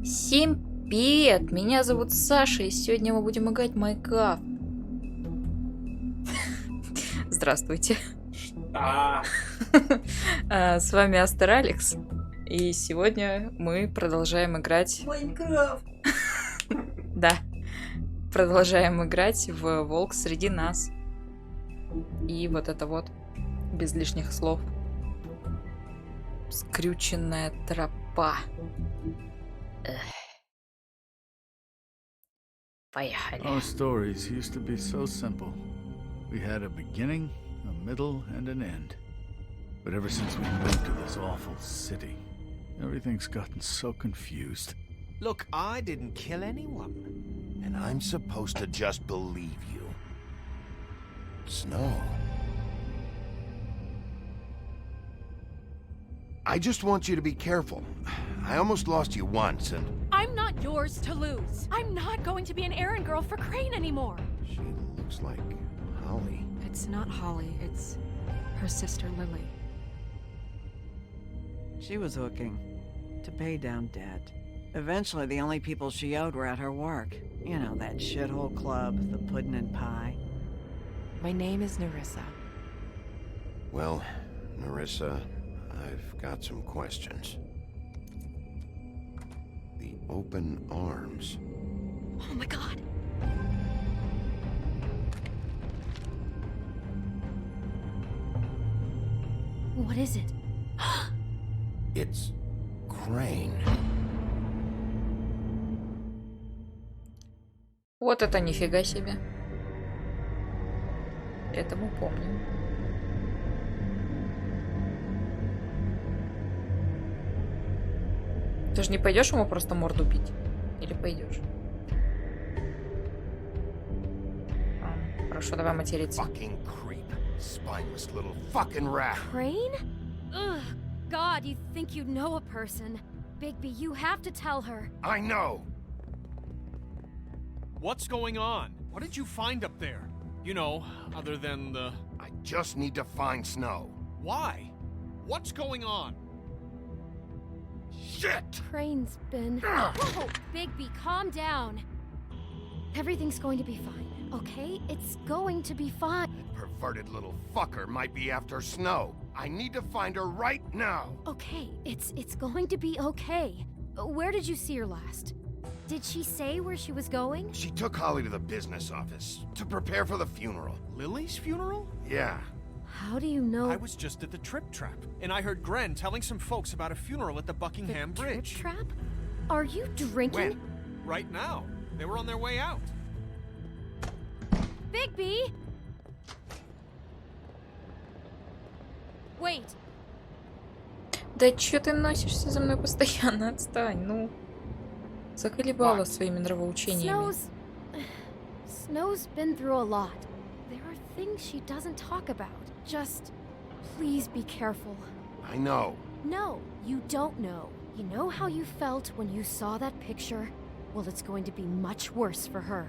Всем привет! Меня зовут Саша, и сегодня мы будем играть в Майнкрафт. Здравствуйте. С вами Астер Алекс. И сегодня мы продолжаем играть... Майнкрафт! Да. Продолжаем играть в Волк среди нас. И вот это вот, без лишних слов. Скрюченная тропа. Поехали. Our stories used to be so simple. We had a beginning, a middle, and an end. But ever since we moved to this awful city, everything's gotten so confused. Look, I didn't kill anyone. And I'm supposed to just believe you. Snow. I just want you to be careful. I almost lost you once, and... I'm not yours to lose. I'm not going to be an errand girl for Crane anymore. She looks like Holly. It's not Holly, it's her sister Lily. She was hooking to pay down debt. Eventually, the only people she owed were at her work. You know, that shithole club, the Puddin' and Pie. My name is Nerissa. Well, Nerissa, I've got some questions. The open arms. Oh my god! What is it? It's Crane. Вот это нифига себе. Это мы помним. Ты же не пойдешь ему просто морду бить? Или пойдешь? Хорошо, давай материться. Fucking creep. Spineless little fucking rat. Crane? Ugh, God, you think you know a person. Bigby, you have to tell her. I know. What's going on? What did you find up there? You know, other than the... I just need to find Snow. Why? What's going on? Shit! Crane's been... Whoa, Bigby, calm down. Everything's going to be fine, okay? It's going to be fine. Perverted little fucker might be after Snow. I need to find her right now. Okay, it's going to be okay. Where did you see her last? Did she say where she was going? She took Holly to the business office to prepare for the funeral. Lily's funeral? Yeah. How do you know? I was just at the Trip Trap, and I heard Gren telling some folks about a funeral at the Buckingham the Bridge. Trip trap? Are you drinking? When? Right now. They were on their way out. Bigby! Wait. Да чё ты носишься за мной постоянно? Отстань, ну. Заколебала своими нравоучениями. Snow's been through a lot. There are things she doesn't talk about. Just please be careful. I know. No, you don't know. You know how you felt when you saw that picture? Well, it's going to be much worse for her.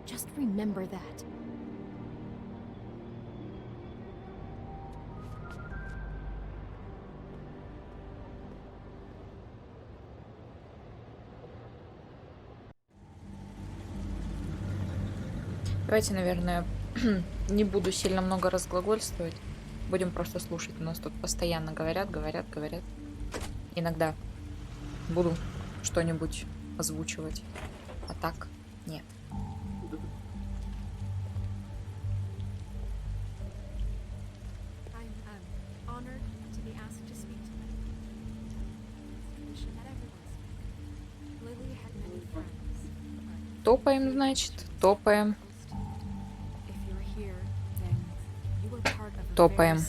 Just remember that. Давайте, наверное, не буду сильно много разглагольствовать. Будем просто слушать. У нас тут постоянно говорят. Иногда буду что-нибудь озвучивать. А так нет. Топаем, значит, топаем. Топаем.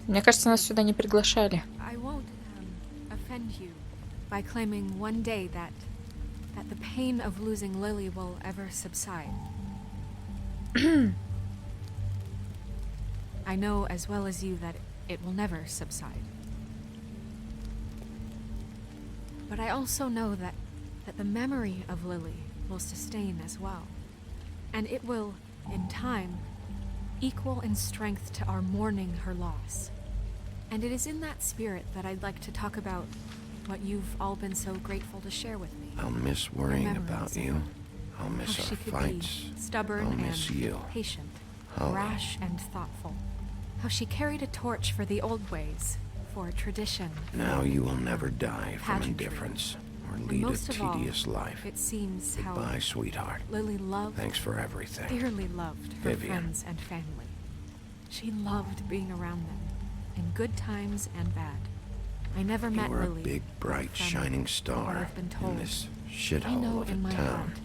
Мне кажется, нас сюда не приглашали. By claiming one day that the pain of losing Lily will ever subside. I know as well as you that it will never subside. But I also know that the memory of Lily will sustain as well. And it will, in time, equal in strength to our mourning her loss. And it is in that spirit that I'd like to talk about what you've all been so grateful to share with me. I'll miss worrying Memories about of you. her. I'll How miss she our could fights. be stubborn I'll miss and you. patient, Holly. rash and thoughtful. How she carried a torch for the old ways, for tradition. Now you will never die from Pageantry. indifference or And lead a most of all, tedious life. it seems how Goodbye, sweetheart. Lily loved, Thanks for everything. dearly loved her Vivian. friends and family. She loved being around them, in good times and bad. I never You met were a Lily. big, bright, from shining what star I've been in told. this I shithole know of in a my town. heart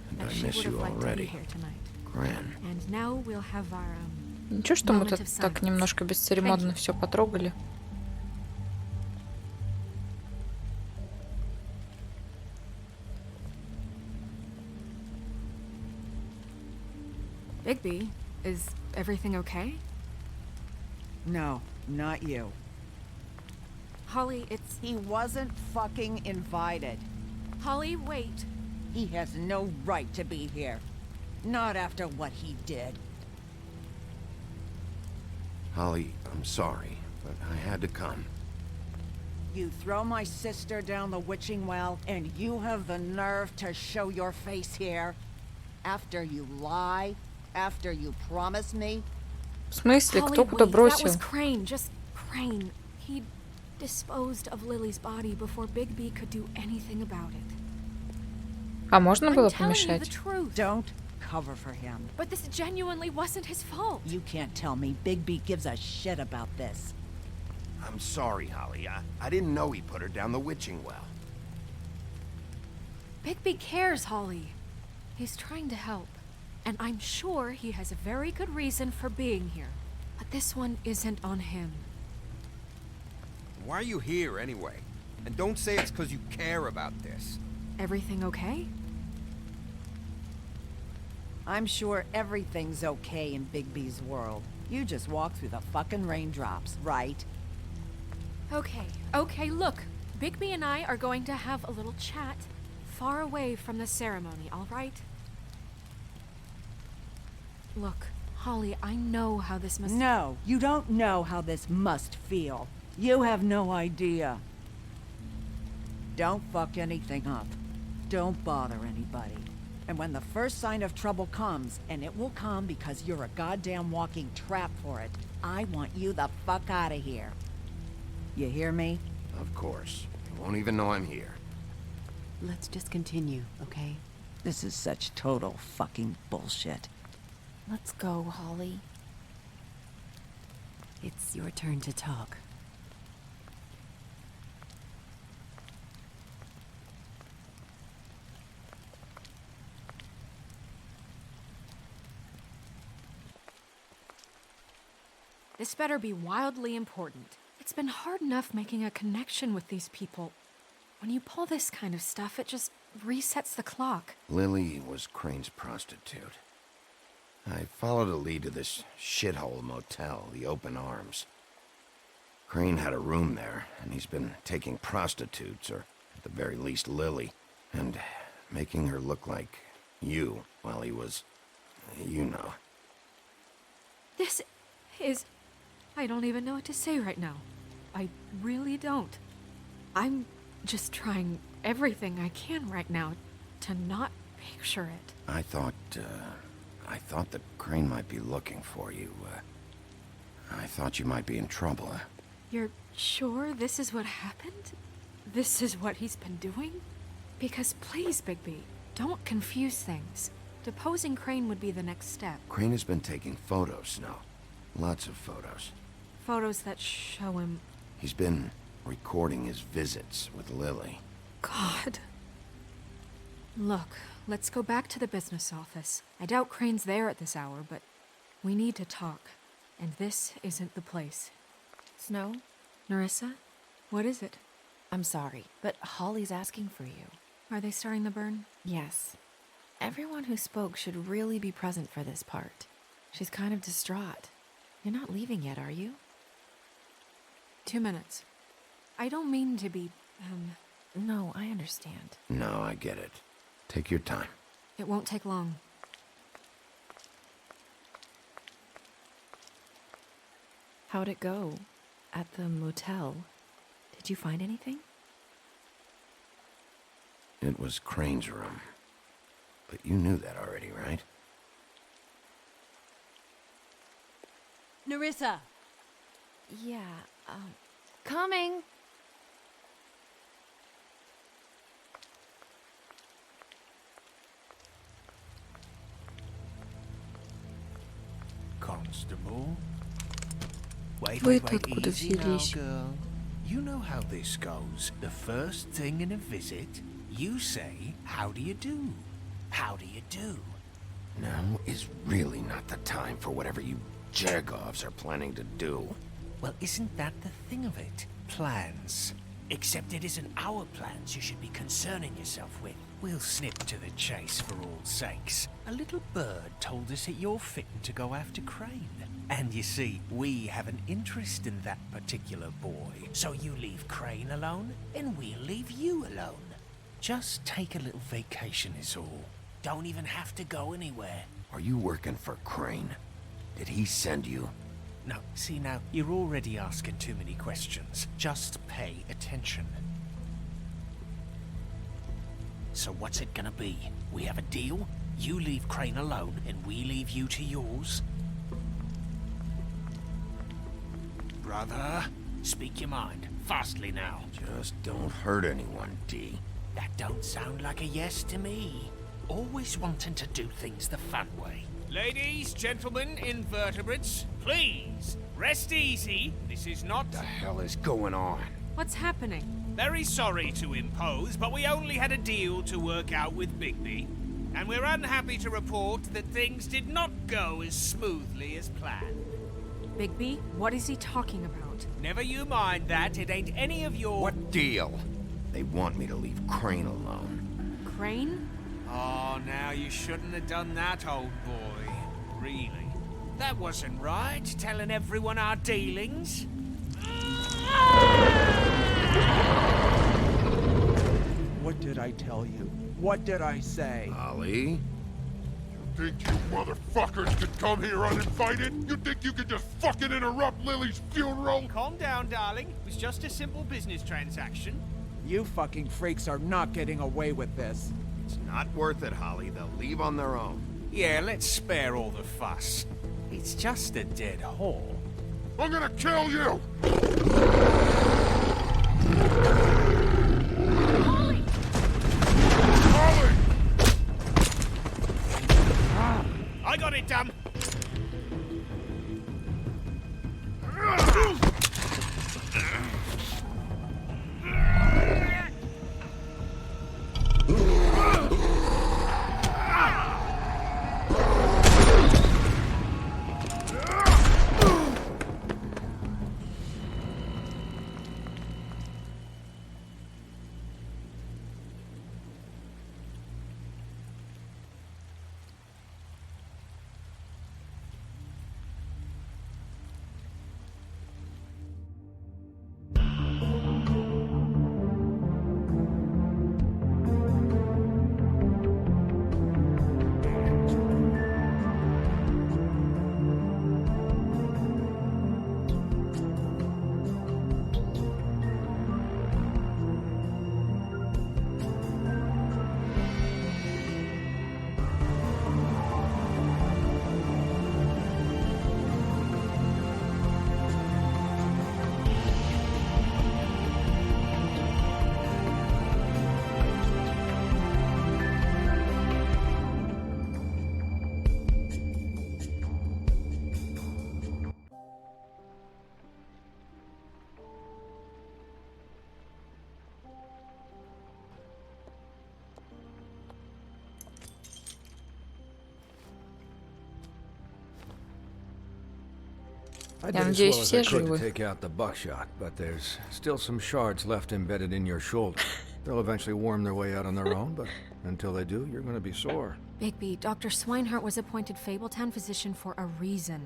And that I she miss would you have liked to be already. here tonight. Gran. And now we'll have our Ничего, что мы Moment тут of так silence. немножко бесцеремонно Thank you. все потрогали. Bigby, is everything okay? No, not you. Holly, it's He wasn't fucking invited. Holly, wait. He has no right to be here. Not after what he did. Holly, I'm sorry, but I had to come. You throw my sister down the witching well, and you have the nerve to show your face here? After you lie? After you promise me? В смысле, Holly, кто куда wait, that was бросил? Crane, just Crane. He disposed of Lily's body before Bigby could do anything about it. А можно было I'm telling you the помешать? truth. Don't cover for him. But this genuinely wasn't his fault. You can't tell me Bigby gives a shit about this. I'm sorry, Holly. I didn't know he put her down the witching well. Bigby cares, Holly. He's trying to help. And I'm sure he has a very good reason for being here. But this one isn't on him. Why are you here anyway? And don't say it's because you care about this. Everything okay? I'm sure everything's okay in Bigby's world. You just walk through the fucking raindrops, right? Okay, look. Bigby and I are going to have a little chat far away from the ceremony, all right? Look, Holly, I know how this must... No, you don't know how this must feel. You have no idea. Don't fuck anything up. Don't bother anybody. And when the first sign of trouble comes, and it will come because you're a goddamn walking trap for it, I want you the fuck out of here. You hear me? Of course. You won't even know I'm here. Let's just continue, okay? This is such total fucking bullshit. Let's go, Holly. It's your turn to talk. This better be wildly important. It's been hard enough making a connection with these people. When you pull this kind of stuff, it just resets the clock. Lily was Crane's prostitute. I followed a lead to this shithole motel, the Open Arms. Crane had a room there, and he's been taking prostitutes, or at the very least Lily, and making her look like you while he was, you know. This is... I don't even know what to say right now. I really don't. I'm just trying everything I can right now to not picture it. I thought that Crane might be looking for you. I thought you might be in trouble. You're sure this is what happened? This is what he's been doing? Because please, Bigby, don't confuse things. Deposing Crane would be the next step. Crane has been taking photos, Snow. Lots of photos. Photos that show him... He's been recording his visits with Lily. God. Look, let's go back to the business office. I doubt Crane's there at this hour, but we need to talk. And this isn't the place. Snow, Nerissa? What is it? I'm sorry, but Holly's asking for you. Are they starting the burn? Yes. Everyone who spoke should really be present for this part. She's kind of distraught. You're not leaving yet, are you? 2 minutes. I don't mean to be, No, I understand. No, I get it. Take your time. It won't take long. How'd it go at the motel? Did you find anything? It was Crane's room. But you knew that already, right? Nerissa! Yeah, coming. Constable? Вы-то откуда easy now, взялись? girl. You know how this goes. The first thing in a visit, you say, how do you do? How do you do? Now is really not the time for whatever you Jagovs are planning to do. Well, isn't that the thing of it? Plans. Except it isn't our plans you should be concerning yourself with. We'll snip to the chase for all sakes. A little bird told us that you're fitting to go after Crane. And you see, we have an interest in that particular boy. So you leave Crane alone, and we'll leave you alone. Just take a little vacation is all. Don't even have to go anywhere. Are you working for Crane? Did he send you? No, see now, you're already asking too many questions. Just pay attention. So what's it gonna be? We have a deal? You leave Crane alone, and we leave you to yours? Brother, speak your mind. Fastly now. Just don't hurt anyone, D. That don't sound like a yes to me. Always wanting to do things the fun way. Ladies, gentlemen, invertebrates, please, rest easy. This is not... What the hell is going on? What's happening? Very sorry to impose, but we only had a deal to work out with Bigby. And we're unhappy to report that things did not go as smoothly as planned. Bigby, what is he talking about? Never you mind that, it ain't any of your... What deal? They want me to leave Crane alone. Crane? Oh, now you shouldn't have done that, old boy. Really? That wasn't right, telling everyone our dealings. What did I tell you? What did I say? Ollie? Think you motherfuckers could come here uninvited? You think you could just fucking interrupt Lily's funeral? Calm down, darling. It was just a simple business transaction. You fucking freaks are not getting away with this. It's not worth it, Holly. They'll leave on their own. Yeah, let's spare all the fuss. It's just a dead whore. I'm gonna kill you! Holly! Holly! I got it done. I Я did as надеюсь, well as все I could to живы. take out the buckshot, but there's still some shards left embedded in your shoulder. They'll eventually worm their way out on their own, but until they do, you're going to be sore. Bigby, Dr. Swinehart was appointed Fabletown physician for a reason.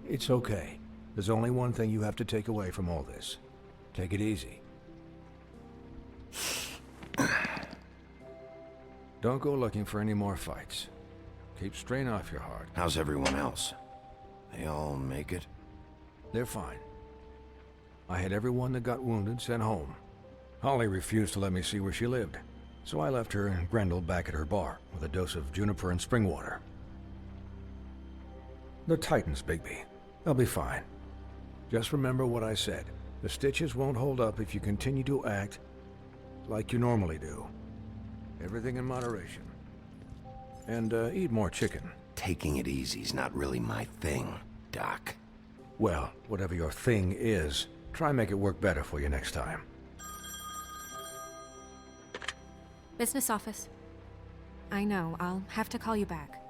It's okay. There's only one thing you have to take away from all this. Take it easy. Don't go looking for any more fights. Keep strain off your heart. How's everyone else? They all make it? They're fine. I had everyone that got wounded sent home. Holly refused to let me see where she lived, so I left her and Grendel back at her bar with a dose of juniper and spring water. The Titans, Bigby. They'll be fine. Just remember what I said. The stitches won't hold up if you continue to act like you normally do. Everything in moderation. And eat more chicken. Taking it easy's not really my thing, Doc. Well, whatever your thing is, try and make it work better for you next time. Business office. I know, I'll have to call you back.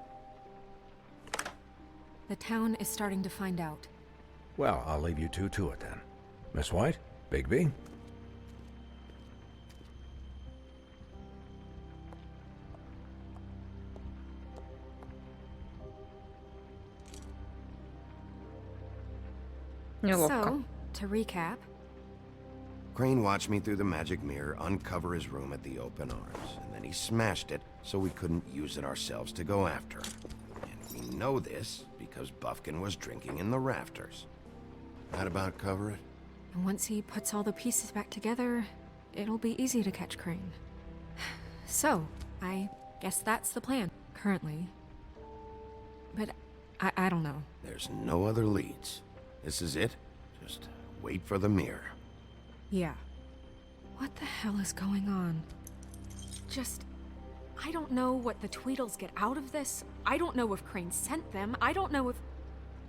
The town is starting to find out. Well, I'll leave you two to it then. Miss White, Bigby. Неловко. So, to recap, Crane watched me through the magic mirror uncover his room at the open arms, and then he smashed it so we couldn't use it ourselves to go after him. And we know this because Buffkin was drinking in the rafters. That about cover it? and once he puts all the pieces back together, it'll be easy to catch Crane. So, I guess that's the plan, currently. But I don't know. There's no other leads. This is it. Just wait for the mirror. Yeah. What the hell is going on? I don't know what the Tweedles get out of this. I don't know if Crane sent them. I don't know if...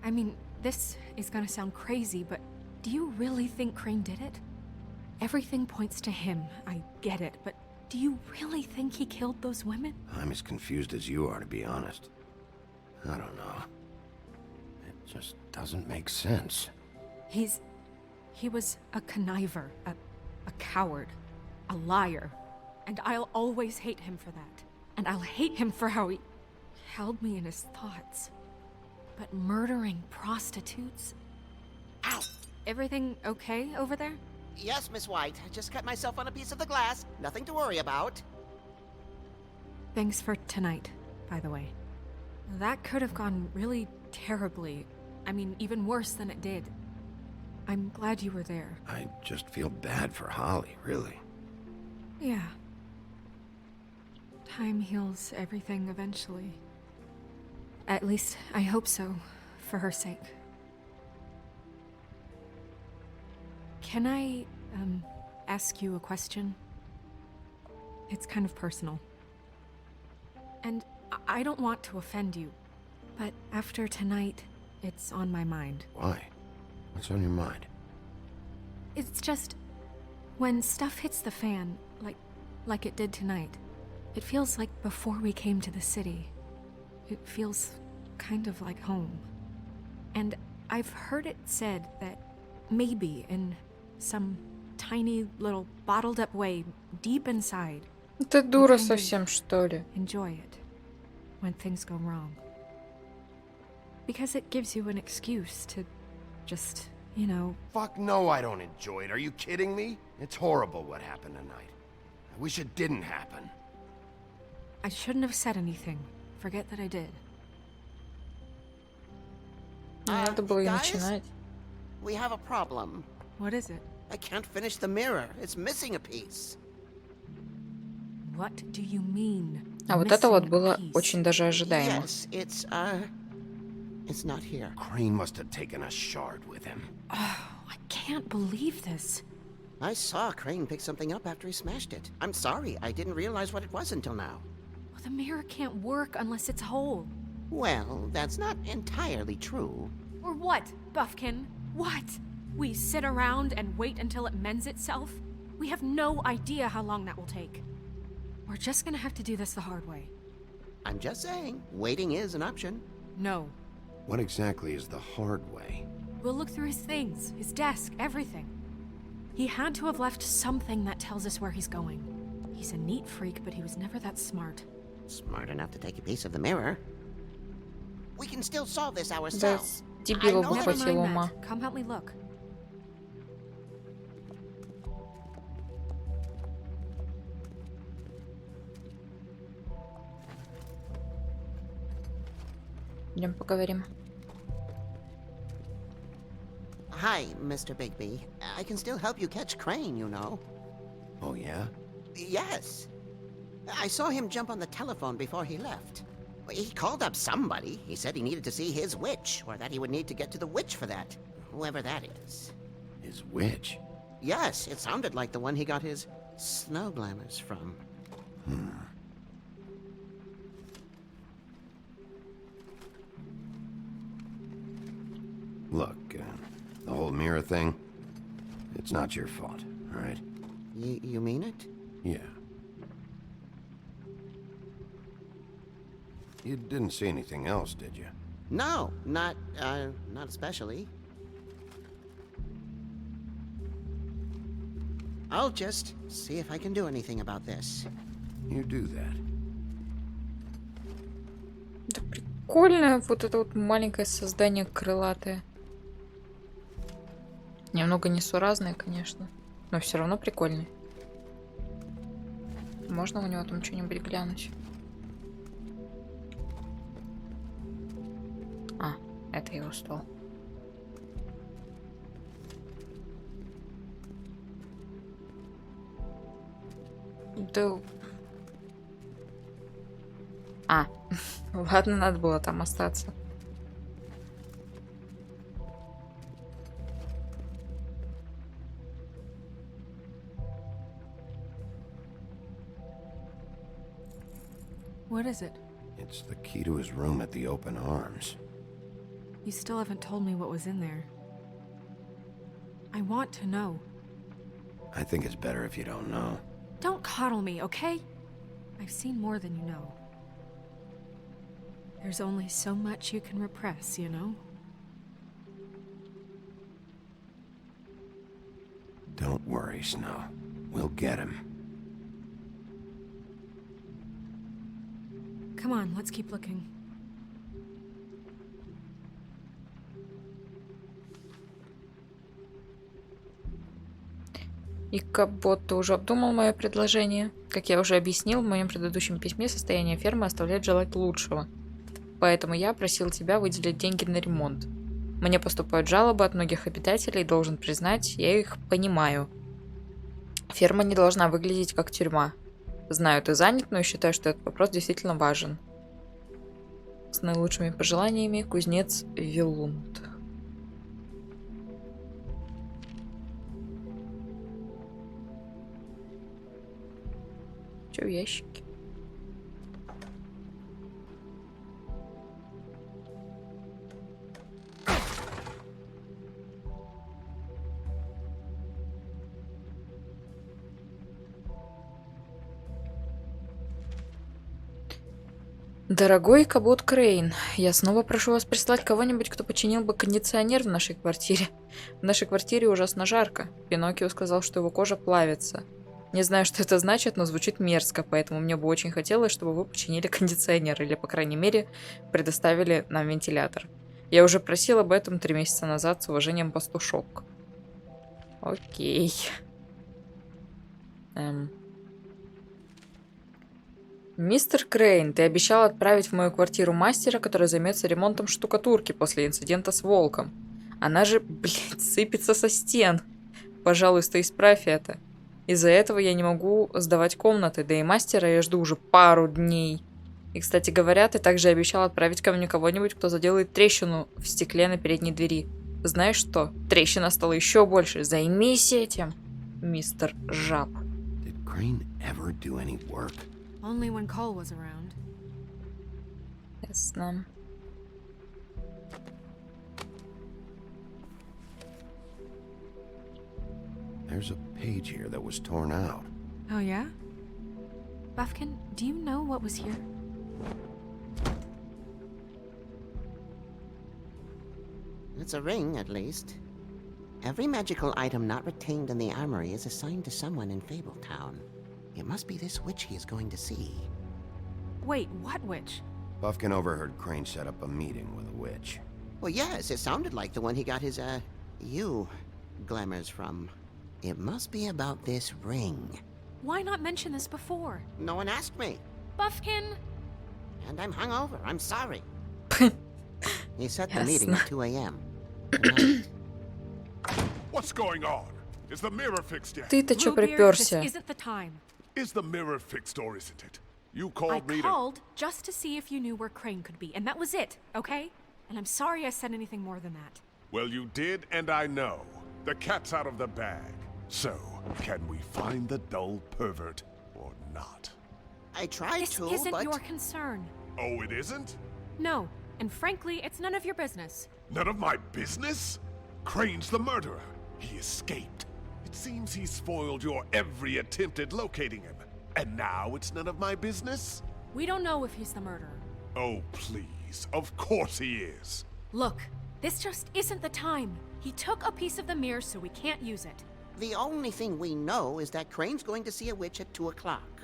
I mean, this is gonna sound crazy, but do you really think Crane did it? Everything points to him. I get it, but do you really think he killed those women? I'm as confused as you are, to be honest. I don't know. It just doesn't make sense. He was a conniver, a coward, a liar. And I'll always hate him for that. And I'll hate him for how he held me in his thoughts. But murdering prostitutes? Ow! Everything okay over there? Yes, Miss White. I just cut myself on a piece of the glass. Nothing to worry about. Thanks for tonight, by the way. That could have gone really terribly. I mean, even worse than it did. I'm glad you were there. I just feel bad for Holly, really. Yeah. Time heals everything eventually. At least, I hope so, for her sake. Can I, ask you a question? It's kind of personal. And I don't want to offend you, but after tonight, it's on my mind. Why? What's on your mind? It's just, when stuff hits the fan, like it did tonight, it feels like before we came to the city. It feels kind of like home. And I've heard it said that maybe in some tiny little bottled up way deep inside, Ты дура совсем, что ли? enjoy it when things go wrong. Because it gives you an excuse to just, you know... Fuck no, I don't enjoy it. Are you kidding me? It's horrible what happened tonight. I wish it didn't happen. I shouldn't have said anything. Forget that I did. Не надо было и guys? начинать. We have a problem. What is it? I can't finish the mirror. It's missing a piece. What do you mean? А вот это вот missing a было piece? очень даже ожидаемо. Yes, it's not here. Crane must have taken a shard with him. Oh, I can't believe this. I saw Crane pick something up after he smashed it. I'm sorry, I didn't realize what it was until now. Well, the mirror can't work unless it's whole. Well, that's not entirely true. Or what, Buffkin? What? We sit around and wait until it mends itself? We have no idea how long that will take. We're just gonna have to do this the hard way. I'm just saying, waiting is an option. No. What exactly is the hard way? We'll look through his things, his desk, everything. He had to have left something that tells us where he's going. He's a neat freak, but he was never that smart. Smart enough to take a piece of the mirror. We can still solve this Да, ourselves. дебила I know бы Never хватило mind ума. that. Come help me look. Идем поговорим. Hi, Mr. Bigby. I can still help you catch Crane, you know. Oh, yeah? Yes. I saw him jump on the telephone before he left. He called up somebody. He said he needed to see his witch, or that he would need to get to the witch for that. Whoever that is. His witch? Yes, it sounded like the one he got his snow glamours from. Look, the whole mirror thing, it's not your fault, all right? You mean it? Yeah. You didn't see anything else, did you? No, not especially. I'll just see if I can do anything about this. You do that. Да прикольное вот это вот маленькое создание крылатое. Немного несуразное, конечно, но все равно прикольный. Можно у него там что-нибудь глянуть? А, это его стол. Да... А, ладно, надо было там остаться. What is it? It's the key to his room at the Open Arms. You still haven't told me what was in there. I want to know. I think it's better if you don't know. Don't coddle me, okay? I've seen more than you know. There's only so much you can repress, you know? Don't worry, Snow. We'll get him. Come on, let's keep looking. И как будто уже обдумал мое предложение. Как я уже объяснил, в моем предыдущем письме состояние фермы оставляет желать лучшего. Поэтому я просил тебя выделить деньги на ремонт. Мне поступают жалобы от многих обитателей, и должен признать, я их понимаю. Ферма не должна выглядеть как тюрьма. Знаю, ты занят, но я считаю, что этот вопрос действительно важен. С наилучшими пожеланиями, кузнец Вилунд. Че в ящике? Дорогой Кабот Крейн, я снова прошу вас прислать кого-нибудь, кто починил бы кондиционер в нашей квартире. В нашей квартире ужасно жарко. Пиноккио сказал, что его кожа плавится. Не знаю, что это значит, но звучит мерзко, поэтому мне бы очень хотелось, чтобы вы починили кондиционер или, по крайней мере, предоставили нам вентилятор. Я уже просил об этом 3 месяца назад, с уважением, пастушок. Окей. Мистер Крейн, ты обещал отправить в мою квартиру мастера, который займется ремонтом штукатурки после инцидента с волком. Она же, блядь, сыпется со стен. Пожалуйста, исправь это. Из-за этого я не могу сдавать комнаты, да и мастера я жду уже пару дней. И, кстати говоря, ты также обещал отправить ко мне кого-нибудь, кто заделает трещину в стекле на передней двери. Знаешь что? Трещина стала еще больше. Займись этим, мистер Жаб. Did Crane ever do any work? Only when Cole was around. Ясно. There's a page here that was torn out. Oh, yeah? Buffkin, do you know what was here? It's a ring, at least. Every magical item not retained in the armory is assigned to someone in Fabletown. It must be this witch he is going to see. Wait, what witch? Buffkin overheard Crane set up a meeting with a witch. Well, yes, it sounded like the one he got his, glamours from. It must be about this ring. Why not mention this before? No one asked me. Buffkin! And I'm hungover. I'm sorry. He set the meeting at 2 a.m. tonight. What's going on? Is the mirror fixed yet? Ты-то чё Bluebeard, припёрся? this isn't the time. Is the mirror fixed or isn't it? You I called me to... called just to see if you knew where Crane could be, and that was it, okay? And I'm sorry I said anything more than that. Well, you did, and I know. The cat's out of the bag. So, can we find the dull pervert or not? I tried This to, isn't but... your concern. Oh, it isn't? No, and frankly, it's none of your business. None of my business? Crane's the murderer. He escaped. It seems he spoiled your every attempt at locating him. And now it's none of my business? We don't know if he's the murderer. Oh, please. Of course he is. Look, this just isn't the time. He took a piece of the mirror, so we can't use it. The only thing we know is that Crane's going to see a witch at 2 o'clock.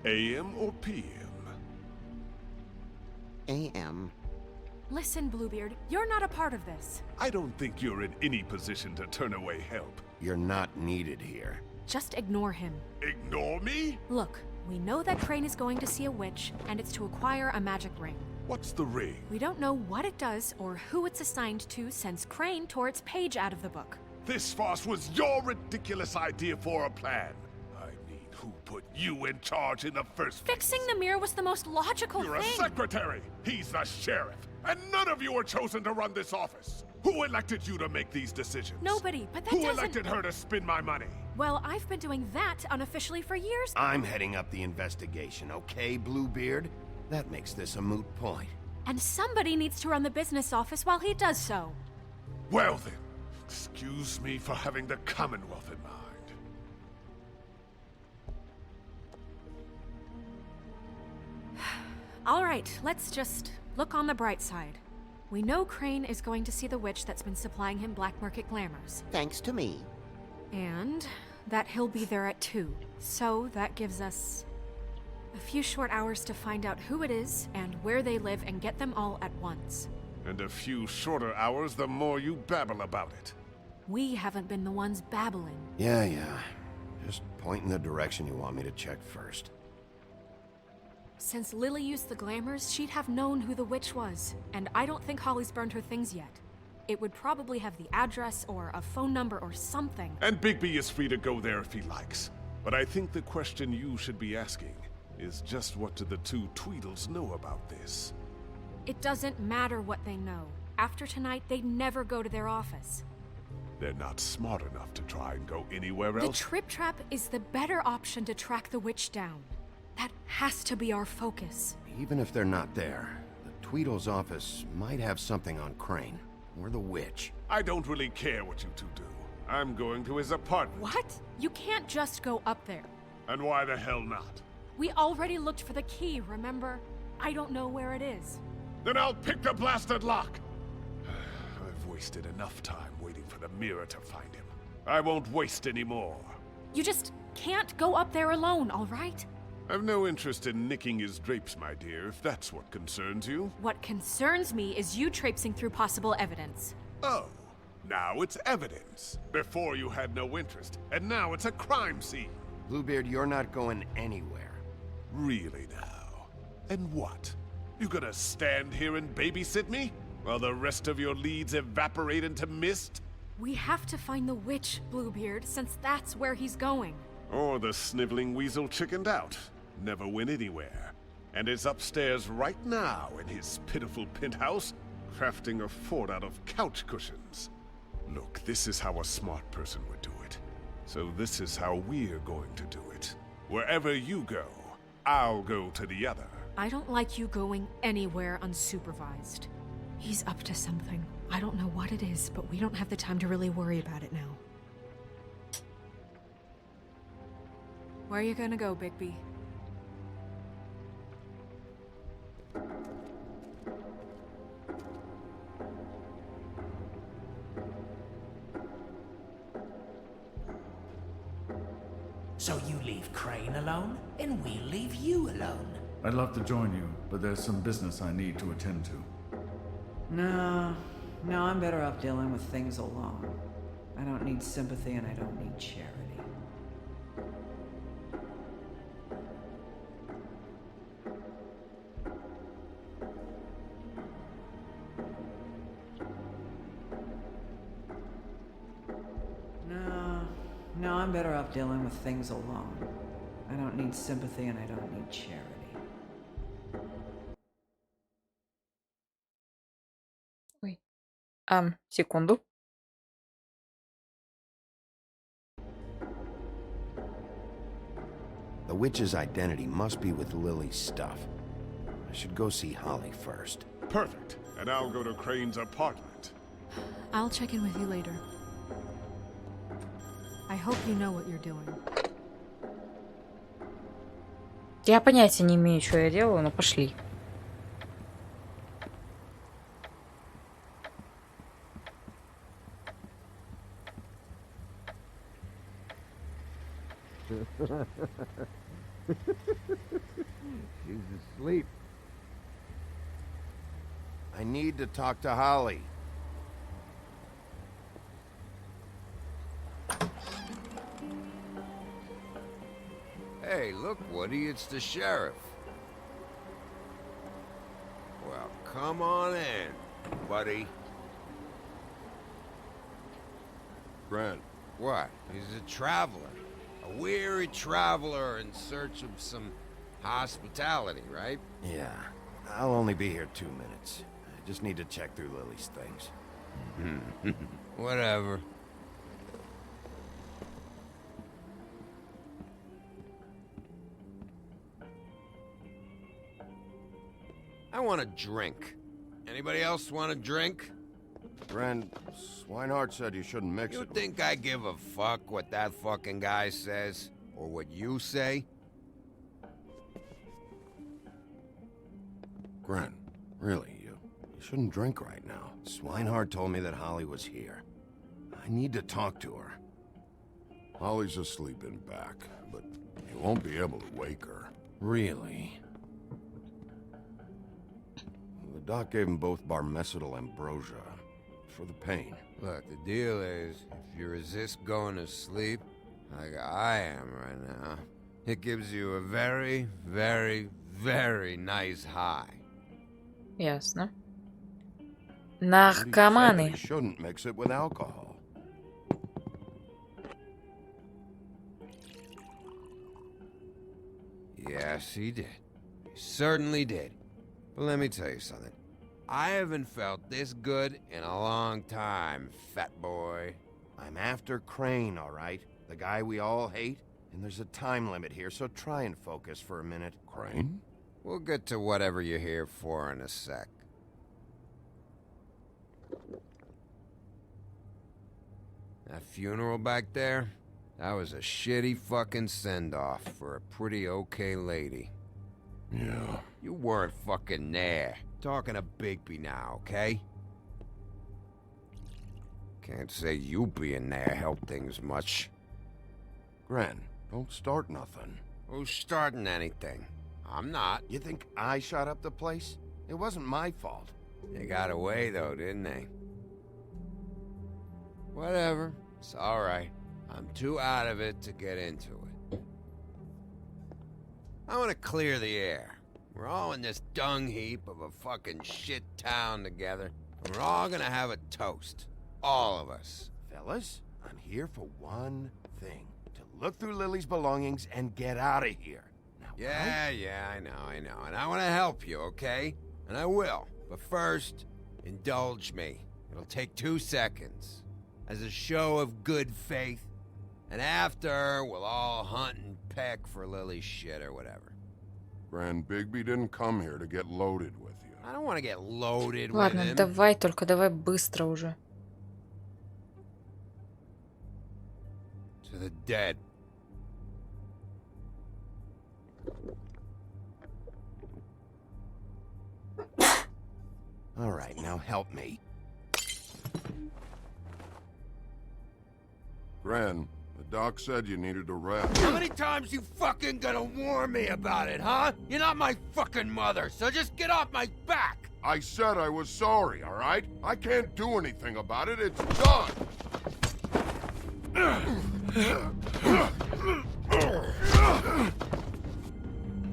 AM or PM? AM. Listen, Bluebeard, you're not a part of this. I don't think you're in any position to turn away help. You're not needed here. Just ignore him. Ignore me? Look, we know that Crane is going to see a witch, and it's to acquire a magic ring. What's the ring? We don't know what it does or who it's assigned to since Crane tore its page out of the book. This farce was your ridiculous idea for a plan. I mean, who put you in charge in the first place? Fixing the mirror was the most logical You're thing. a secretary. He's the sheriff. And none of you were chosen to run this office. Who elected you to make these decisions? Nobody, but that Who doesn't... elected her to spend my money? Well, I've been doing that unofficially for years. I'm heading up the investigation, okay, Bluebeard? That makes this a moot point. And somebody needs to run the business office while he does so. Well then, excuse me for having the Commonwealth in mind. All right, let's just look on the bright side. We know Crane is going to see the witch that's been supplying him black market glamours. Thanks to me. And that he'll be there at 2. So that gives us a few short hours to find out who it is and where they live and get them all at once. And a few shorter hours the more you babble about it. We haven't been the ones babbling. Yeah. Just point in the direction you want me to check first. Since Lily used the glamours, she'd have known who the witch was, and I don't think Holly's burned her things yet. It would probably have the address or a phone number or something. And Bigby is free to go there if he likes. But I think the question you should be asking is just what do the two Tweedles know about this? It doesn't matter what they know. After tonight, they'd never go to their office. They're not smart enough to try and go anywhere else. The Trip Trap is the better option to track the witch down. That has to be our focus. Even if they're not there, the Tweedle's office might have something on Crane, or the witch. I don't really care what you two do. I'm going to his apartment. What? You can't just go up there. And why the hell not? We already looked for the key, remember? I don't know where it is. Then I'll pick the blasted lock! I've wasted enough time waiting for the mirror to find him. I won't waste any more. You just can't go up there alone, all right? I've no interest in nicking his drapes, my dear, if that's what concerns you. What concerns me is you traipsing through possible evidence. Oh, now it's evidence. Before you had no interest, and now it's a crime scene. Bluebeard, you're not going anywhere. Really now? And what? You gonna stand here and babysit me? While the rest of your leads evaporate into mist? We have to find the witch, Bluebeard, since that's where he's going. Or the sniveling weasel chickened out. Never went anywhere. And is upstairs right now in his pitiful penthouse, crafting a fort out of couch cushions. Look, this is how a smart person would do it. So this is how we're going to do it. Wherever you go, I'll go to the other. I don't like you going anywhere unsupervised. He's up to something. I don't know what it is, but we don't have the time to really worry about it now. Where are you gonna go, Bigby? So you leave Crane alone, and we'll leave you alone. I'd love to join you, but there's some business I need to attend to. No, I'm better off dealing with things alone. I don't need sympathy and I don't need charity. I'm better off dealing with things alone. I don't need sympathy and I don't need charity. Ой. Секунду. The witch's identity must be with Lily's stuff. I should go see Holly first. Perfect. And I'll go to Crane's apartment. I'll check in with you later. I hope you know what you're doing. Я понятия не имею, что я делаю, но пошли. She's asleep. I need to talk to Holly. Hey, look, Woody, it's the sheriff. Well, come on in, buddy. Grant. What? He's a traveler. A weary traveler in search of some hospitality, right? Yeah, I'll only be here 2 minutes. I just need to check through Lily's things. Whatever. I want a drink. Anybody else want a drink? Friend, Swinehart said you shouldn't mix You it. think I give a fuck what that fucking guy says? Or what you say? Grant, really, you shouldn't drink right now. Swinehart told me that Holly was here. I need to talk to her. Holly's asleep in back, but you won't be able to wake her. Really? The doc gave them both Barmecidal ambrosia for the pain. Look, the deal is, if you resist going to sleep, like I am right now, it gives you a very, very, very nice high. Ясно. But he said that Наркоманы. he shouldn't mix it with alcohol. Yes, he did. He certainly did. But let me tell you something. I haven't felt this good in a long time, fat boy. I'm after Crane, all right? The guy we all hate? And there's a time limit here, so try and focus for a minute. Crane? We'll get to whatever you're here for in a sec. That funeral back there? That was a shitty fucking send-off for a pretty okay lady. Yeah. You weren't fucking there. Talking to Bigby now, okay? Can't say you being there helped things much. Grant, don't start nothing. Who's starting anything? I'm not. You think I shot up the place? It wasn't my fault. They got away, though, didn't they? Whatever. It's alright. I'm too out of it to get into it. I want to clear the air. We're all in this dung heap of a fucking shit town together, and we're all gonna have a toast. All of us. Fellas, I'm here for one thing. To look through Lily's belongings and get out of here. Now, Yeah, I know. And I want to help you, okay? And I will. But first, indulge me. It'll take 2 seconds. As a show of good faith. And after, we'll all hunt and peck for Lily's shit or whatever. Grand Bigby didn't come here to get loaded with you. I don't want to get loaded with Ладно, him. давай, только давай быстро уже. To the dead. All right, now help me. Gran, the doc said you needed a rest. How many times you fucking gonna warn me about it, huh? You're not my fucking mother, so just get off my back! I said I was sorry, all right? I can't do anything about it. It's done.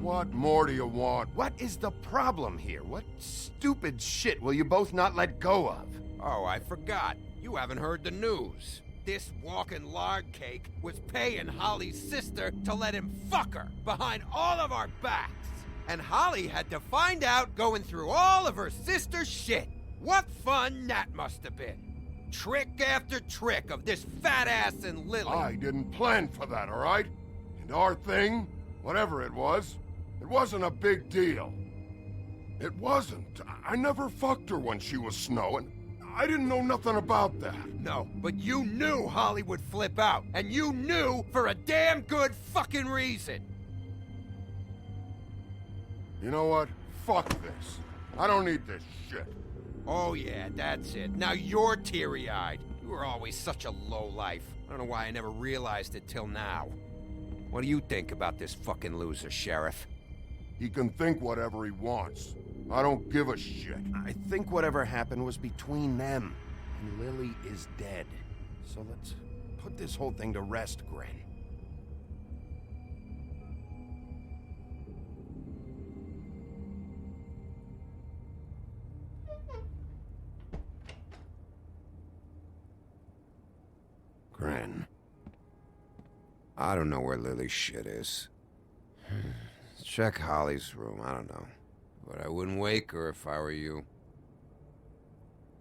What more do you want? What is the problem here? What stupid shit will you both not let go of? Oh, I forgot. You haven't heard the news. this walking lard cake was paying Holly's sister to let him fuck her behind all of our backs. And Holly had to find out going through all of her sister's shit. What fun that must have been. Trick after trick of this fat ass and Lily. I didn't plan for that, all right? And our thing, whatever it wasn't a big deal. It wasn't. I never fucked her when she was snowing. I didn't know nothing about that. No, but you knew Holly would flip out. And you knew for a damn good fucking reason. You know what? Fuck this. I don't need this shit. Oh yeah, that's it. Now you're teary-eyed. You were always such a lowlife. I don't know why I never realized it till now. What do you think about this fucking loser, Sheriff? He can think whatever he wants. I don't give a shit. I think whatever happened was between them. And Lily is dead. So let's put this whole thing to rest, Gren. Gren. I don't know where Lily's shit is. Check Holly's room, I don't know. But I wouldn't wake her if I were you.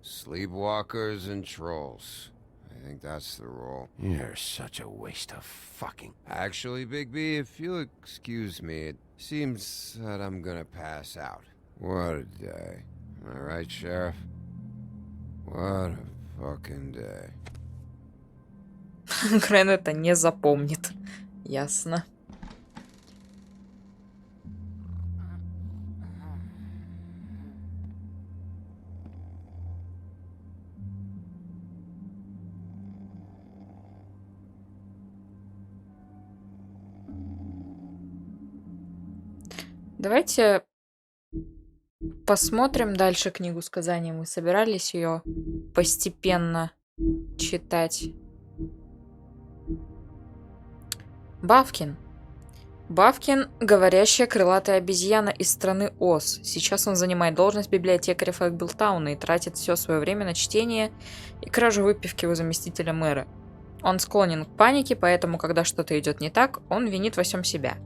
Sleepwalkers and trolls. I think that's the rule. You're such a waste of fucking... Actually, Big B, if you'll excuse me, it seems that I'm gonna pass out. What a day. Am I right, Sheriff? What a fucking day. Грен это не запомнит. Ясно. Давайте посмотрим дальше книгу сказаний. Мы собирались ее постепенно читать. Бавкин. Бавкин – говорящая крылатая обезьяна из страны Оз. Сейчас он занимает должность библиотекаря Фейблтауна и тратит все свое время на чтение и кражу выпивки у заместителя мэра. Он склонен к панике, поэтому, когда что-то идет не так, он винит во всем себя.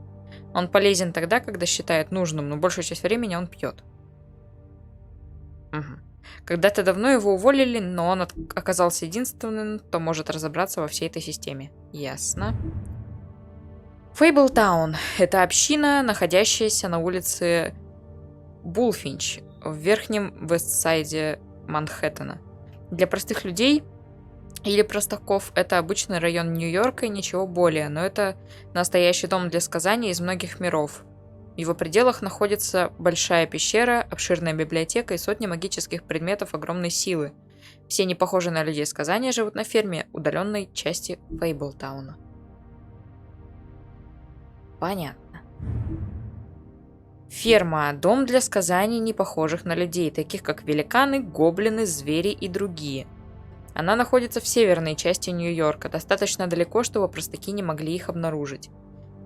Он полезен тогда, когда считает нужным, но большую часть времени он пьет. Когда-то давно его уволили, но он оказался единственным, кто может разобраться во всей этой системе. Ясно. Фейблтаун – это община, находящаяся на улице Булфинч в верхнем Вестсайде Манхэттена. Для простых людей или простаков это обычный район Нью-Йорка и ничего более, но это настоящий дом для сказаний из многих миров. В его пределах находится большая пещера, обширная библиотека и сотни магических предметов огромной силы. Все не похожие на людей сказания живут на ферме, удаленной части Фейблтауна. Понятно. Ферма – дом для сказаний, не похожих на людей, таких как великаны, гоблины, звери и другие. Она находится в северной части Нью-Йорка, достаточно далеко, чтобы простаки не могли их обнаружить.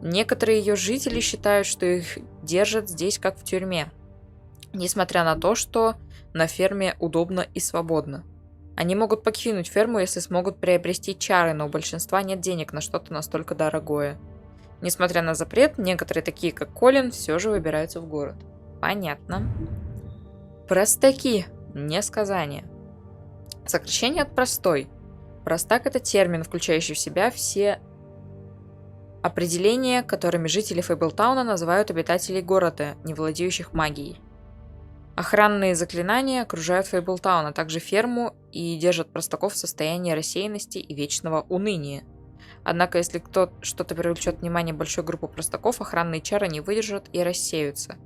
Некоторые ее жители считают, что их держат здесь как в тюрьме, несмотря на то, что на ферме удобно и свободно. Они могут покинуть ферму, если смогут приобрести чары, но у большинства нет денег на что-то настолько дорогое. Несмотря на запрет, некоторые, такие как Колин, все же выбираются в город. Понятно. Простаки, не сказания. Сокращение от простой. Простак – это термин, включающий в себя все определения, которыми жители Фейблтауна называют обитателей города, не владеющих магией. Охранные заклинания окружают Фейблтаун, а также ферму и держат простаков в состоянии рассеянности и вечного уныния. Однако, если что-то привлечет внимание большой группы простаков, охранные чары не выдержат и рассеются.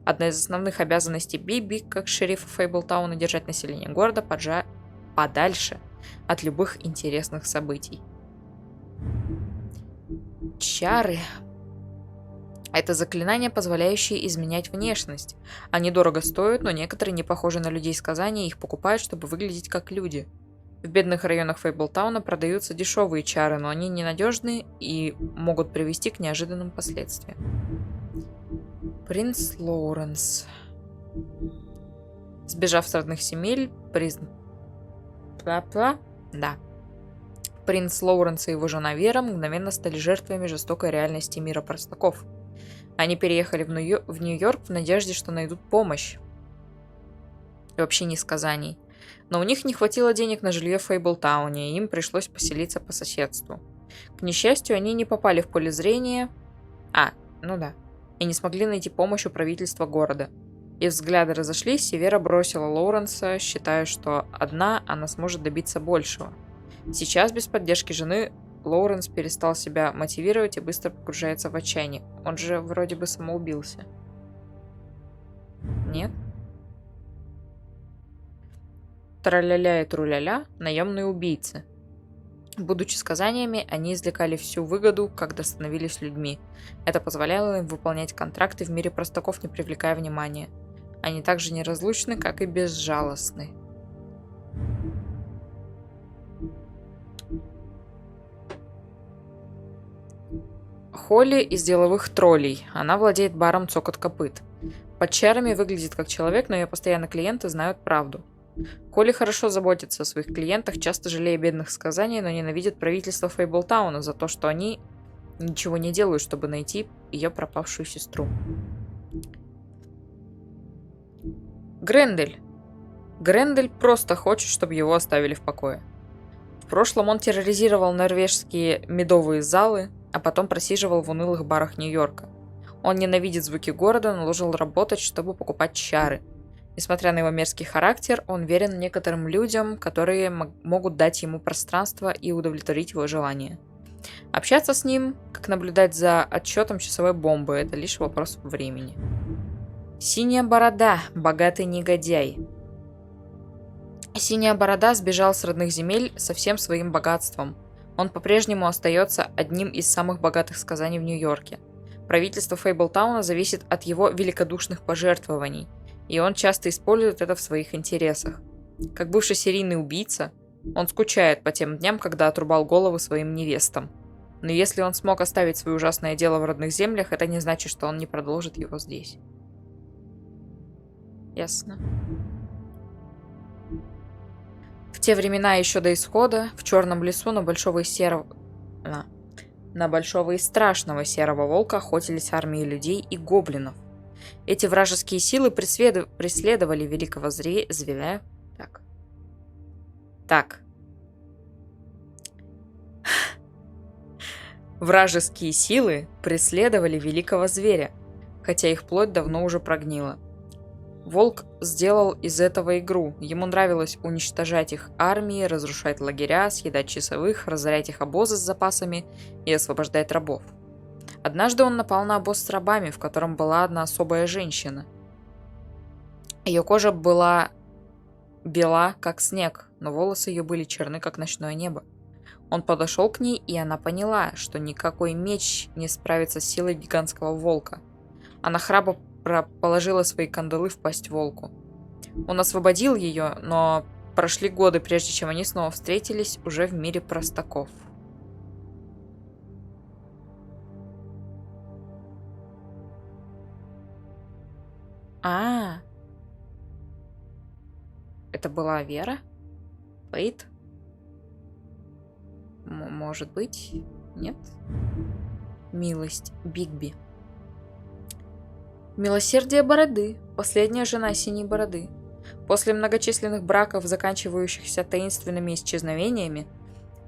Одна из основных обязанностей Биби, как шерифа Фейблтауна, держать население города подальше от любых интересных событий. Чары. Это заклинания, позволяющие изменять внешность. Они дорого стоят, но некоторые, не похожие на людей сказания, их покупают, чтобы выглядеть как люди. В бедных районах Фейблтауна продаются дешевые чары, но они ненадежны и могут привести к неожиданным последствиям. Принц Лоуренс. Сбежав с родных земель, Принц Лоуренс и его жена Вера мгновенно стали жертвами жестокой реальности мира простаков. Они переехали в Нью-Йорк в надежде, что найдут помощь в общении сказаний. Но у них не хватило денег на жилье в Фейблтауне, и им пришлось поселиться по соседству. К несчастью, они не попали в поле зрения... и не смогли найти помощь у правительства города. Их взгляды разошлись, и Вера бросила Лоуренса, считая, что одна она сможет добиться большего. Сейчас, без поддержки жены, Лоуренс перестал себя мотивировать и быстро погружается в отчаяние. Он же вроде бы самоубился. Нет? Траля-ля и труля-ля – наемные убийцы. Будучи сказаниями, они извлекали всю выгоду, когда становились людьми. Это позволяло им выполнять контракты в мире простаков, не привлекая внимания. Они также неразлучны, как и безжалостны. Холли из деловых троллей. Она владеет баром «Цокот копыт». Под чарами выглядит как человек, но ее постоянные клиенты знают правду. Холли хорошо заботится о своих клиентах, часто жалея бедных сказаний, но ненавидит правительство Фейблтауна за то, что они ничего не делают, чтобы найти ее пропавшую сестру. Грендель. Грендель просто хочет, чтобы его оставили в покое. В прошлом он терроризировал норвежские медовые залы, а потом просиживал в унылых барах Нью-Йорка. Он ненавидит звуки города, но должен работать, чтобы покупать чары. Несмотря на его мерзкий характер, он верен некоторым людям, которые могут дать ему пространство и удовлетворить его желания. Общаться с ним, как наблюдать за отсчетом часовой бомбы, это лишь вопрос времени. Синяя борода, богатый негодяй. Синяя борода сбежал с родных земель со всем своим богатством. Он по-прежнему остается одним из самых богатых сказаний в Нью-Йорке. Правительство Фейблтауна зависит от его великодушных пожертвований, и он часто использует это в своих интересах. Как бывший серийный убийца, он скучает по тем дням, когда отрубал головы своим невестам. Но если он смог оставить свое ужасное дело в родных землях, это не значит, что он не продолжит его здесь. Ясно. В те времена, еще до исхода, в Черном лесу на большого и страшного серого волка охотились армии людей и гоблинов. Эти вражеские силы преследовали великого зверя. Вражеские силы преследовали великого зверя, хотя их плоть давно уже прогнила. Волк сделал из этого игру. Ему нравилось уничтожать их армии, разрушать лагеря, съедать часовых, разорять их обозы с запасами и освобождать рабов. Однажды он напал на обоз с рабами, в котором была одна особая женщина. Ее кожа была бела, как снег, но волосы ее были черны, как ночное небо. Он подошел к ней, и она поняла, что никакой меч не справится с силой гигантского волка. Она храбро положила свои кандалы в пасть волку. Он освободил ее, но прошли годы, прежде чем они снова встретились уже в мире простаков. Это была Вера? Фейт? Может быть? Нет? Милость Бигби. Милосердие Бороды, последняя жена Синей Бороды. После многочисленных браков, заканчивающихся таинственными исчезновениями,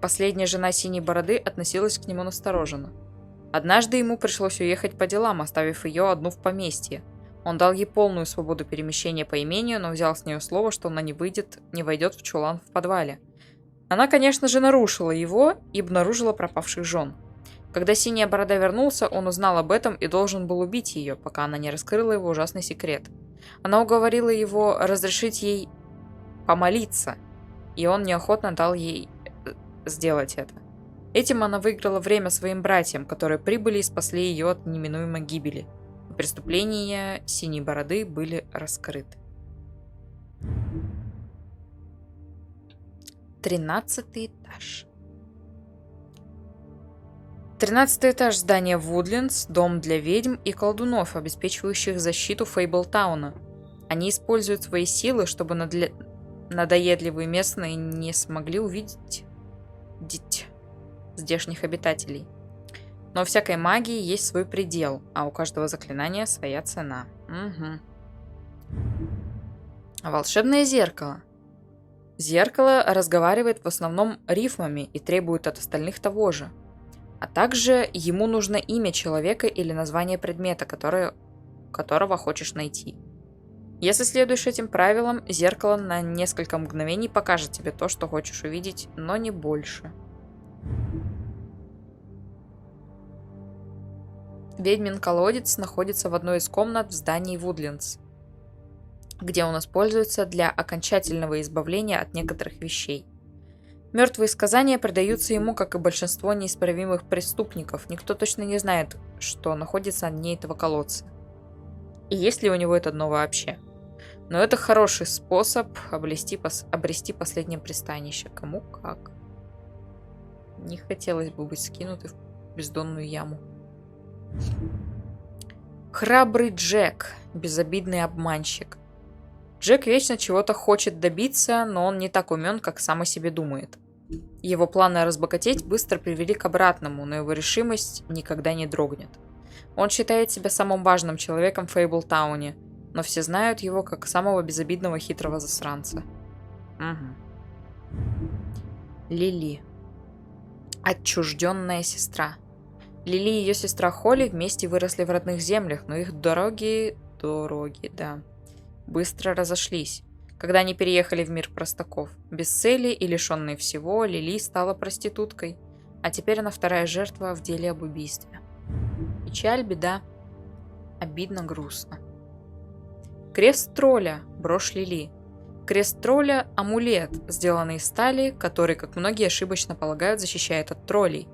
последняя жена Синей Бороды относилась к нему настороженно. Однажды ему пришлось уехать по делам, оставив ее одну в поместье. Он дал ей полную свободу перемещения по имению, но взял с нее слово, что она не войдет в чулан в подвале. Она, конечно же, нарушила его и обнаружила пропавших жен. Когда Синяя Борода вернулся, он узнал об этом и должен был убить ее, пока она не раскрыла его ужасный секрет. Она уговорила его разрешить ей помолиться, и он неохотно дал ей сделать это. Этим она выиграла время своим братьям, которые прибыли и спасли ее от неминуемой гибели. Преступления Синей Бороды были раскрыты. 13-й этаж. 13-й этаж здания Вудлендс – дом для ведьм и колдунов, обеспечивающих защиту Фейблтауна. Они используют свои силы, чтобы надоедливые местные не смогли увидеть здешних обитателей. Но у всякой магии есть свой предел, а у каждого заклинания своя цена. Угу. Волшебное зеркало. Зеркало разговаривает в основном рифмами и требует от остальных того же. А также ему нужно имя человека или название предмета, которого хочешь найти. Если следуешь этим правилам, зеркало на несколько мгновений покажет тебе то, что хочешь увидеть, но не больше. Ведьмин колодец находится в одной из комнат в здании Вудлендс, где он используется для окончательного избавления от некоторых вещей. Мертвые сказания предаются ему, как и большинство неисправимых преступников. Никто точно не знает, что находится на дне этого колодца. И есть ли у него это дно вообще. Но это хороший способ обрести последнее пристанище. Кому как. Не хотелось бы быть скинутой в бездонную яму. Храбрый Джек. Безобидный обманщик. Джек вечно чего-то хочет добиться, но он не так умен, как сам о себе думает. Его планы разбогатеть быстро привели к обратному, но его решимость никогда не дрогнет. Он считает себя самым важным человеком в Фейблтауне, но все знают его как самого безобидного хитрого засранца. Угу. Лили. Отчужденная сестра. Лили и ее сестра Холли вместе выросли в родных землях, но их дороги, быстро разошлись, когда они переехали в мир простаков. Без цели и лишенной всего, Лили стала проституткой, а теперь она вторая жертва в деле об убийстве. Печаль, беда, обидно, грустно. Крест тролля, брошь Лили. Крест тролля – амулет, сделанный из стали, который, как многие ошибочно полагают, защищает от троллей.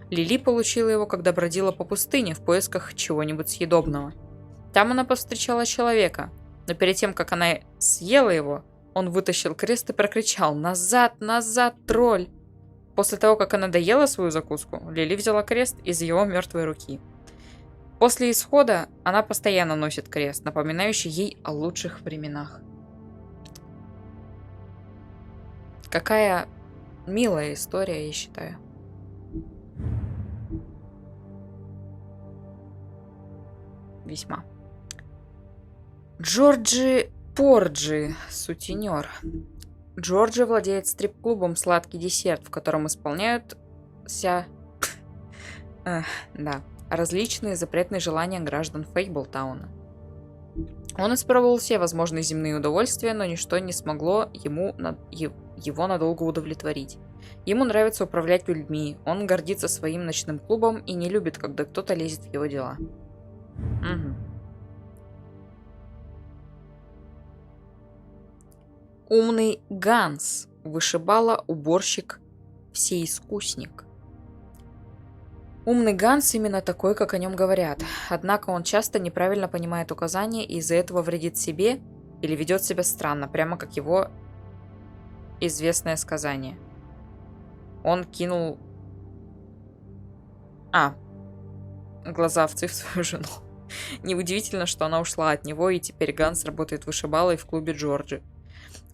Лили получила его, когда бродила по пустыне в поисках чего-нибудь съедобного. Там она повстречала человека, но перед тем, как она съела его, он вытащил крест и прокричал: «Назад, назад, тролль!». После того, как она доела свою закуску, Лили взяла крест из его мертвой руки. После исхода она постоянно носит крест, напоминающий ей о лучших временах. Какая милая история, я считаю. Весьма. Джорджи Порджи, сутенер. Джорджи владеет стрип-клубом «Сладкий десерт», в котором исполняются различные запретные желания граждан Фейблтауна. Он испробовал все возможные земные удовольствия, но ничто не смогло его надолго удовлетворить. Ему нравится управлять людьми, он гордится своим ночным клубом и не любит, когда кто-то лезет в его дела. Угу. Умный Ганс, вышибала, уборщик, всеискусник. Умный Ганс именно такой, как о нем говорят. Однако он часто неправильно понимает указания и из-за этого вредит себе или ведет себя странно, прямо как его известное сказание. Он кинул глаза овцы в свою жену. Неудивительно, что она ушла от него, и теперь Ганс работает вышибалой в клубе Джорджи.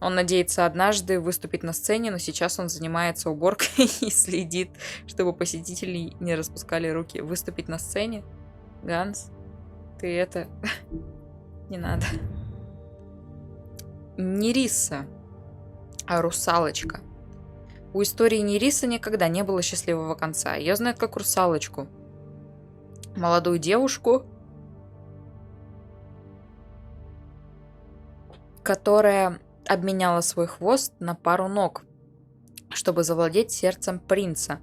Он надеется однажды выступить на сцене, но сейчас он занимается уборкой и следит, чтобы посетители не распускали руки. Выступить на сцене? Ганс, ты это... не надо. Нериса. Русалочка. У истории Нерисы никогда не было счастливого конца. Ее знают как русалочку. Молодую девушку, которая обменяла свой хвост на пару ног, чтобы завладеть сердцем принца.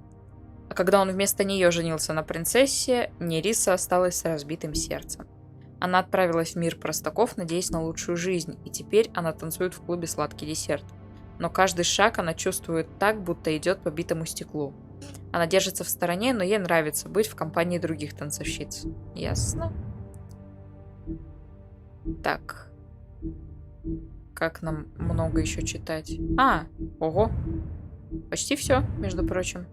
А когда он вместо нее женился на принцессе, Нериса осталась с разбитым сердцем. Она отправилась в мир простаков, надеясь на лучшую жизнь, и теперь она танцует в клубе «Сладкий десерт». Но каждый шаг она чувствует так, будто идет по битому стеклу. Она держится в стороне, но ей нравится быть в компании других танцовщиц. Ясно? Так. Как нам много еще читать? Ого. Почти все, между прочим.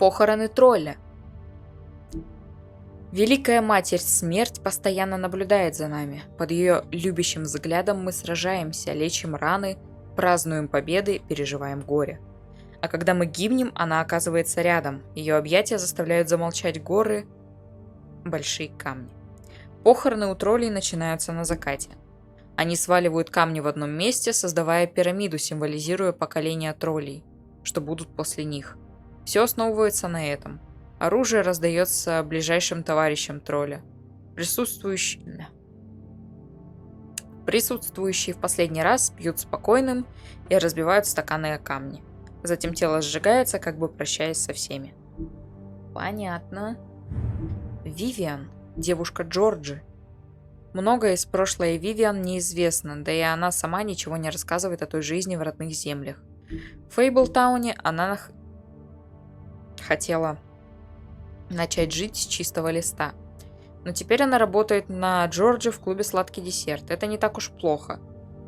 Похороны тролля. Великая Матерь Смерть постоянно наблюдает за нами. Под ее любящим взглядом мы сражаемся, лечим раны, празднуем победы, переживаем горе. А когда мы гибнем, она оказывается рядом. Ее объятия заставляют замолчать горы, большие камни. Похороны у троллей начинаются на закате. Они сваливают камни в одном месте, создавая пирамиду, символизируя поколения троллей, что будут после них. Все основывается на этом. Оружие раздается ближайшим товарищам тролля. Присутствующие в последний раз пьют спокойным и разбивают стаканы о камни. Затем тело сжигается, как бы прощаясь со всеми. Понятно. Вивиан, девушка Джорджи. Многое из прошлого Вивиан неизвестно, да и она сама ничего не рассказывает о той жизни в родных землях. В Фейблтауне она хотела начать жить с чистого листа. Но теперь она работает на Джорджи в клубе «Сладкий десерт». Это не так уж плохо.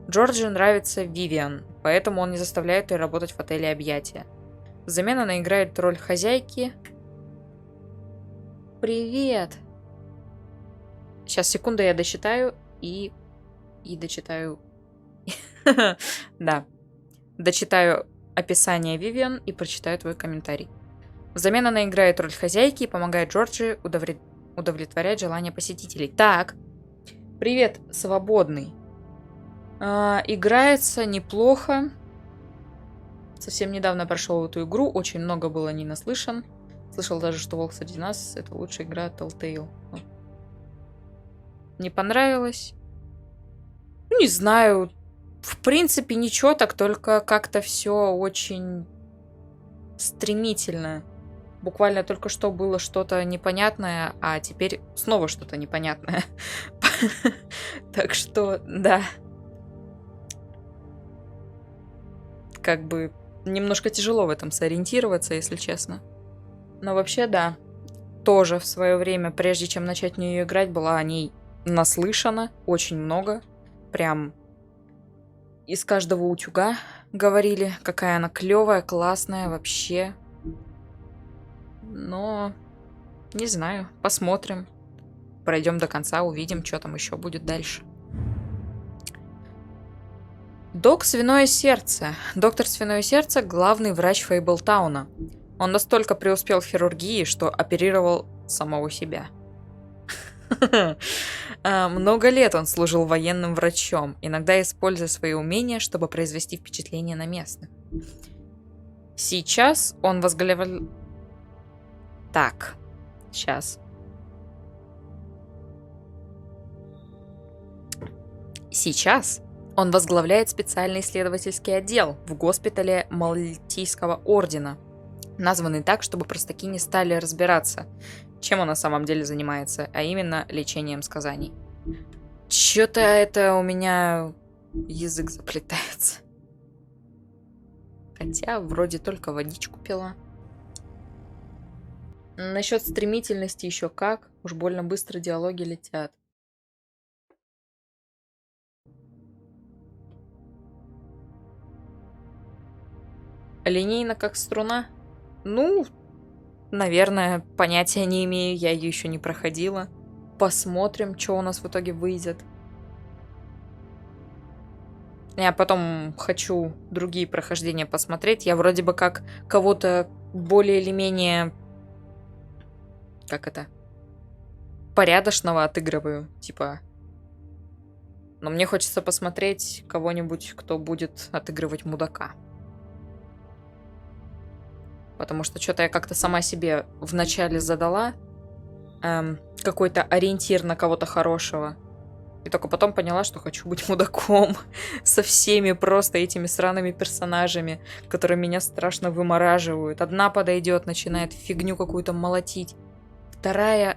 Джорджи нравится Вивиан, поэтому он не заставляет ее работать в отеле «Объятия». Взамен она играет роль хозяйки. Привет! Сейчас, секунду, я дочитаю и дочитаю... Да. Дочитаю описание Вивиан и прочитаю твой комментарий. Взамен она играет роль хозяйки и помогает Джорджи удовлетворять желания посетителей. Так. Привет, свободный. Играется неплохо. Совсем недавно прошел эту игру. Очень много было не наслышан. Слышал даже, что Волк среди нас — это лучшая игра Telltale. Не понравилось? Не знаю. В принципе, ничего, так только как-то все очень стремительно. Буквально только что было что-то непонятное, а теперь снова что-то непонятное. Так что, да. Как бы немножко тяжело в этом сориентироваться, если честно. Но вообще, да. Тоже в свое время, прежде чем начать в нее играть, была о ней наслышана очень много. Прям из каждого утюга говорили, какая она клевая, классная вообще. Но не знаю, посмотрим. Пройдем до конца, увидим, что там еще будет дальше. Док Свиное Сердце. Доктор Свиное Сердце – главный врач Фейблтауна. Он настолько преуспел в хирургии, что оперировал самого себя. Много лет он служил военным врачом, иногда используя свои умения, чтобы произвести впечатление на местных. Сейчас он возглавляет... Так, сейчас. Сейчас он возглавляет специальный исследовательский отдел в госпитале Мальтийского ордена, названный так, чтобы простаки не стали разбираться, чем он на самом деле занимается, а именно лечением сказаний. Чё-то это у меня язык заплетается. Хотя вроде только водичку пила. Насчет стремительности еще как. Уж больно быстро диалоги летят. Линейно как струна? Ну, наверное, понятия не имею, я ее еще не проходила. Посмотрим, что у нас в итоге выйдет. Я потом хочу другие прохождения посмотреть. Я вроде бы как кого-то более или менее... Как это? Порядочного отыгрываю, типа. Но мне хочется посмотреть кого-нибудь, кто будет отыгрывать мудака. Потому что что-то я как-то сама себе вначале задала какой-то ориентир на кого-то хорошего. И только потом поняла, что хочу быть мудаком со всеми просто этими сраными персонажами, которые меня страшно вымораживают. Одна подойдет, начинает фигню какую-то молотить. Вторая...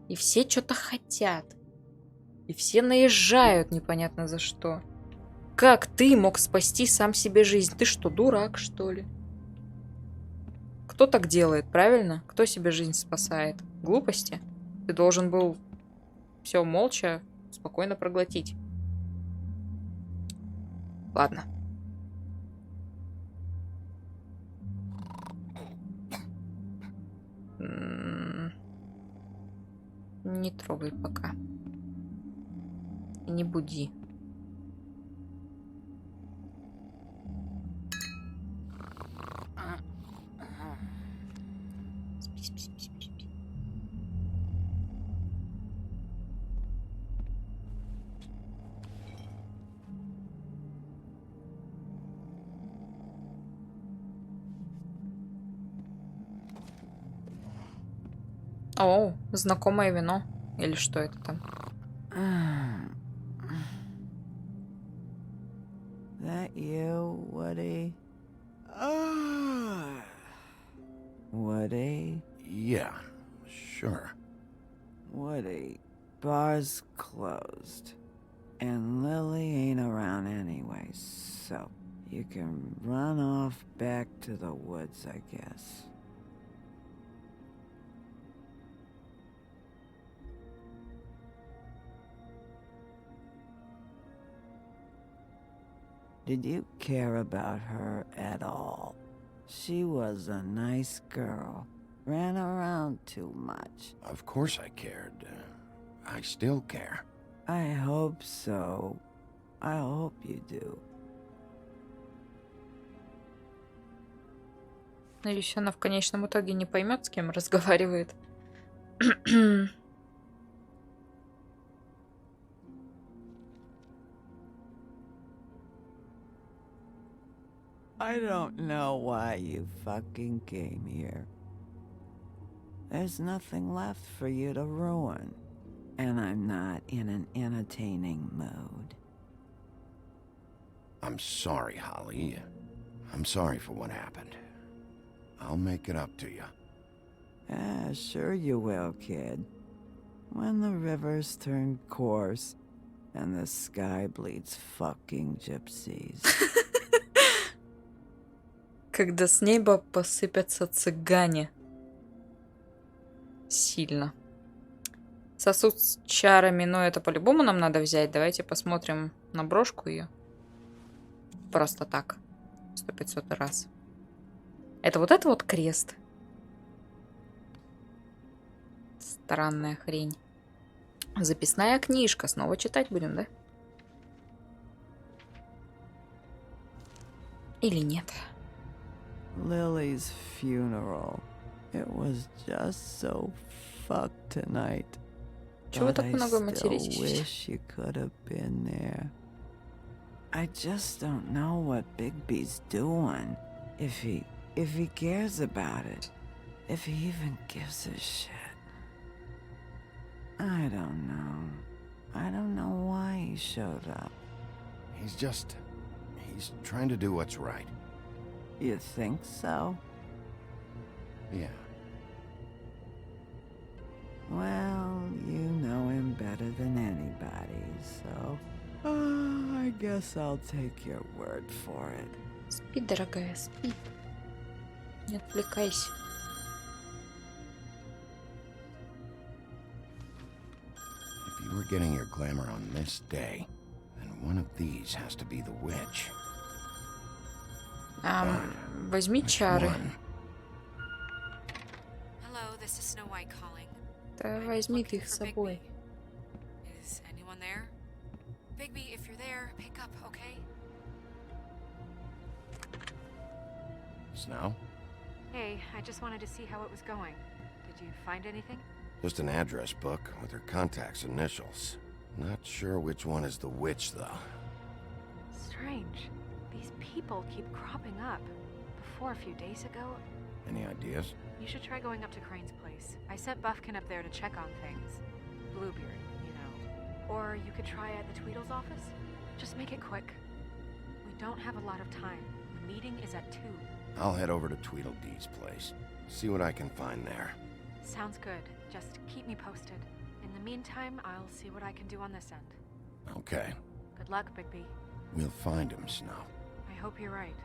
И все что-то хотят. И все наезжают непонятно за что. Как ты мог спасти сам себе жизнь? Ты что, дурак, что ли? Кто так делает, правильно? Кто себе жизнь спасает? Глупости? Ты должен был все молча, спокойно проглотить. Ладно. Не трогай пока. И не буди. О, знакомое вино. Или что это там? That you, Woody? Woody? Yeah, sure. Woody, bar's closed. And Lily ain't around anyway, so you can run off back to the woods, I guess. Did you care about her at all? She was a nice girl. Ran around too much. Of course I cared. I still care. I hope so. I hope you do. Надеюсь, она в конечном итоге не поймет, с кем разговаривает. I don't know why you fucking came here. There's nothing left for you to ruin. And I'm not in an entertaining mood. I'm sorry, Holly. I'm sorry for what happened. I'll make it up to you. Sure you will, kid. When the rivers turn coarse and the sky bleeds fucking gypsies. Когда с неба посыпятся цыгане. Сильно. Сосуд с чарами, но это по-любому нам надо взять. Давайте посмотрим на брошку ее. Просто так. 100-500 раз. Это вот крест. Странная хрень. Записная книжка. Снова читать будем, да? Или нет? Lily's funeral. It was just so fucked tonight. Чего But так I много still материтесь? wish you could have been there. I just don't know what Bigby's doing. If he cares about it. If he even gives a shit. I don't know. I don't know why he showed up. He's trying to do what's right. You think so? Yeah. Well, you know him better than anybody, so... I guess I'll take your word for it. Спи, дорогая, спи. Не отвлекайся. If you were getting your glamour on this day, then one of these has to be the witch. Возьми чары. Hello, this is Snow White calling. Да возьми ты их с собой. Is anyone there? Bigby, if you're there, pick up, okay? Snow? Hey, I just wanted to see how it was going. Did you find anything? Just an address book with her contact's initials. Not sure which one is the witch, though. Strange. These people keep cropping up. Before a few days ago, Any ideas? you should try going up to Crane's place. I sent Buffkin up there to check on things. Bluebeard, you know. Or you could try at the Tweedle's office. Just make it quick. We don't have a lot of time. The meeting is at 2. I'll head over to Tweedledee's place. See what I can find there. Sounds good. Just keep me posted. In the meantime, I'll see what I can do on this end. Okay. Good luck, Bigby. We'll find him, Snow. I hope you're right.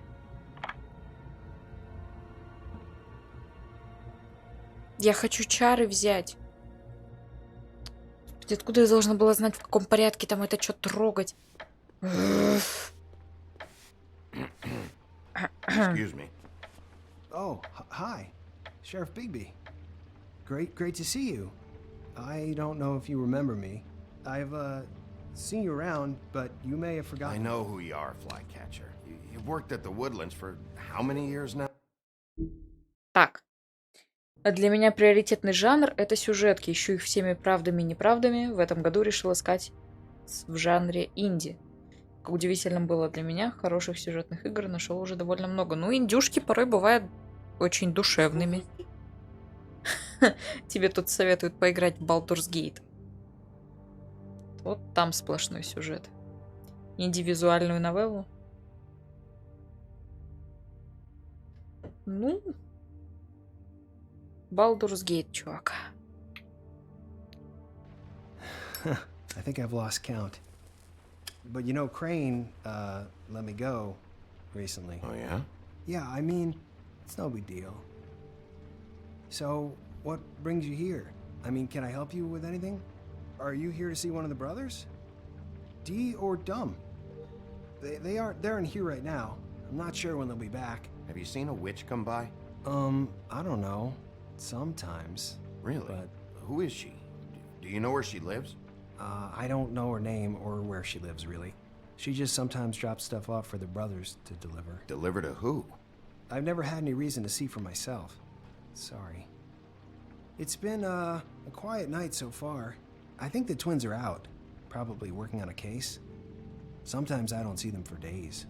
Я хочу чары взять. Господи, откуда я должна была знать, в каком порядке там это что трогать? Excuse me. Oh, hi. Sheriff Bigby. Great to see you. I don't know if you remember me. I've, seen you around, but you may have forgotten. I know who you are, Flycatcher. You've worked at the Woodlands for how many years now? Так. А для меня приоритетный жанр — это сюжетки. Ищу их всеми правдами и неправдами. В этом году решил искать в жанре инди. Как удивительно было для меня, хороших сюжетных игр нашел уже довольно много. Ну, индюшки порой бывают очень душевными. Тебе тут советуют поиграть в Baldur's Gate. Вот там сплошной сюжет. Инди-визуальную новеллу. Ну, Baldur's Gate, чувак. I think I've lost count. But you know, Crane, let me go recently. Oh, yeah? Yeah, I mean, it's no big deal. So, what brings you here? I mean, can I help you with anything? Are you here to see one of the brothers? Dee or Dumb? They're in here right now. I'm not sure when they'll be back. Have you seen a witch come by? I don't know. Sometimes. Really? But who is she? Do you know where she lives? I don't know her name or where she lives, really. She just sometimes drops stuff off for the brothers to deliver. Deliver to who? I've never had any reason to see for myself. Sorry. It's been, a quiet night so far. I think the twins are out, probably working on a case. Sometimes I don't see them for days.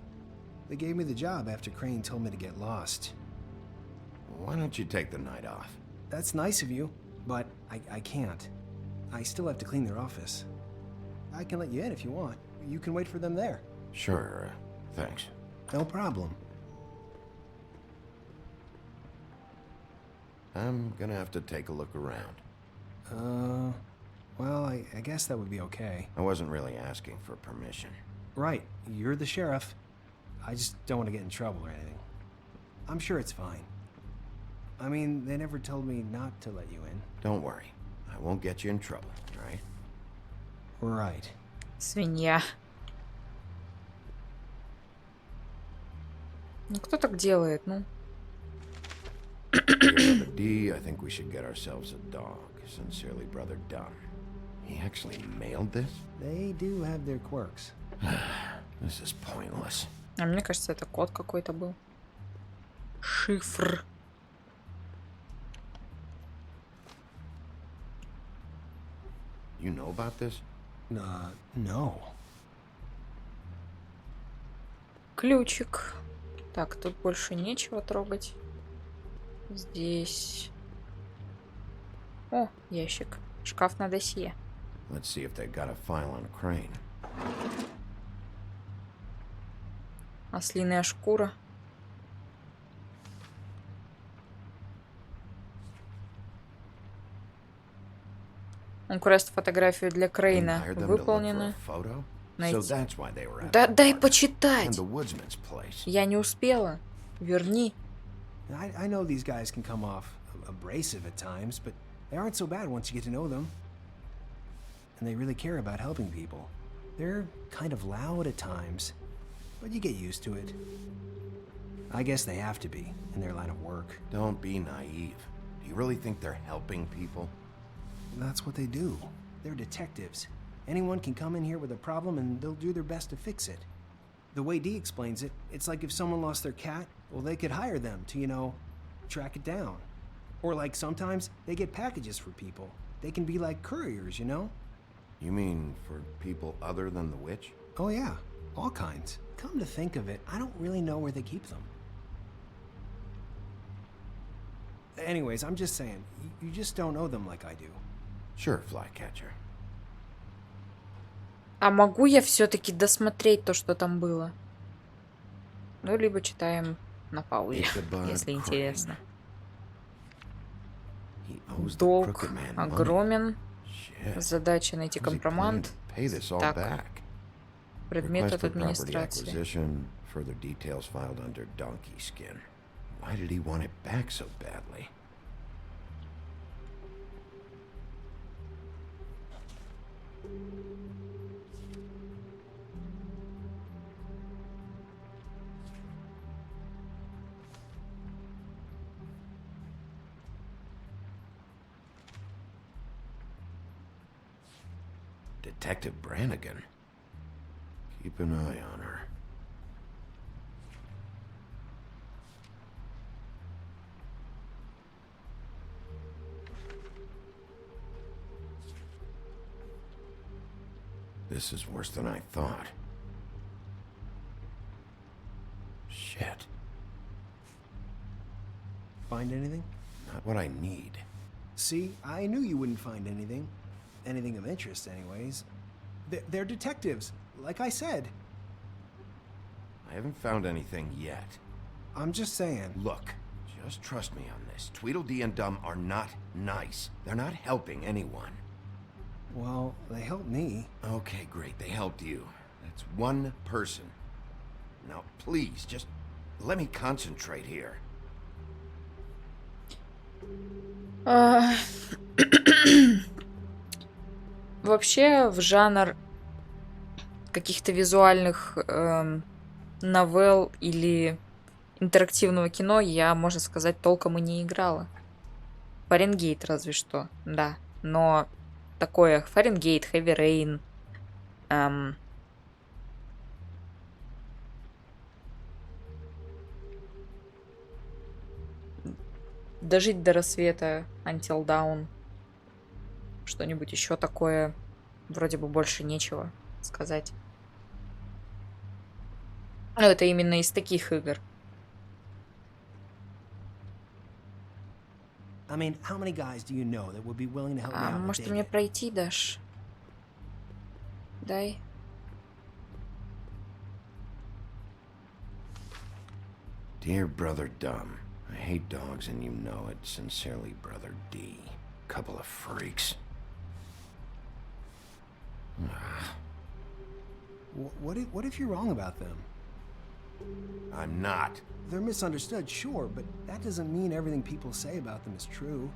They gave me the job after Crane told me to get lost. Why don't you take the night off? That's nice of you, but I can't. I still have to clean their office. I can let you in if you want. You can wait for them there. Sure, thanks. No problem. I'm gonna have to take a look around. Well, I guess that would be okay. I wasn't really asking for permission. Right, you're the sheriff. I just don't want to get in trouble or anything. I'm sure it's fine. I mean, they never told me not to let you in. Don't worry. I won't get you in trouble, right? Right. Свинья. Ну, кто так делает, ну? Dear D, I think we should get ourselves a dog. Sincerely, Brother Dunn. He actually mailed this? They do have their quirks. This is pointless. А мне кажется, это код какой-то был. Шифр. You know about this? No. Ключик. Так, тут больше нечего трогать. Здесь... О, ящик. Шкаф на досье. Let's see if they got a file on Crane. Ослиная шкура. Квест фотографию для Крейна выполнено. Найти. Да дай почитать! Я не успела. Верни. I know these guys can come off abrasive at times, but they aren't so bad once you get to know them. And they really care about helping people. They're kind of loud at times, but you get used to it. I guess they have to be in their line of work. Don't be naive. Do you really think they're helping people? That's what they do. They're detectives. Anyone can come in here with a problem and they'll do their best to fix it. The way Dee explains it, it's like if someone lost their cat, well, they could hire them to, you know, track it down. Or like sometimes they get packages for people. They can be like couriers, you know? You mean for people other than the witch? Oh yeah, all kinds. Come to think of it, I don't really know where they keep them. Anyways, I'm just saying, you just don't know them like I do. Sure, Flycatcher. А могу я все-таки досмотреть то, что там было? Ну, либо читаем на паузе, если интересно. Долг огромен. Задача найти компромат. Так. Предмет от администрации. Further details filed under donkey skin. Why did he want it back so badly? Detective Brannigan. Keep an eye on her. This is worse than I thought. Shit. Find anything? Not what I need. See, I knew you wouldn't find anything. Anything of interest, anyways. They're detectives, like I said. I haven't found anything yet. I'm just saying. Look, just trust me on this. Tweedledee and Dum are not nice. They're not helping anyone. Well, they helped me. Okay, great. They helped you. That's one person. Now, please, just let me concentrate here. Вообще, в жанр каких-то визуальных новелл или интерактивного кино я, можно сказать, толком и не играла. Фаренгейт разве что, да. Но такое Фаренгейт, Heavy Rain, Дожить до рассвета, Until Dawn, что-нибудь еще такое, вроде бы больше нечего сказать. Но это именно из таких игр. I mean, how many guys do you know that would be willing to help me out? Может, ты мне пройти дашь? Дай. Dear Brother Dum, I hate dogs and you know it. Sincerely, Brother D. Couple of freaks. What if you're wrong about them? I'm not. They're misunderstood, sure, but that doesn't mean everything people say about them is true.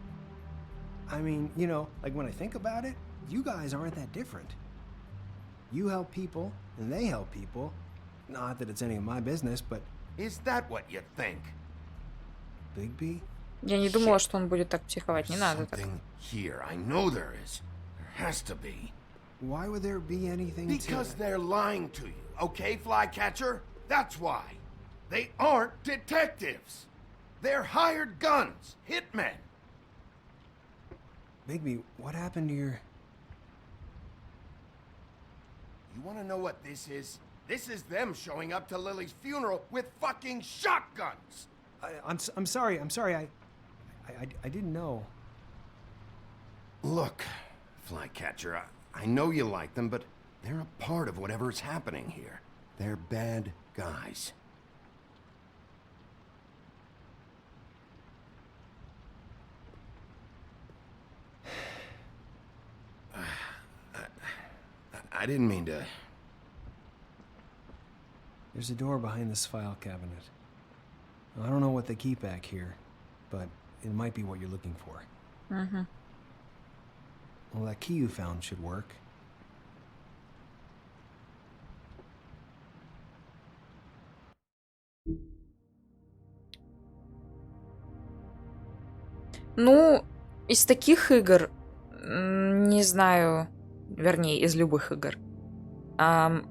I mean, you know, like when I think about it, you guys aren't that different. You help people, and they help people. Not that it's any of my business, but... Is that what you think? Bigby? Я не думала, что он будет так психовать. Не надо так. Here, I know there is. There has to be. Why would there be anything Because they're lying to you, okay, Flycatcher? That's why. They aren't detectives. They're hired guns, hitmen. Bigby, what happened to your... You want to know what this is? This is them showing up to Lily's funeral with fucking shotguns. I'm sorry. I didn't know. Look, Flycatcher, I know you like them, but they're a part of whatever is happening here. They're bad guys. I didn't mean to... There's a door behind this file cabinet. I don't know what they keep back here, but it might be what you're looking for. Mm-hmm. Well, that key you found should work. Ну, из таких игр, не знаю, вернее, из любых игр,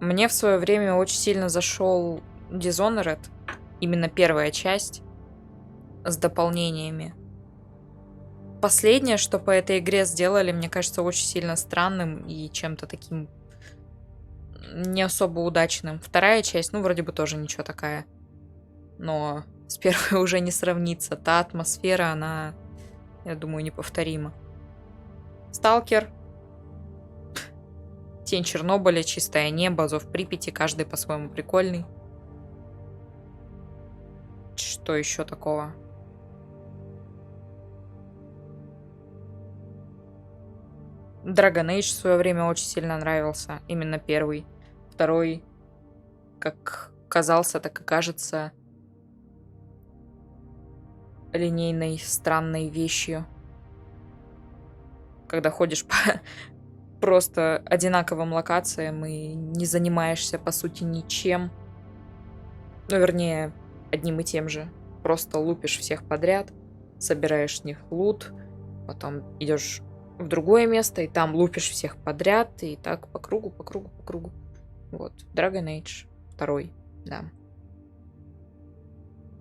мне в свое время очень сильно зашел Dishonored, именно первая часть с дополнениями. Последнее, что по этой игре сделали, мне кажется, очень сильно странным и чем-то таким не особо удачным. Вторая часть, ну, вроде бы тоже ничего такая, но с первой уже не сравнится. Та атмосфера, она, я думаю, неповторима. Сталкер, Тень Чернобыля, Чистое небо, Зов Припяти, каждый по-своему прикольный. Что еще такого? Dragon Age в свое время очень сильно нравился. Именно первый. Второй, как казался, так и кажется, линейной странной вещью. Когда ходишь по просто одинаковым локациям и не занимаешься, по сути, ничем. Ну, вернее, одним и тем же. Просто лупишь всех подряд, собираешь с них лут, потом идешь в другое место, и там лупишь всех подряд, и так по кругу, по кругу, по кругу. Вот. Dragon Age 2, да.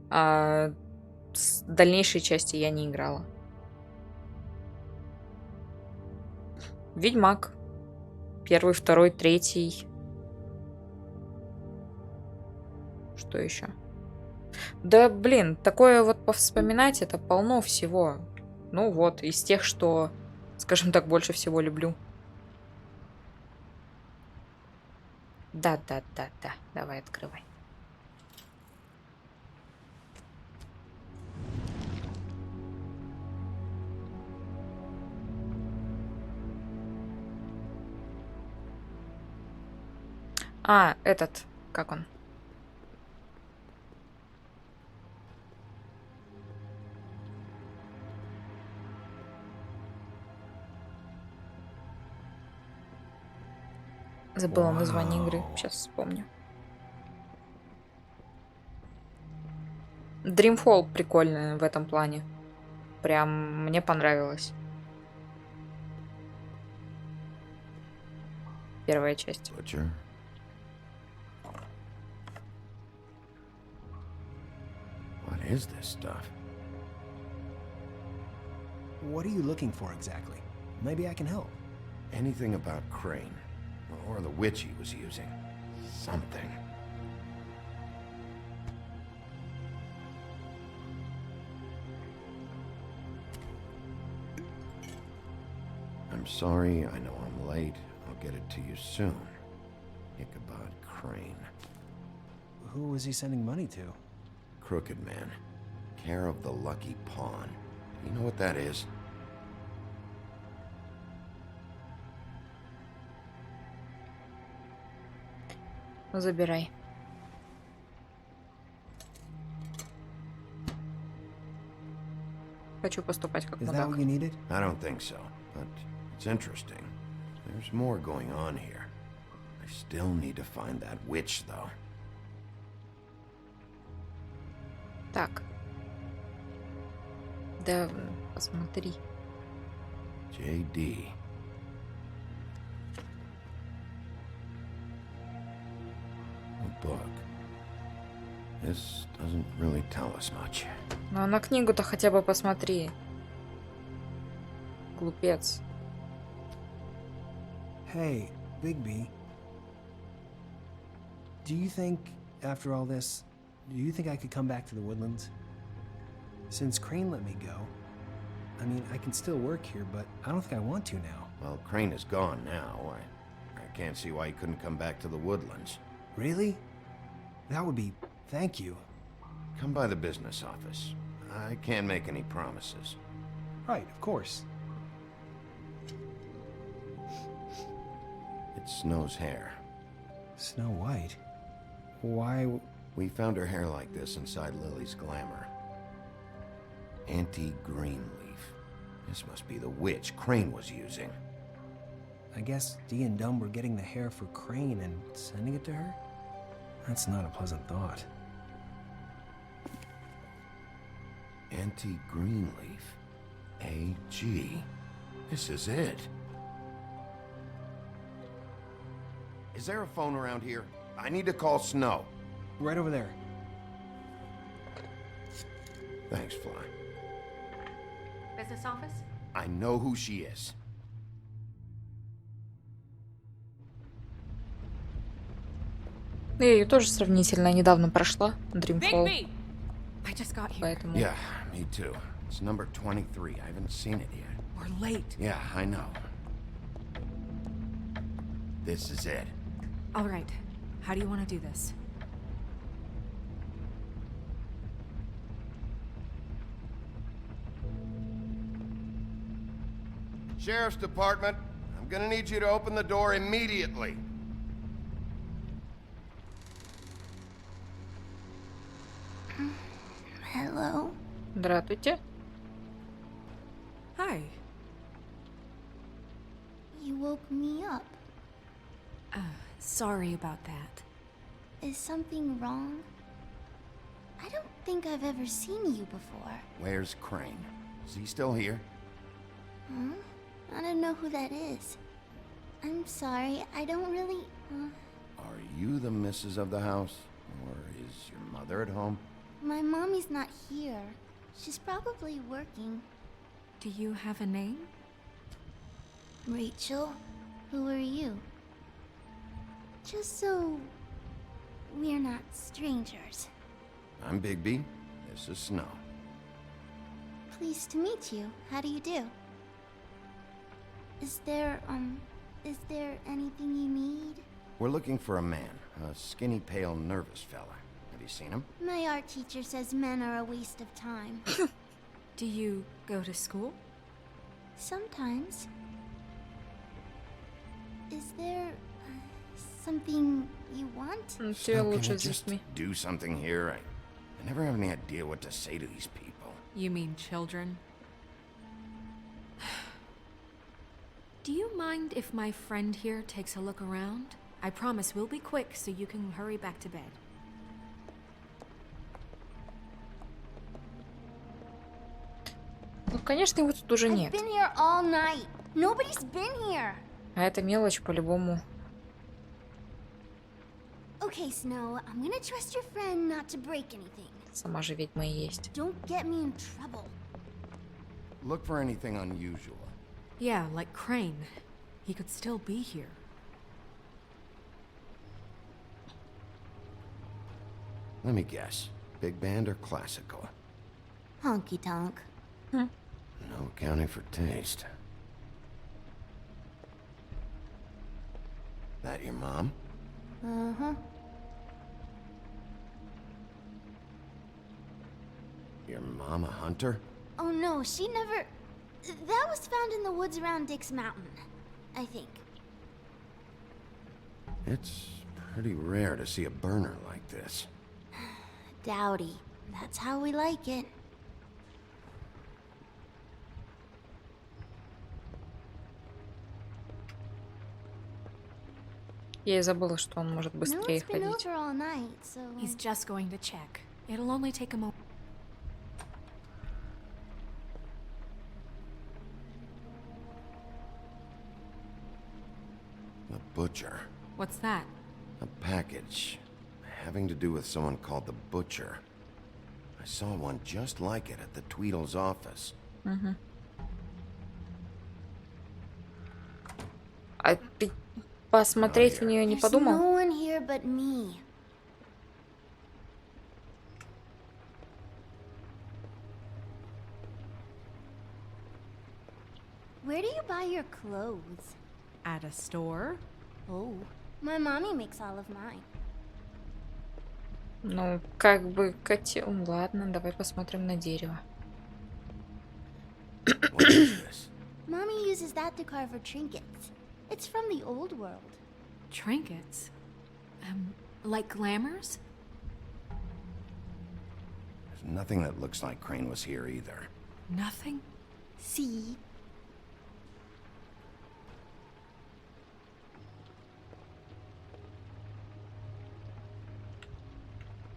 А с дальнейшей части я не играла. Ведьмак Первый, второй, третий. Что еще? Да, блин, такое вот повспоминать, это полно всего. Ну вот, из тех, что, скажем так, больше всего люблю. Да, давай открывай. А, этот, как он? Забыла название игры, сейчас вспомню. Dreamfall прикольный в этом плане. Прям мне понравилось. Первая часть. Butcher. What is this stuff? What are you looking for exactly? Maybe I can help. Anything about Crane, or the witch he was using. Something. I'm sorry, I know I'm late. I'll get it to you soon. Ichabod Crane. Who was he sending money to? Crooked Man. Care of the Lucky Pawn. You know what that is? Забирай. Хочу поступать как Is that мудак. what you needed? I don't think so, but it's interesting. There's more going on here. I still need to find that witch, though. Так. Да, посмотри. J.D. A book. This doesn't really tell us much. Ну, на книгу-то хотя бы посмотри. Глупец. Hey, Bigby. Do you think, after all this, do you think I could come back to the Woodlands? Since Crane let me go, I mean, I can still work here, but I don't think I want to now. Well, Crane is gone now. I can't see why he couldn't come back to the Woodlands. Really? That would be... Thank you. Come by the business office. I can't make any promises. Right, of course. It's Snow's hair. Snow White? Why... We found her hair like this inside Lily's glamour. Auntie Greenleaf. This must be the witch Crane was using. I guess Dee and Dumb were getting the hair for Crane and sending it to her? That's not a pleasant thought. Auntie Greenleaf. A.G. This is it. Is there a phone around here? I need to call Snow. Right over there. Thanks, Fly. Business office? I know who she is. Я ее тоже сравнительно недавно прошла. Dreamfall. Bigby! I just got here. Поэтому... Yeah, me too. It's number 23. I haven't seen it yet. We're late. Yeah, I know. This is it. All right. How do you want to do this? Sheriff's Department, I'm gonna need you to open the door immediately. Hello? Здравствуйте. Hi. You woke me up. Sorry about that. Is something wrong? I don't think I've ever seen you before. Where's Crane? Is he still here? Huh? I don't know who that is. I'm sorry, I don't really... Are you the missus of the house? Or is your mother at home? My mommy's not here. She's probably working. Do you have a name? Rachel, who are you? Just so we're not strangers. I'm Bigby. This is Snow. Pleased to meet you. How do you do? Is there anything you need? We're looking for a man. A skinny, pale, nervous fella. Have you seen him? My art teacher says men are a waste of time. Do you go to school? Sometimes. Is there something you want? Snow, can you just do something here? I never have any idea what to say to these people. You mean children? Do you mind if my friend here takes a look around? I promise we'll be quick so you can hurry back to bed. Ну, конечно, его тут уже I've нет. been here all night. Nobody's been here. А эта мелочь по-любому. Okay, Snow, I'm gonna trust your friend not to break anything. Сама же ведьма и есть. Don't get me in trouble. Look for anything unusual. Yeah, like Crane. He could still be here. Let me guess. Big band or classical? Honky tonk. No accounting for taste. That your mom? Uh-huh. Your mom a hunter? Oh no, she never... That was found in the woods around Dick's Mountain, I think. It's pretty rare to see a burner like this. Dowdy. That's how we like it. Я и забыла, что он может No быстрее one's been ходить. over all night, so... He's just going to check. It'll only take a moment. The butcher. What's that? A package. Having to do with someone called the Butcher. I saw one just like it at the Tweedle's office. А ты посмотреть в нее не There's подумал? no one here but me. Where do you buy your clothes? At a store? Oh, my mommy makes all of mine. Ну, как бы котел. Ладно, давай посмотрим на дерево. What is this? Mommy uses that to carve her trinkets. It's from the old world. Trinkets? Like glamours? There's nothing that looks like Crane was here either. Nothing? See?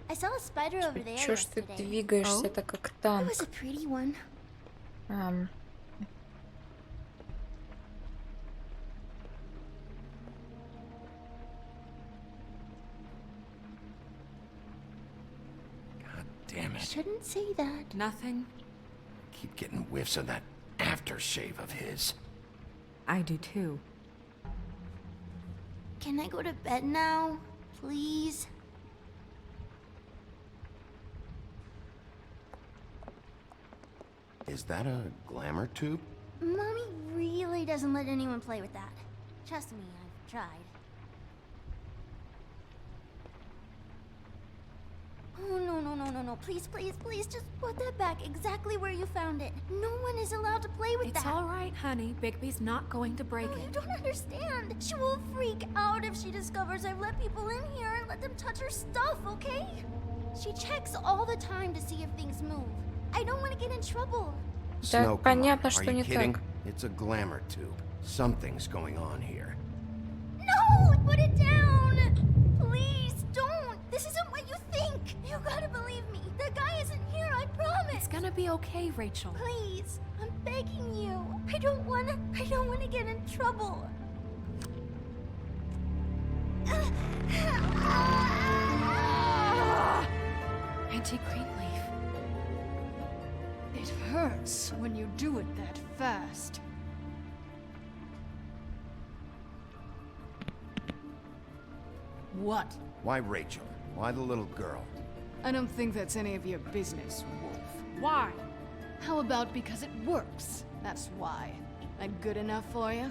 I saw a spider over there Чё ж ты yesterday. двигаешься так как It танк? was a pretty one. Damn it. Shouldn't say that. Nothing? Keep getting whiffs of that aftershave of his. I do too. Can I go to bed now? Please? Is that a glamour tube? Mommy really doesn't let anyone play with that. Trust me, I've tried. Oh, no, no, no, no, no. Please, please, please, just put that back exactly where you found it. No one is allowed to play with It's that. all right, honey. Bigby's not going to break No, it. you don't understand. She will freak out if she discovers I've let people in here and let them touch her stuff, okay? She checks all the time to see if things move. I don't want to get in trouble. Snow, come понятно, on. что Are you не kidding? так. It's a glamour tube. Something's going on here. No! Put it down! Please, don't! This isn't what you think! You gotta believe me. The guy isn't here, I promise! It's gonna be okay, Rachel. Please, I'm begging you. I don't wanna get in trouble. Auntie Greenleaf. It hurts when you do it that fast. What? Why Rachel? Why the little girl? I don't think that's any of your business, Wolf. Why? How about because it works? That's why. That good enough for you?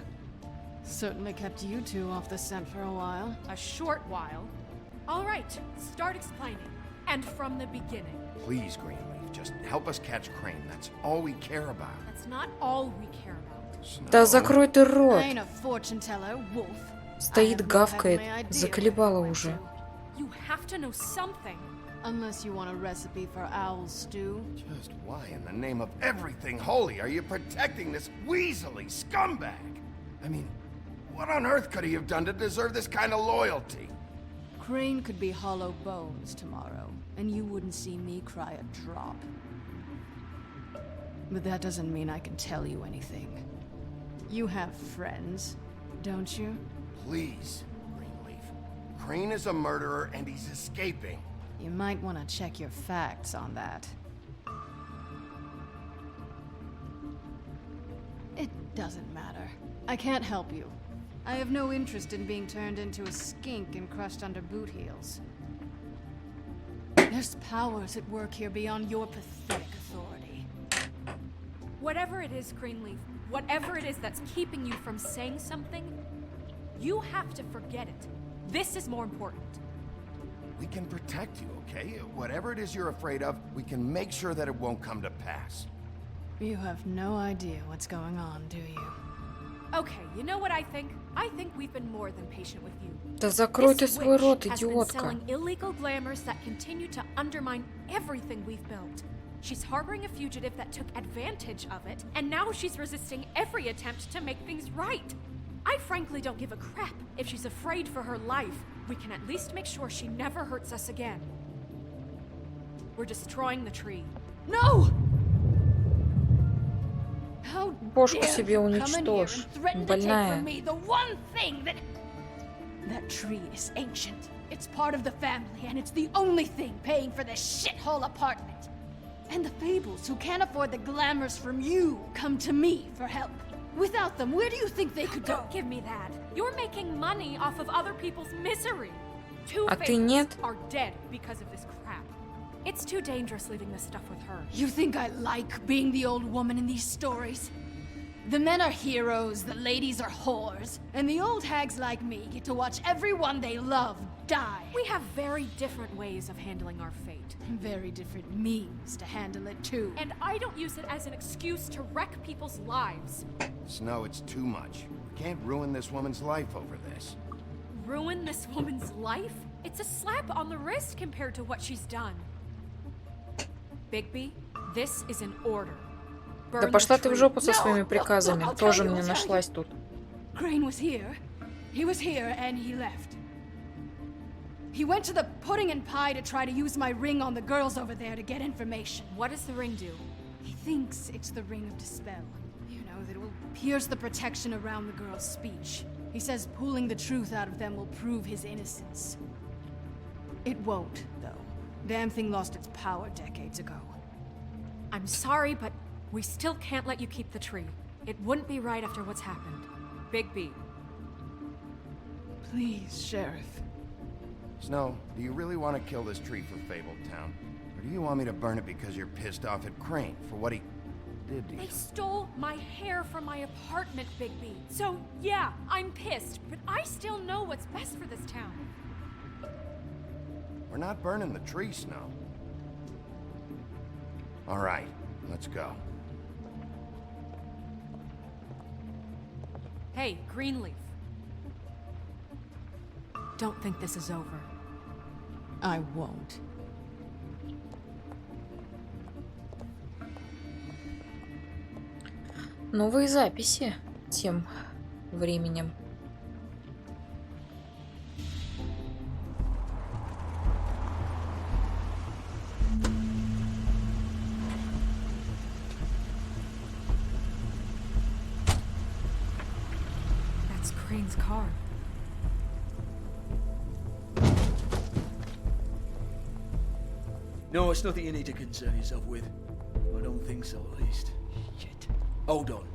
Certainly kept you two off the scent for a while. A short while. All right, start explaining. And from the beginning. Please, Greenleaf, just help us catch Crane. That's all we care about. That's not all we care about. Да закрой ты рот. I ain't a fortune teller, Wolf. Стоит, гавкает. Заколебала уже. You have to know something. Unless you want a recipe for owl stew. Just why in the name of everything holy are you protecting this weaselly scumbag? I mean, what on earth could he have done to deserve this kind of loyalty? Crane could be hollow bones tomorrow, and you wouldn't see me cry a drop. But that doesn't mean I can tell you anything. You have friends, don't you? Please, Greenleaf. Crane is a murderer and he's escaping. You might want to check your facts on that. It doesn't matter. I can't help you. I have no interest in being turned into a skink and crushed under boot heels. There's powers at work here beyond your pathetic authority. Whatever it is, Greenleaf, whatever it is that's keeping you from saying something, you have to forget it. This is more important. We can protect you, okay? Whatever it is you're afraid of, we can make sure that it won't come to pass. You have no idea what's going on, do you? Okay, you know what I think? I think we've been more than patient with you. Да закрой ты свой рот, Has been идиотка. selling illegal glamours that continue to undermine everything we've built. She's harboring a fugitive that took advantage of it, and now she's resisting every attempt to make things right. I frankly don't give a crap if she's afraid for her life. We can at least make sure she never hurts us again. We're destroying the tree. No! How Бошку dare себе you come in here уничтожь, and threaten to take больная. from me the one thing that... That tree is ancient. It's part of the family, and it's the only thing paying for this shithole apartment. And the Fables, who can't afford the glamours from you, come to me for help. Without them, where do you think they could go? Don't give me that. You're making money off of other people's misery. Two А ты Fables нет? are dead because of this crap. It's too dangerous leaving this stuff with her. You think I like being the old woman in these stories? The men are heroes, the ladies are whores, and the old hags like me get to watch everyone they love die. We have very different ways of handling our fate. Very different means to handle it, too. And I don't use it as an excuse to wreck people's lives. Snow, it's too much. We can't ruin this woman's life over this. Ruin this woman's life? It's a slap on the wrist compared to what she's done. Bigby, this is an order. Да пошла ты в жопу со своими приказами. Тоже мне нашлась тут. Crane was here. He was here and he left. He went to the pudding and pie to try to use my ring on the girls over there to get information. What does the ring do? He thinks it's the ring of dispel. You know, that it will pierce the protection around the girls' speech. He says pulling the truth out of them will prove his innocence. It won't, though. Damn thing lost its power decades ago. I'm sorry, but we still can't let you keep the tree. It wouldn't be right after what's happened. Bigby. Please, Sheriff. Snow, do you really want to kill this tree for Fabletown? Or do you want me to burn it because you're pissed off at Crane for what he did to you? They stole my hair from my apartment, Bigby. So, yeah, I'm pissed, but I still know what's best for this town. We're not burning the tree, Snow. All right, let's go. Hey, Greenleaf. Don't think this is over. I won't. Новые записи тем временем. That's Crane's car. No, it's nothing you need to concern yourself with. I don't think so, at least. Shit. Hold on.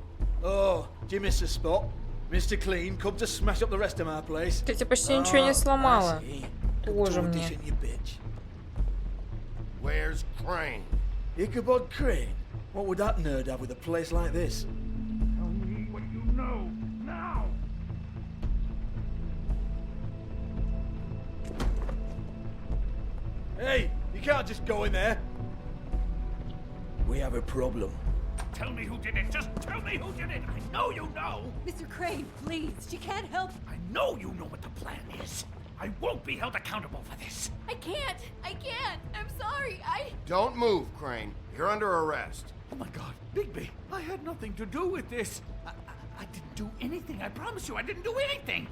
Oh, do you miss a spot? Mr. Clean, come to smash up the rest of my place. Кстати, почти ничего не сломала. Тоже мне. Where's Crane? Ichabod Crane? What would that nerd have with a place like this? Tell me what you know, now! Hey, you can't just go in there. We have a problem. Tell me who did it. Just tell me who did it. I know you know. Mr. Crane, please. She can't help. I know you know what the plan is. I won't be held accountable for this. I can't. I'm sorry. Don't move, Crane. You're under arrest. Oh my God, Bigby, I had nothing to do with this. I didn't do anything. I promise you, I didn't do anything.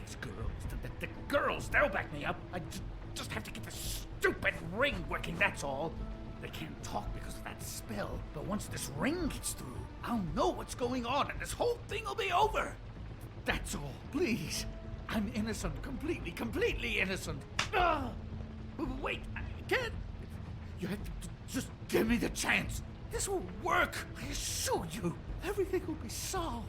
These girls, the girls, they'll back me up. I just have to get this stupid ring working, that's all. They can't talk because of that spell, but once this ring gets through, I'll know what's going on and this whole thing will be over. That's all, please. I'm innocent, completely innocent. Ah! Wait, I can't. You have to just give me the chance. This will work. I assure you, everything will be solved.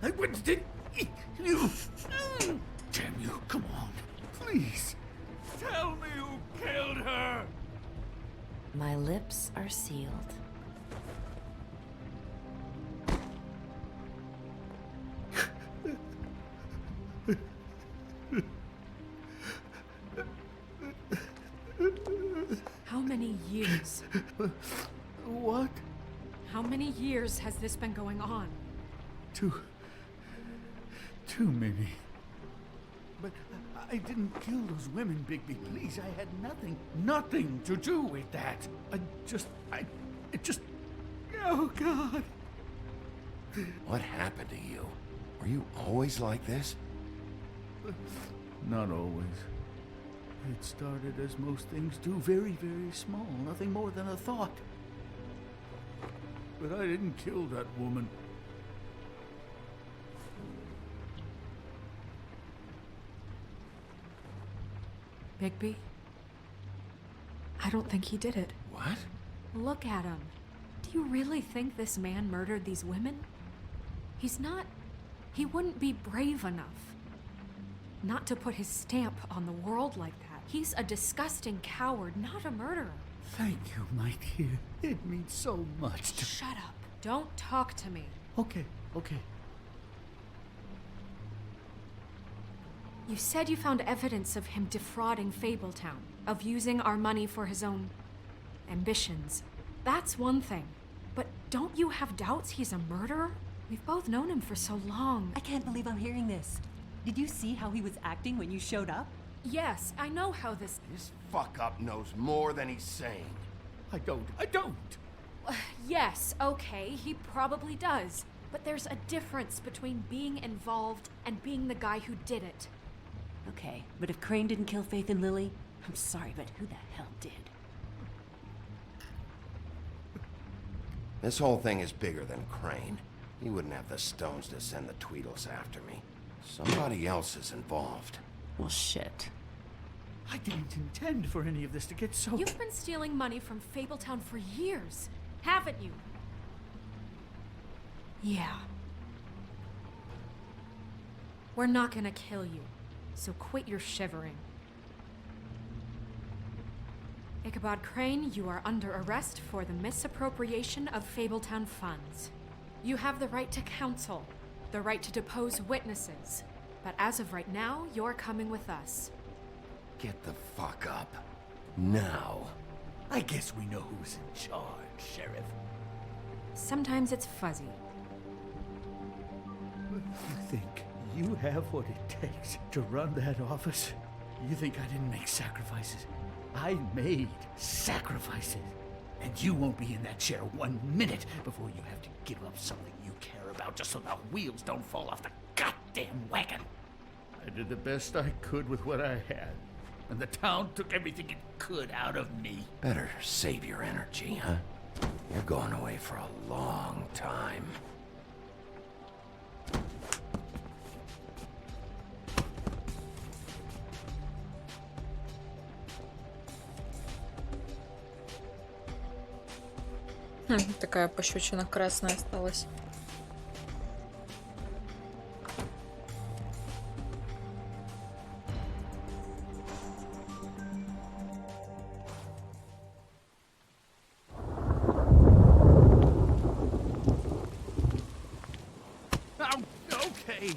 I wouldn't did you. Damn you, come on, please. Tell me who killed her. My lips are sealed. How many years? What? How many years has this been going on? Too many. But I didn't kill those women, Bigby. Please, I had nothing to do with that. It just, oh God. What happened to you? Were you always like this? Not always. It started as most things do, very, very small, nothing more than a thought. But I didn't kill that woman. Bigby? I don't think he did it. What? Look at him. Do you really think this man murdered these women? He's not... He wouldn't be brave enough. Not to put his stamp on the world like that. He's a disgusting coward, not a murderer. Thank you, my dear. It means so much to... Shut up. Don't talk to me. Okay. You said you found evidence of him defrauding Fabletown, of using our money for his own ambitions. That's one thing. But don't you have doubts he's a murderer? We've both known him for so long. I can't believe I'm hearing this. Did you see how he was acting when you showed up? Yes, I know how this... This fuck-up knows more than he's saying. I don't. Yes, okay, he probably does. But there's a difference between being involved and being the guy who did it. Okay, but if Crane didn't kill Faith and Lily, I'm sorry, but who the hell did? This whole thing is bigger than Crane. He wouldn't have the stones to send the Tweedles after me. Somebody else is involved. Well, shit. I didn't intend for any of this to get so... You've been stealing money from Fabletown for years, haven't you? Yeah. We're not gonna kill you, so quit your shivering. Ichabod Crane, you are under arrest for the misappropriation of Fabletown funds. You have the right to counsel, the right to depose witnesses, but as of right now, you're coming with us. Get the fuck up. Now. I guess we know who's in charge, Sheriff. Sometimes it's fuzzy. You think you have what it takes to run that office? You think I didn't make sacrifices? I made sacrifices. And you won't be in that chair 1 minute before you have to give up something you care about just so the wheels don't fall off the goddamn wagon. I did the best I could with what I had. And the town took everything it could out of me. Better save your energy, huh? You're going away for a long time. Такая пощечина красная осталась. away!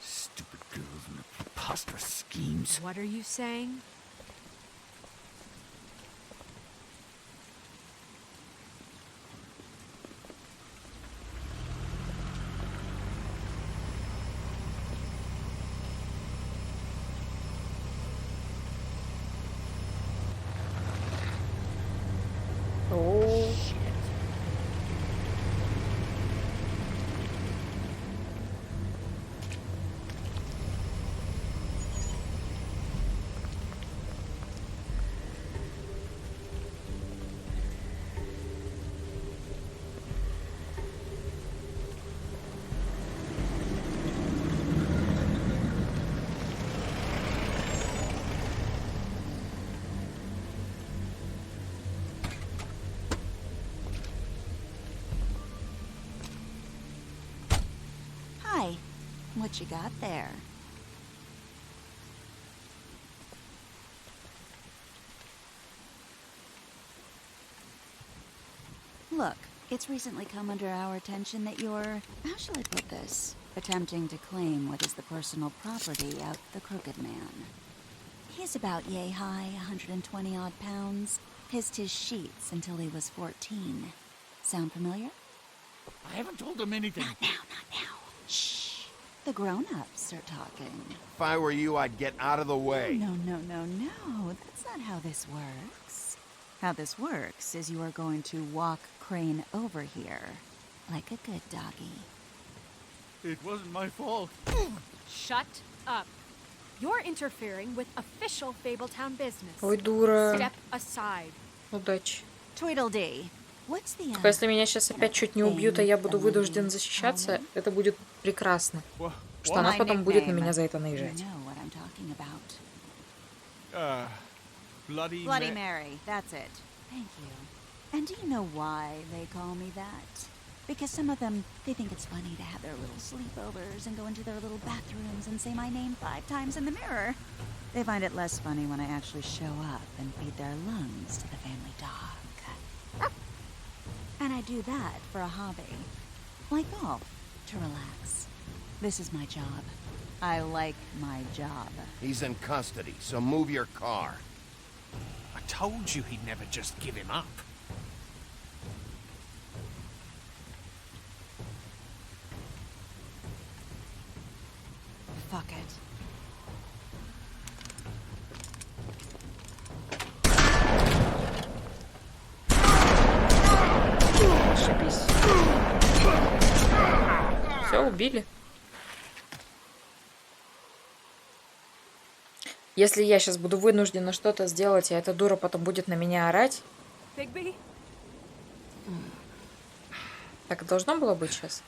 Stupid girls and their preposterous schemes. What are you saying? Oh. Hi. What you got there? Look, it's recently come under our attention that you're, how shall I put this, attempting to claim what is the personal property of the Crooked Man. He's about yay high, 120 odd pounds. Pissed his sheets until he was 14. Sound familiar? I haven't told him anything. Not now. Shh. The grown-ups are talking. If I were you, I'd get out of the way. No. That's not how this works. How this works is you are going to walk Crane over here. Like a good doggy. It wasn't my fault. Shut up. You're interfering with official Fabletown business. Ой, дура. Step aside. Удачи. Tweedledee. What's the Если меня сейчас опять чуть не убьют, а я буду вынужден защищаться, это будет прекрасно. Что она потом будет на меня за это наезжать. Bloody Mary, that's it. Thank you. And do you know why they call me that? Because some of them, they think it's funny to have their little sleepovers and go into their little bathrooms and say my name 5 times in the mirror. They find it less funny when I actually show up and feed their lungs to the family dog. And I do that for a hobby. Like golf, to relax. This is my job. I like my job. He's in custody, so move your car. I told you he'd never just give him up. Fuck it. Ошибись. Все, убили. Если я сейчас буду вынуждена что-то сделать, а эта дура потом будет на меня орать. Bigby? Так и должно было быть сейчас.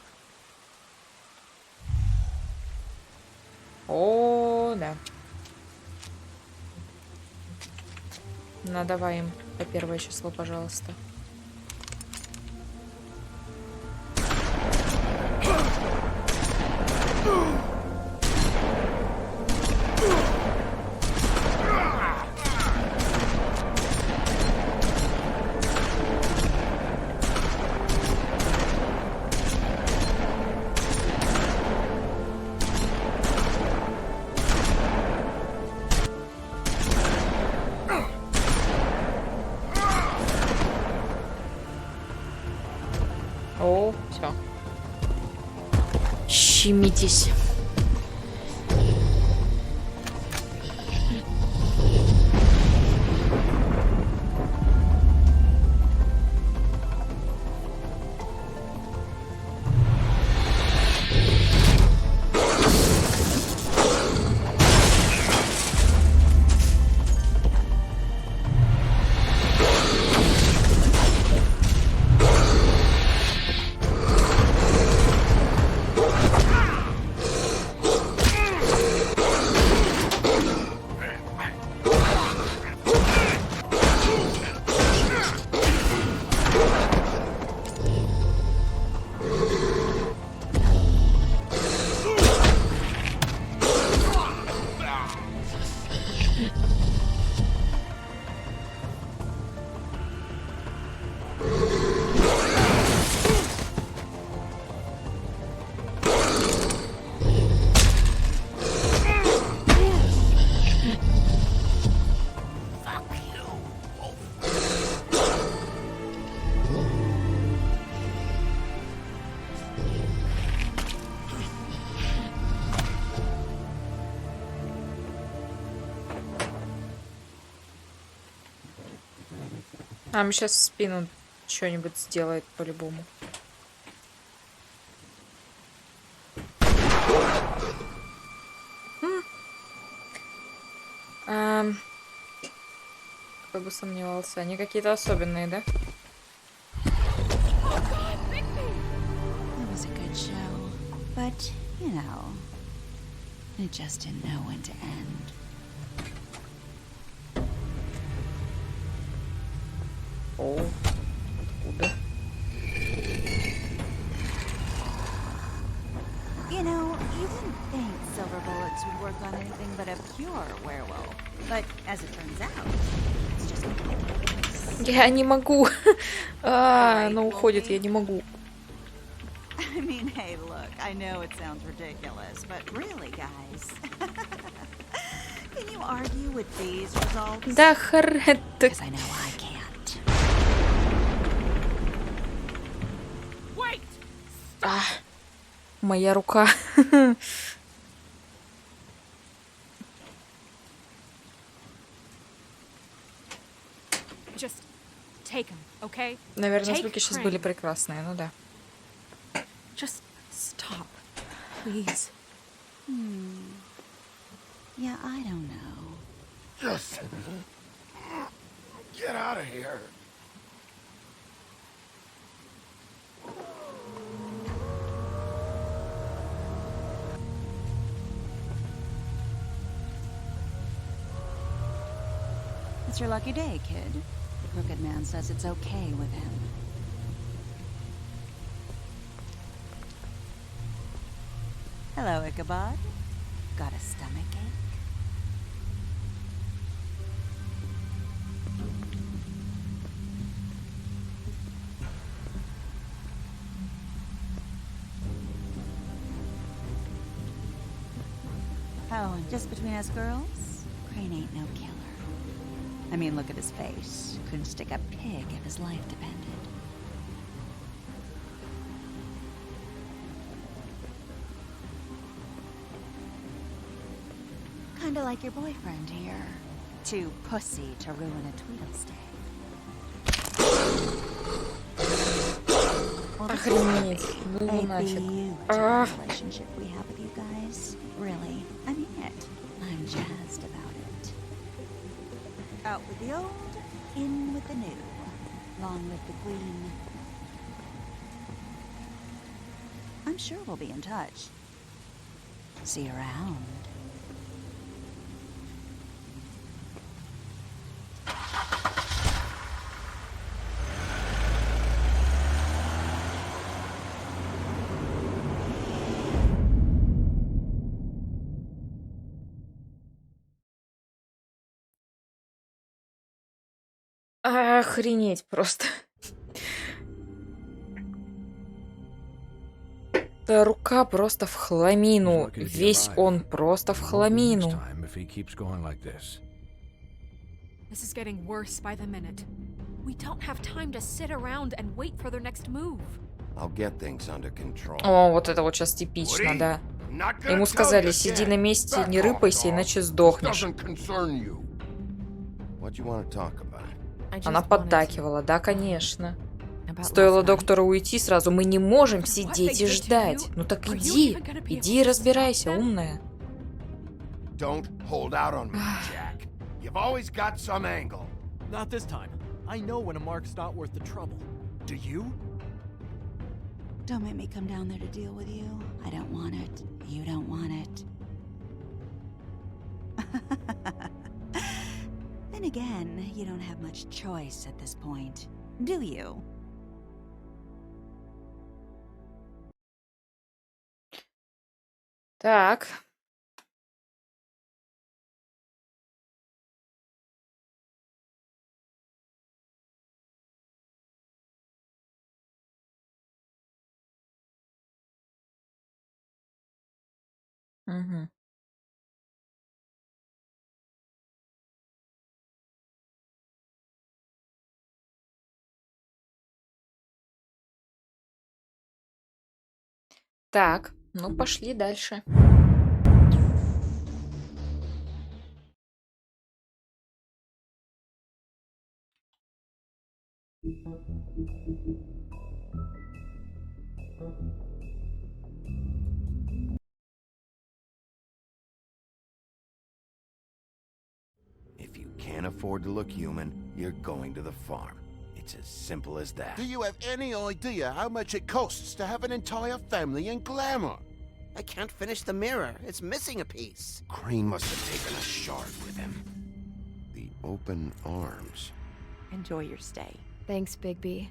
О, да. Ну, давай им по первое число, пожалуйста. О, все. Щемитесь. А, мне сейчас в спину что-нибудь сделает по-любому. Кто бы сомневался. Они какие-то особенные, да? It was a good show, but, you know, it just didn't know when to end. О, откуда? You know, you wouldn't think silver bullets would work on anything but a pure werewolf. But as it turns out, it's just Я не могу. Она уходит, я не могу. I mean, hey, look, I know it sounds ridiculous, but really, guys, can you argue with these results? Да, Харет. Because I know I can't. Моя рука. Just take him, okay? Наверное, Take звуки сейчас Crane. были прекрасные, ну да. Just stop, please. Yeah, I don't know. Just get out of here. It's your lucky day, kid. The Crooked Man says it's okay with him. Hello, Ichabod. Got a stomachache? Oh, and just between us girls, Crane ain't no killer. I mean, look at his face. Couldn't stick a pig if his life depended. Kinda like your boyfriend here. Too pussy to ruin a Tweedle stay. Охренеть. Ну нафиг. Relationship we have with you guys. Really, I mean it. I'm jazzed about it. Out with the old, in with the new. Long live the Queen. I'm sure we'll be in touch. See you around. Охренеть просто. Эта рука просто в хламину. Весь он просто в хламину. This is getting worse by the minute. We don't have time to sit around and wait for their next move. I'll get things under control. О, вот это вот сейчас типично, да. Ему сказали, сиди на месте, не рыпайся, иначе сдохнешь. What you want to talk about? Она поддакивала, да, конечно. Стоило доктору уйти сразу, мы не можем сидеть и ждать. Ну так иди, иди и разбирайся, умная. Don't hold out on me, Jack. You've always got some angle. Not this time. I know when a mark's not worth the trouble. Do you? Don't make me come down there to deal with you. I don't want it. You don't want it. Then again, you don't have much choice at this point, do you? Так. Угу. Так, ну пошли дальше. If you can't afford to look human, you're going to the farm. It's as simple as that. Do you have any idea how much it costs to have an entire family in Glamour? I can't finish the mirror. It's missing a piece. Crane must have taken a shard with him. The open arms. Enjoy your stay. Thanks, Bigby.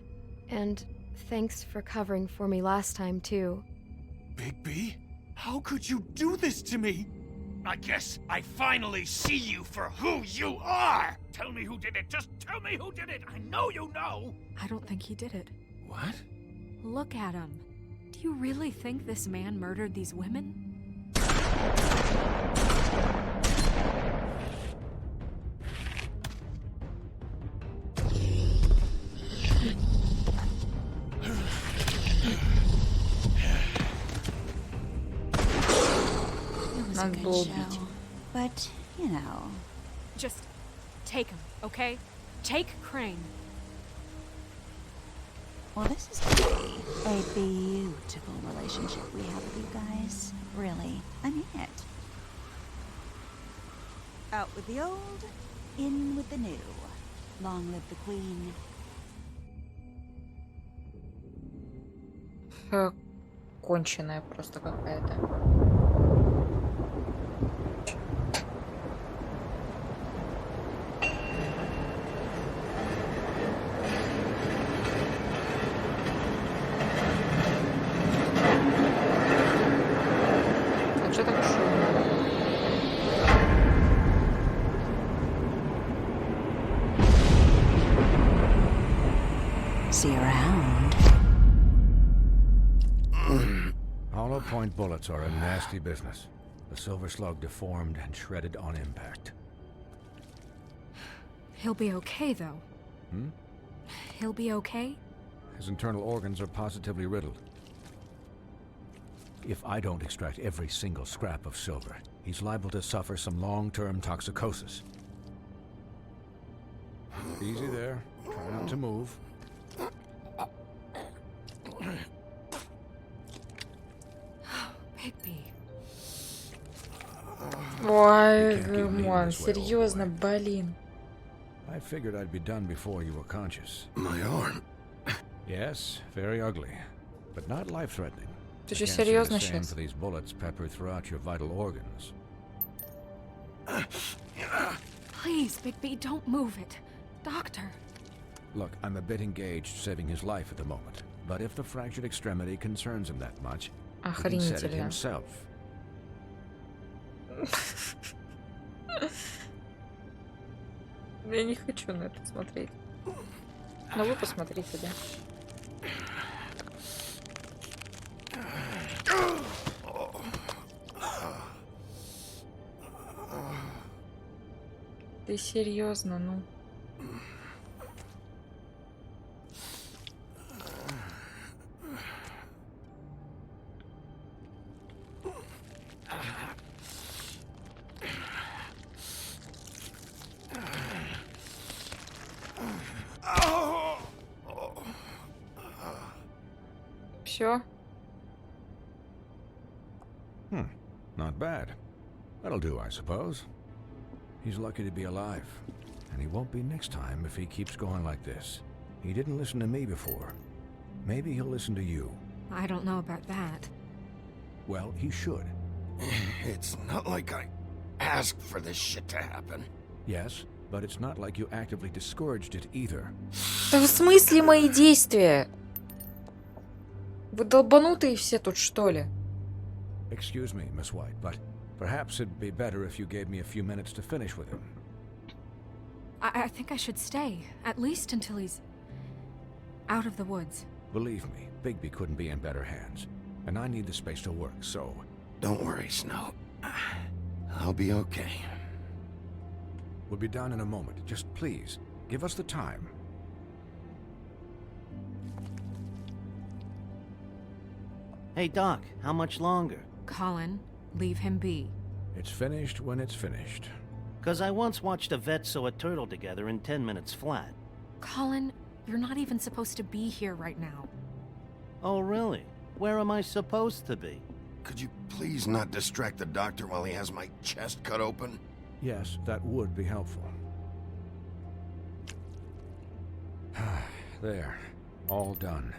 And thanks for covering for me last time, too. Bigby? How could you do this to me? I guess I finally see you for who you are! Tell me who did it! Just tell me who did it! I know you know! I don't think he did it. What? Look at him. Do you really think this man murdered these women? It was a Надо good было show. убить. But, you know. Just take him, okay? Take Crane. Well, this is going to be a beautiful relationship we have with you guys. Really. I mean it. Out with the old, in with the new. Long live the queen. Конченая просто какая-то. А что так шумно? See you around. Hollow point bullets are a nasty business. The Silver Slug deformed and shredded on impact. He'll be okay, though. Hmm? He'll be okay? His internal organs are positively riddled. If I don't extract every single scrap of silver, he's liable to suffer some long-term toxicosis. Easy there. Try not to move. Bigby. Ой, You can't keep me Роман, this way all the серьезно, блин. I figured I'd be done before you were conscious. My arm. Yes, very ugly, but not life-threatening. Ты I же can't say серьезно the same сейчас? for these bullets peppered throughout your vital organs. Please, Bigby, don't move it. Doctor. Look, I'm a bit engaged saving his life at the moment, but if the fractured extremity concerns him that much, he can set it Охренительно. himself. Я не хочу на это смотреть. Но вы посмотрите, да? Ты серьезно, ну? Все? Not bad. That'll do, I suppose. He's lucky to be alive, and he won't be next time if he keeps going like this. He didn't listen to me before. Maybe he'll listen to you. I don't know about that. Well, he should. It's not like I asked for this shit to happen. Yes, but it's not like you actively discouraged it either. Да в смысле мои действия? Вы долбанутые все тут, что ли? Excuse me, Miss White, but perhaps it'd be better if you gave me a few minutes to finish with him. I think I should stay, at least until he's out of the woods. Believe me, Bigby couldn't be in better hands, and I need the space to work, so... Don't worry, Snow. I'll be okay. We'll be down in a moment. Just please, give us the time. Hey, Doc, how much longer? Colin, leave him be. It's finished when it's finished. 'Cause I once watched a vet sew a turtle together in 10 minutes flat. Colin, You're not even supposed to be here right now. Oh, really? Where am I supposed to be? Could you please not distract the doctor while he has my chest cut open? Yes, that would be helpful. There. All done.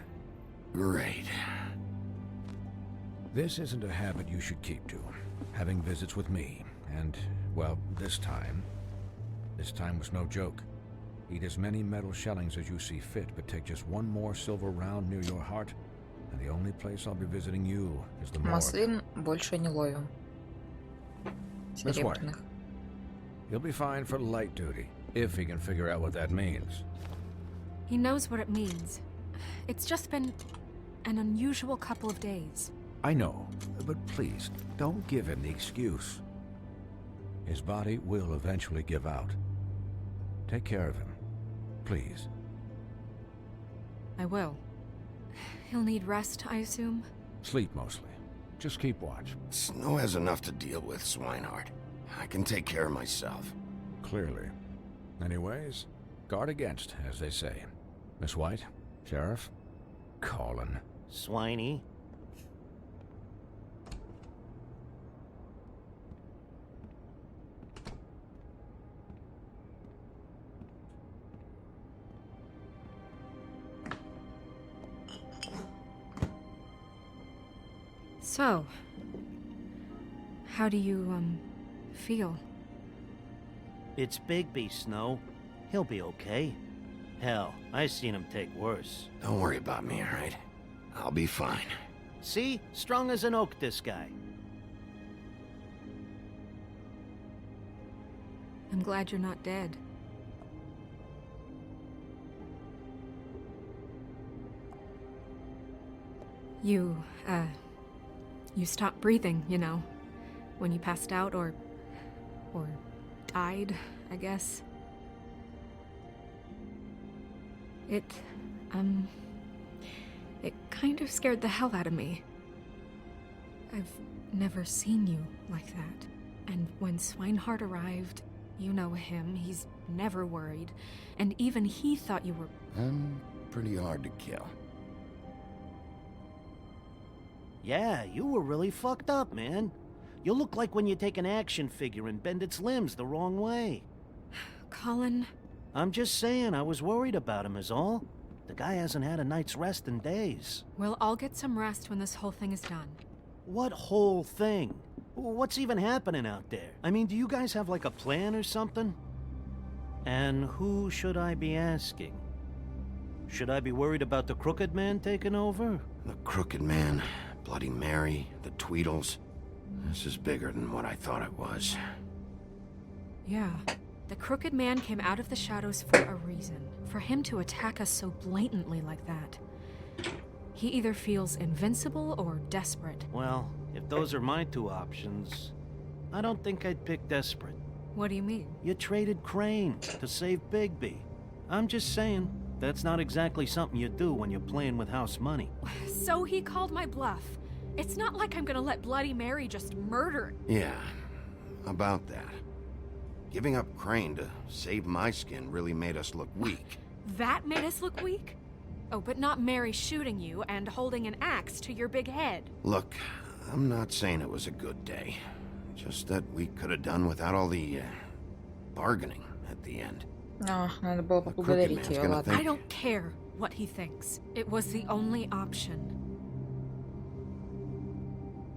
Great. This isn't a habit you should keep to. Having visits with me. And, well, this time was no joke. Eat as many metal shellings as you see fit, but take just one more silver round near your heart, and the only place I'll be visiting you is the morgue. Маслин больше не ловим. Miss White, Серебряных. he'll be fine for light duty, if he can figure out what that means. He knows what it means. It's just been an unusual couple of days. I know, but please, don't give him the excuse. His body will eventually give out. Take care of him, please. I will. He'll need rest, I assume? Sleep mostly. Just keep watch. Snow has enough to deal with, Swinehart. I can take care of myself. Clearly. Anyways, guard against, as they say. Miss White, Sheriff, Colin. Swiney? So, how do you, feel? It's Bigby, Snow. He'll be okay. Hell, I seen him take worse. Don't worry about me, all right? I'll be fine. See? Strong as an oak, this guy. I'm glad you're not dead. You stopped breathing, you know, when you passed out or died, I guess. It kind of scared the hell out of me. I've never seen you like that. And when Swinehart arrived, you know him, he's never worried. And even he thought you were... I'm pretty hard to kill. Yeah, you were really fucked up, man. You look like when you take an action figure and bend its limbs the wrong way. Colin... I'm just saying, I was worried about him is all. The guy hasn't had a night's rest in days. We'll all get some rest when this whole thing is done. What whole thing? What's even happening out there? I mean, do you guys have like a plan or something? And who should I be asking? Should I be worried about the Crooked Man taking over? The Crooked Man, Bloody Mary, the Tweedles. This is bigger than what I thought it was. Yeah. The Crooked Man came out of the shadows for a reason. For him to attack us so blatantly like that. He either feels invincible or desperate. Well, if those are my two options, I don't think I'd pick desperate. What do you mean? You traded Crane to save Bigby. I'm just saying, that's not exactly something you do when you're playing with house money. So he called my bluff. It's not like I'm gonna let Bloody Mary just murder... Yeah, about that. Giving up Crane to save my skin really made us look weak. That made us look weak? Oh, but not Mary shooting you and holding an axe to your big head. Look, I'm not saying it was a good day. Just that we could have done without all the, bargaining at the end. Надо было поблагодарить ее, ладно. I don't care what he thinks. It was the only option.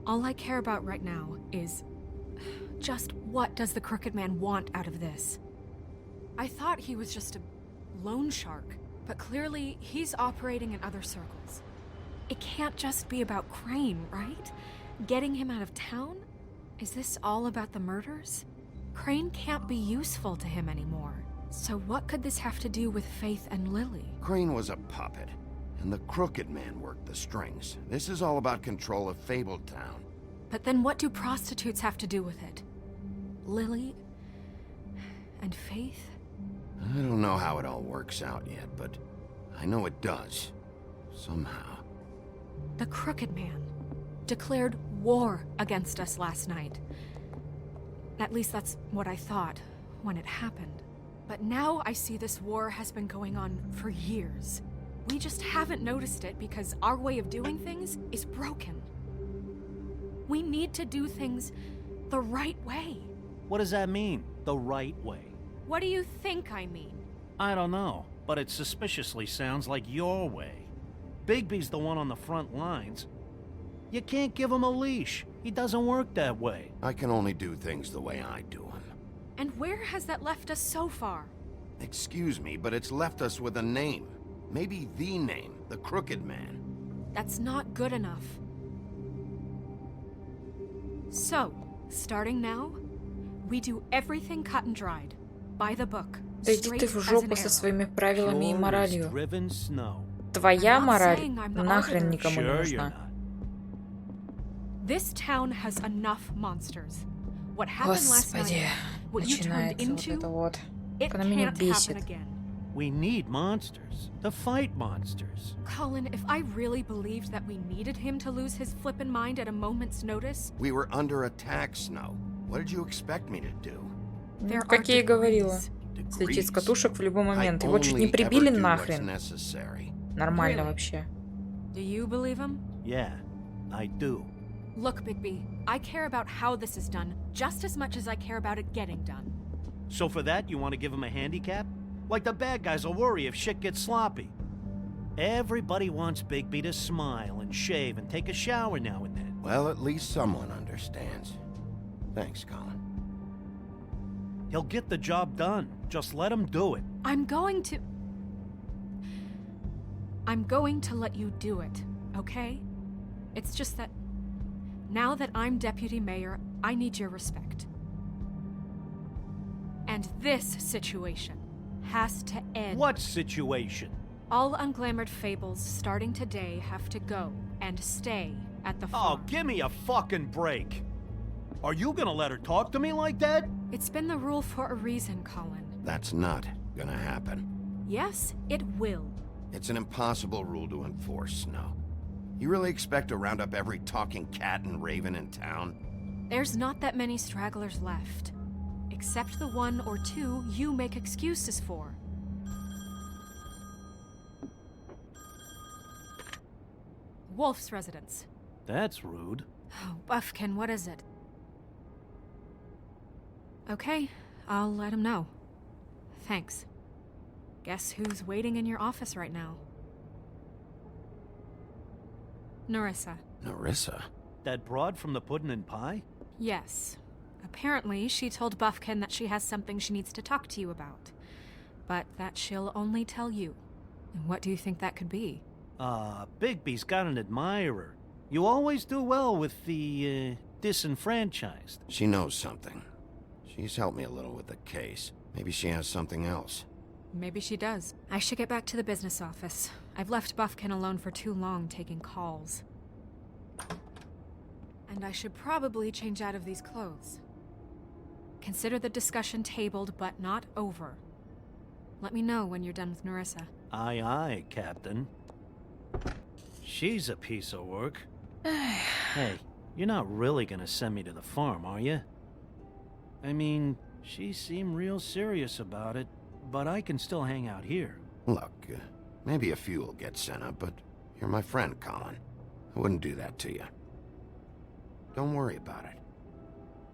All I care about right now is... just what does the Crooked Man want out of this? I thought he was just a loan shark, but clearly he's operating in other circles. It can't just be about Crane, right? Getting him out of town? Is this all about the murders? Crane can't be useful to him anymore. So what could this have to do with Faith and Lily? Crane was a puppet, and the Crooked Man worked the strings. This is all about control of Fabletown. But then what do prostitutes have to do with it? Lily? And Faith? I don't know how it all works out yet, but I know it does. Somehow. The Crooked Man declared war against us last night. At least that's what I thought when it happened. But now I see this war has been going on for years. We just haven't noticed it because our way of doing things is broken. We need to do things the right way. What does that mean, the right way? What do you think I mean? I don't know, but it suspiciously sounds like your way. Bigby's the one on the front lines. You can't give him a leash. He doesn't work that way. I can only do things the way I do them. And where has that left us so far? Excuse me, but it's left us with a name. Maybe the name, the Crooked Man. That's not good enough. So, starting now, we do everything cut and dried, by the book. Да иди ты в жопу со своими правилами и моралью. Твоя I'm not мораль saying I'm the нахрен arbiter. никому не нужна. This town has enough monsters. What happened last Господи, night, what you turned начинается вот into, это вот. it Она меня can't бесит. happen again. We need monsters to fight monsters. Colin, if I really believed that we needed him to lose his flippin' mind at a moment's notice, We were under attack, Snow. What did you expect me to do? there Как я и are говорила. degrees. Слетит с катушек в любой момент. I Его чуть не only прибили ever do what's нахрен. necessary. Нормально Really? вообще. Do you believe him? Yeah, I do. Look, Bigby, I care about how this is done just as much as I care about it getting done. So for that, you want to give him a handicap? Like the bad guys will worry if shit gets sloppy. Everybody wants Bigby to smile and shave and take a shower now and then. Well, at least someone understands. Thanks, Colin. He'll get the job done. Just let him do it. I'm going to let you do it, okay? It's just that now that I'm deputy mayor, I need your respect. And this situation has to end. What situation? All unglamored fables starting today have to go and stay at the Oh, farm. give me a fucking break. Are you gonna let her talk to me like that? It's been the rule for a reason, Colin. That's not gonna happen. Yes, it will. It's an impossible rule to enforce, Snow. You really expect to round up every talking cat and raven in town? There's not that many stragglers left. Except the one or two you make excuses for. Wolf's residence. That's rude. Oh, Buffkin, what is it? Okay, I'll let him know. Thanks. Guess who's waiting in your office right now? Nerissa. Nerissa? That broad from the Puddin' and Pie? Yes. Apparently, she told Buffkin that she has something she needs to talk to you about. But that she'll only tell you. And what do you think that could be? Bigby's got an admirer. You always do well with the, disenfranchised. She knows something. She's helped me a little with the case. Maybe she has something else. Maybe she does. I should get back to the business office. I've left Buffkin alone for too long taking calls. And I should probably change out of these clothes. Consider the discussion tabled, but not over. Let me know when you're done with Nerissa. Aye, aye, Captain. She's a piece of work. Hey, you're not really gonna send me to the farm, are you? I mean, she seemed real serious about it, but I can still hang out here. Look, maybe a few will get sent up, but you're my friend, Colin. I wouldn't do that to you. Don't worry about it.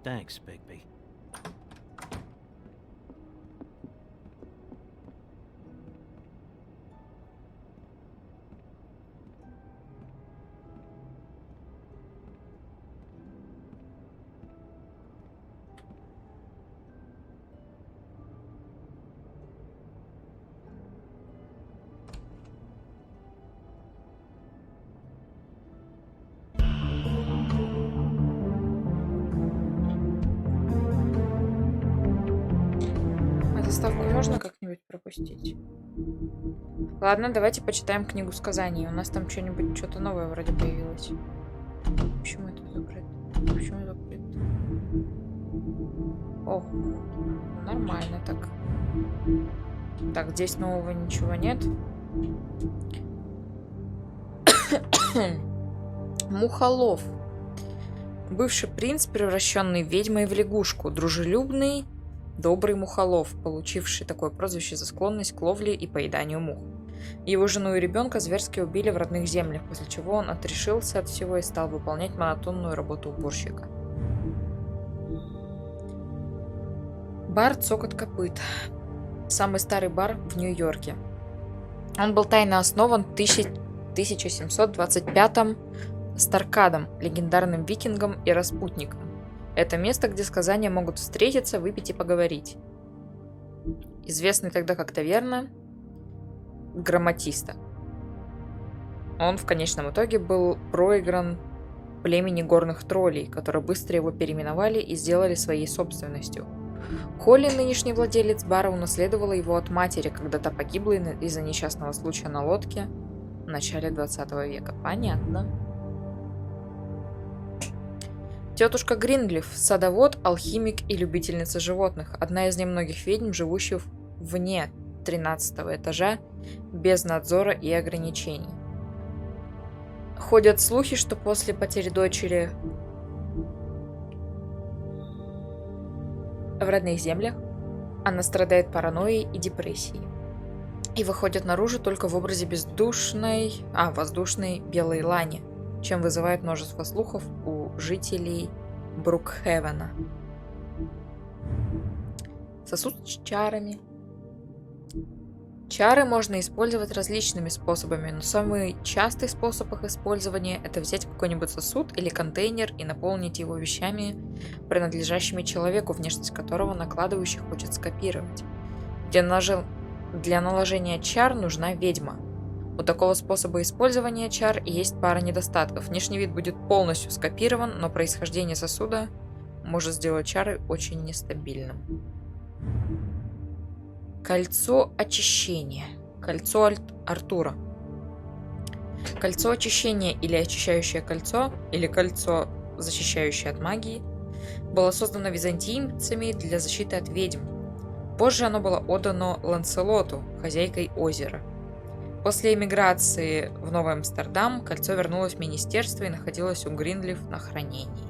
Thanks, Bigby. Заставку можно как-нибудь пропустить? Ладно, давайте почитаем книгу сказаний. У нас там что-то новое вроде появилось. Почему это закрыто? Почему закрыто? О, нормально так. Так, здесь нового ничего нет. Мухолов. Бывший принц, превращенный ведьмой в лягушку. Дружелюбный Добрый мухолов, получивший такое прозвище за склонность к ловле и поеданию мух. Его жену и ребенка зверски убили в родных землях, после чего он отрешился от всего и стал выполнять монотонную работу уборщика. Бар «Цокот копыт». Самый старый бар в Нью-Йорке. Он был тайно основан в 1725-м Старкадом, легендарным викингом и распутником. Это место, где сказания могут встретиться, выпить и поговорить. Известный тогда как таверна Грамматиста. Он в конечном итоге был проигран племени горных троллей, которые быстро его переименовали и сделали своей собственностью. Холли, нынешний владелец бара, унаследовала его от матери, когда та погибла из-за несчастного случая на лодке в начале 20 века. Понятно. Тетушка Гринглиф – садовод, алхимик и любительница животных. Одна из немногих ведьм, живущих вне 13-го этажа, без надзора и ограничений. Ходят слухи, что после потери дочери в родных землях она страдает паранойей и депрессией. И выходит наружу только в образе воздушной белой лани, чем вызывает множество слухов у жителей Брукхевена. Сосуд с чарами. Чары можно использовать различными способами, но самый частый способ их использования – это взять какой-нибудь сосуд или контейнер и наполнить его вещами, принадлежащими человеку, внешность которого накладывающий хочет скопировать. Для наложения чар нужна ведьма. У такого способа использования чар есть пара недостатков. Внешний вид будет полностью скопирован, но происхождение сосуда может сделать чары очень нестабильным. Кольцо очищения. Кольцо Артура. Кольцо очищения или очищающее кольцо, или кольцо, защищающее от магии, было создано византийцами для защиты от ведьм. Позже оно было отдано Ланселоту, хозяйкой озера. После эмиграции в Новый Амстердам кольцо вернулось в министерство и находилось у Гринглиф на хранении.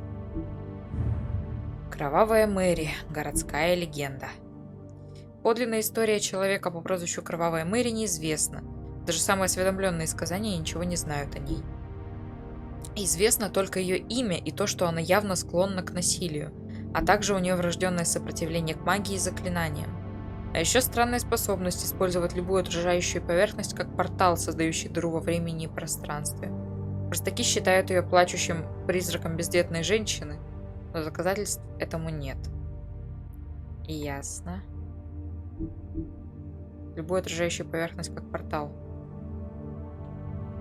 Кровавая Мэри. Городская легенда. Подлинная история человека по прозвищу Кровавая Мэри неизвестна. Даже самые осведомленные из сказания ничего не знают о ней. Известно только ее имя и то, что она явно склонна к насилию, а также у нее врожденное сопротивление к магии и заклинаниям. А еще странная способность использовать любую отражающую поверхность как портал, создающий дыру во времени и пространстве. Простаки считают ее плачущим призраком бездетной женщины, но доказательств этому нет. Ясно. Любую отражающую поверхность как портал.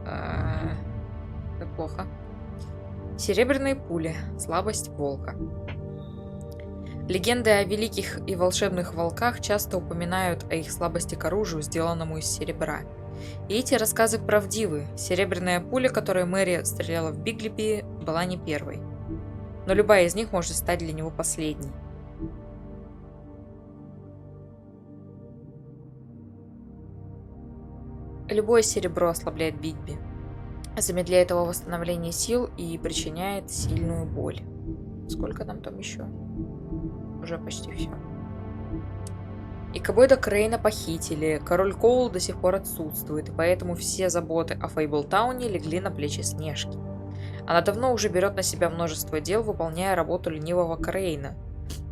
Это плохо. Серебряные пули. Слабость волка. Легенды о великих и волшебных волках часто упоминают о их слабости к оружию, сделанному из серебра. И эти рассказы правдивы. Серебряная пуля, которой Мэри стреляла в Биглипи, была не первой. Но любая из них может стать для него последней. Любое серебро ослабляет Бигби, замедляет его восстановление сил и причиняет сильную боль. Сколько нам там еще? Уже почти все. И Икабоида Крейна похитили, король Коул до сих пор отсутствует, и поэтому все заботы о Фейблтауне легли на плечи Снежки. Она давно уже берет на себя множество дел, выполняя работу ленивого Крейна.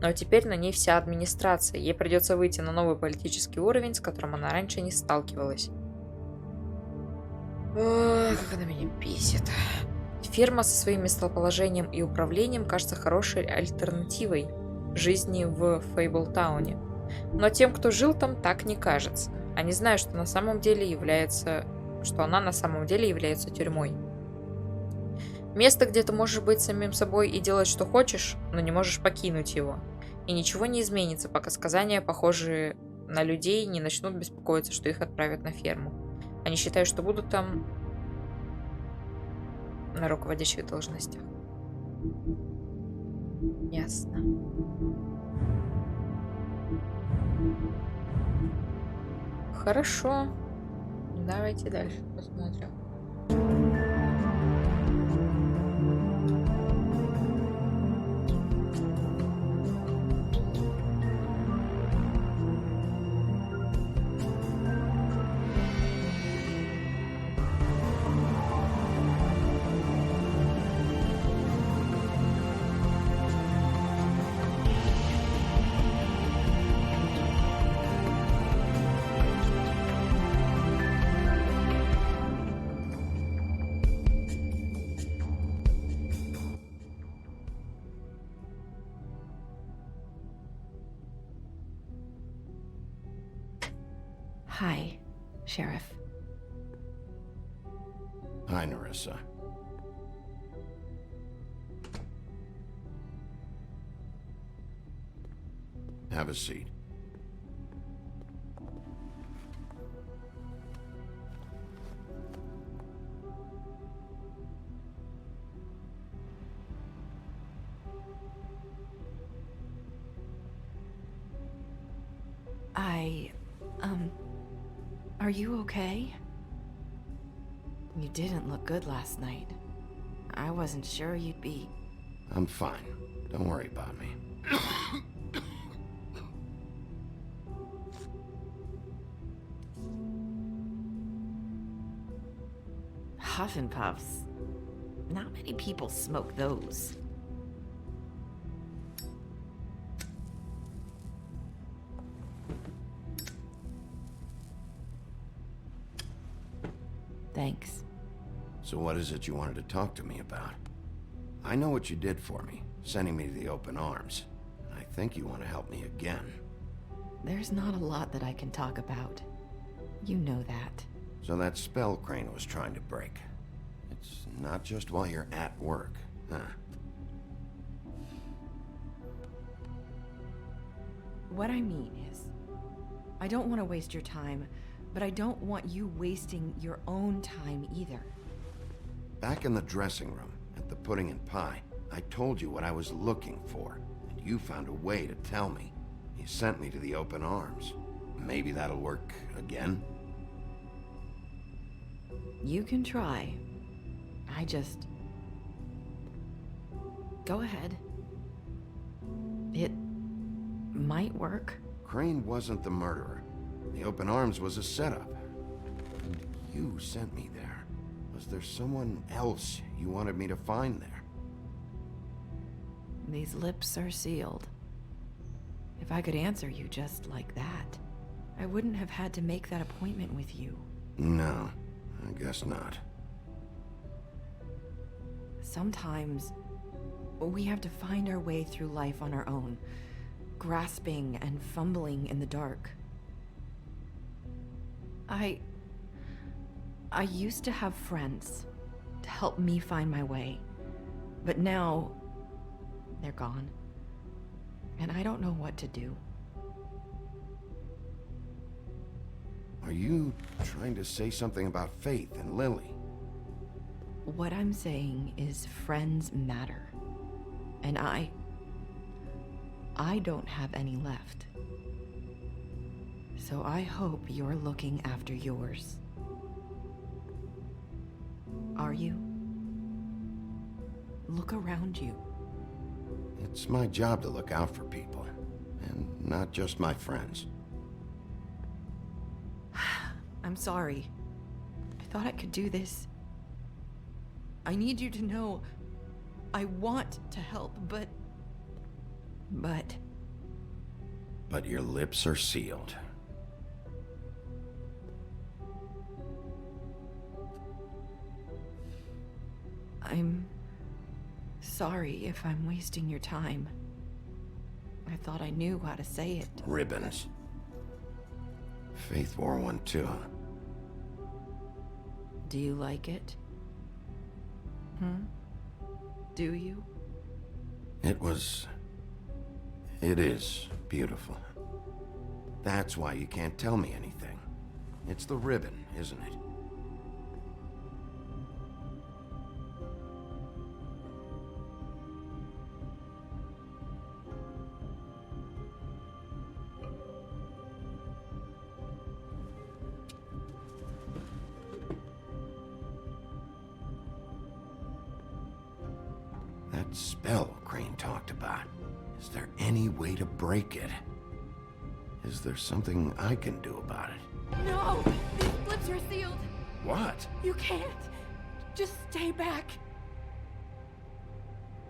Но теперь на ней вся администрация, ей придется выйти на новый политический уровень, с которым она раньше не сталкивалась. Ох, как она меня бесит. Ферма со своим местоположением и управлением кажется хорошей альтернативой жизни в Фейблтауне. Но тем, кто жил там, так не кажется. Они знают, что она на самом деле является тюрьмой. Место, где ты можешь быть самим собой и делать, что хочешь, но не можешь покинуть его. И ничего не изменится, пока сказания, похожие на людей, не начнут беспокоиться, что их отправят на ферму. Они считают, что будут там на руководящих должностях. Ясно. Хорошо. Давайте дальше посмотрим. Hi, Sheriff. Hi, Nerissa. Have a seat. Are you okay? You didn't look good last night. I wasn't sure you'd be... I'm fine. Don't worry about me. Huff and Puffs. Not many people smoke those. Thanks. So what is it you wanted to talk to me about? I know what you did for me, sending me to the open arms. I think you want to help me again. There's not a lot that I can talk about. You know that. So that spell Crane was trying to break. It's not just while you're at work, huh? What I mean is, I don't want to waste your time, but I don't want you wasting your own time either. Back in the dressing room, at the pudding and pie, I told you what I was looking for, and you found a way to tell me. You sent me to the open arms. Maybe that'll work again? You can try. I just... Go ahead. It might work. Crane wasn't the murderer. The open arms was a setup. And you sent me there. Was there someone else you wanted me to find there? These lips are sealed. If I could answer you just like that, I wouldn't have had to make that appointment with you. No, I guess not. Sometimes, we have to find our way through life on our own, grasping and fumbling in the dark. I used to have friends to help me find my way, but now they're gone, and I don't know what to do. Are you trying to say something about Faith and Lily? What I'm saying is friends matter, and I don't have any left. So I hope you're looking after yours. Are you? Look around you. It's my job to look out for people, and not just my friends. I'm sorry. I thought I could do this. I need you to know I want to help, but... But your lips are sealed. I'm sorry if I'm wasting your time. I thought I knew how to say it. Ribbons. Faith wore one too. Do you like it? Do you? It is beautiful. That's why you can't tell me anything. It's the ribbon, isn't it? That spell Crane talked about. Is there any way to break it? Is there something I can do about it? No! These lips are sealed! What? You can't! Just stay back!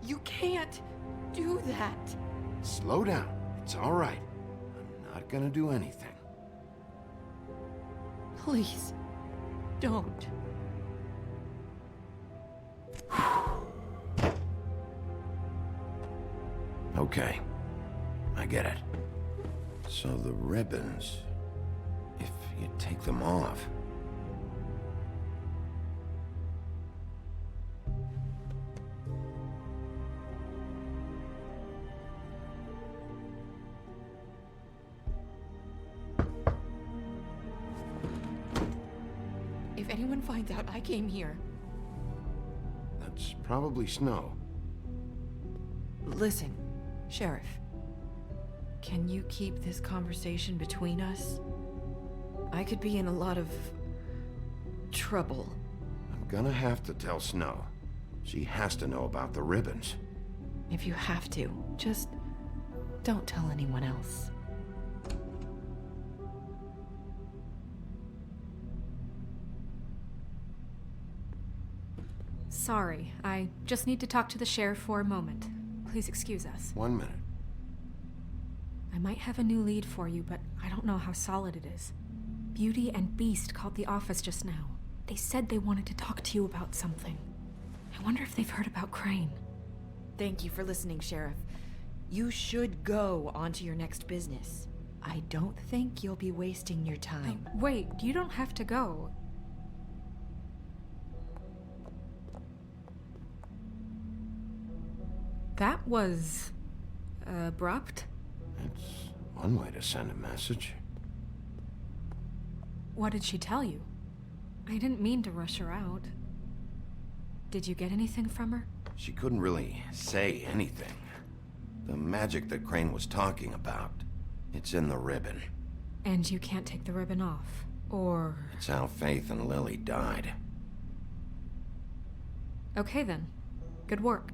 You can't do that! Slow down. It's all right. I'm not gonna do anything. Please, don't. Okay. I get it. So the ribbons... If You take them off. If anyone finds out I came here... That's probably Snow. Listen, Sheriff. Can you keep this conversation between us? I could be in a lot of... trouble. I'm gonna have to tell Snow. She has to know about the ribbons. If you have to, just don't tell anyone else. Sorry, I just need to talk to the sheriff for a moment. Please excuse us. 1 minute. I might have a new lead for you, but I don't know how solid it is. Beauty and Beast called the office just now. They said they wanted to talk to you about something. I wonder if they've heard about Crane. Thank you for listening, Sheriff. You should go on to your next business. I don't think you'll be wasting your time. Wait, you don't have to go. That was... abrupt? It's one way to send a message. What did she tell you? I didn't mean to rush her out. Did you get anything from her? She couldn't really say anything. The magic that Crane was talking about, it's in the ribbon. And you can't take the ribbon off, or... It's how Faith and Lily died. Okay then. Good work.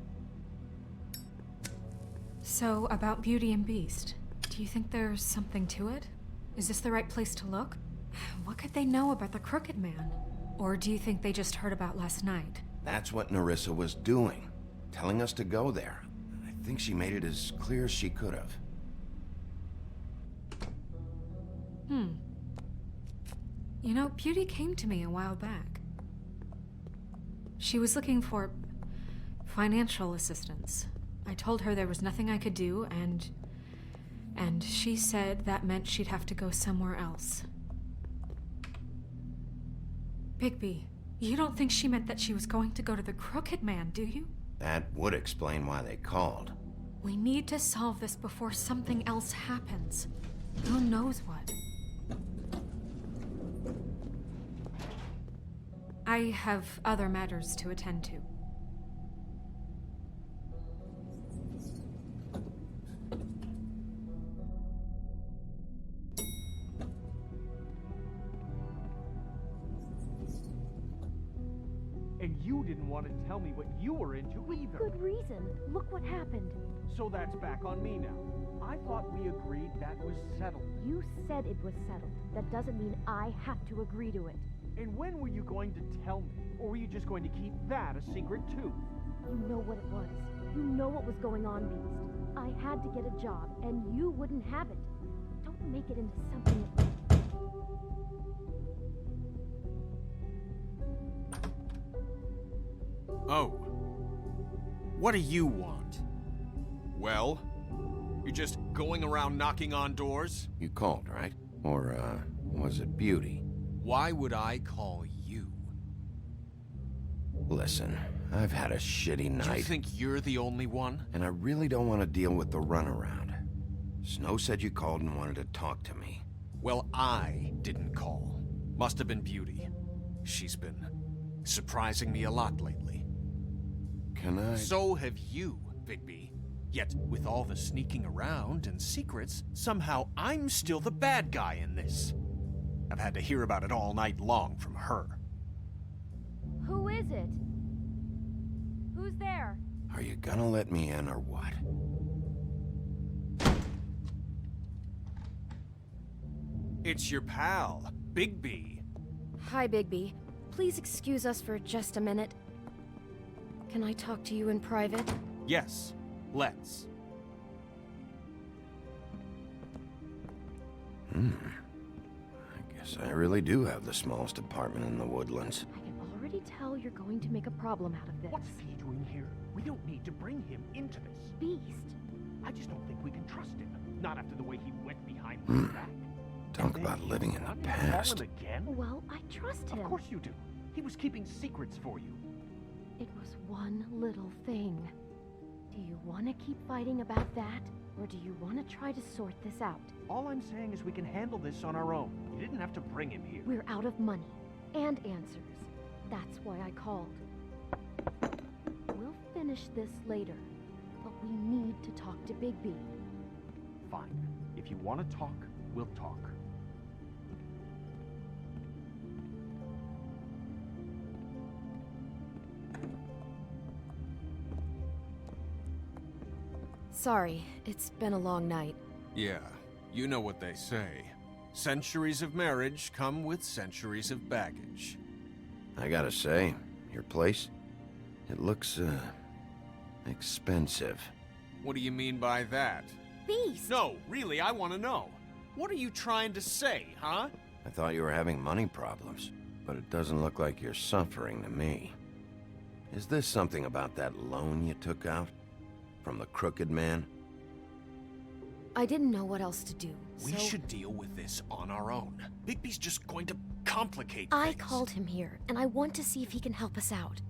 So, about Beauty and Beast, do you think there's something to it? Is this the right place to look? What could they know about the Crooked Man? Or do you think they just heard about last night? That's what Nerissa was doing, telling us to go there. I think she made it as clear as she could have. You know, Beauty came to me a while back. She was looking for financial assistance. I told her there was nothing I could do, and she said that meant she'd have to go somewhere else. Bigby, you don't think she meant that she was going to go to the Crooked Man, do you? That would explain why they called. We need to solve this before something else happens. Who knows what? I have other matters to attend to. And you didn't want to tell me what you were into either. Good reason. Look what happened. So that's back on me now. I thought we agreed that was settled. You said it was settled. That doesn't mean I have to agree to it. And when were you going to tell me? Or were you just going to keep that a secret too? You know what it was. You know what was going on, Beast. I had to get a job, and you wouldn't have it. Don't make it into something that... Oh. What do you want? Well? You're just going around knocking on doors? You called, right? Or, was it Beauty? Why would I call you? Listen, I've had a shitty night. Do you think you're the only one? And I really don't want to deal with the runaround. Snow said you called and wanted to talk to me. Well, I didn't call. Must have been Beauty. She's been surprising me a lot lately. Can I? So have you, Bigby. Yet, with all the sneaking around and secrets, somehow I'm still the bad guy in this. I've had to hear about it all night long from her. Who is it? Who's there? Are you gonna let me in or what? It's your pal, Bigby. Hi, Bigby. Please excuse us for just a minute. Can I talk to you in private? Yes, let's. I guess I really do have the smallest apartment in the Woodlands. I can already tell you're going to make a problem out of this. What's he doing here? We don't need to bring him into this. Beast. I just don't think we can trust him. Not after the way he went behind my back. Talk about living in the past. Call him again? Well, I trust him. Of course you do. He was keeping secrets for you. It was one little thing. Do you want to keep fighting about that? Or do you want to try to sort this out? All I'm saying is we can handle this on our own. You didn't have to bring him here. We're out of money and answers. That's why I called. We'll finish this later, but we need to talk to Bigby. Fine. If you want to talk, we'll talk. Sorry, it's been a long night. Yeah, you know what they say. Centuries of marriage come with centuries of baggage. I gotta say, your place, it looks, expensive. What do you mean by that? Beast! No, really, I want to know. What are you trying to say, huh? I thought you were having money problems, but it doesn't look like you're suffering to me. Is this something about that loan you took out? From the Crooked Man? I didn't know what else to do, We so should deal with this on our own. Bigby's just going to complicate I things. called him here, and I want to see if he can help us out.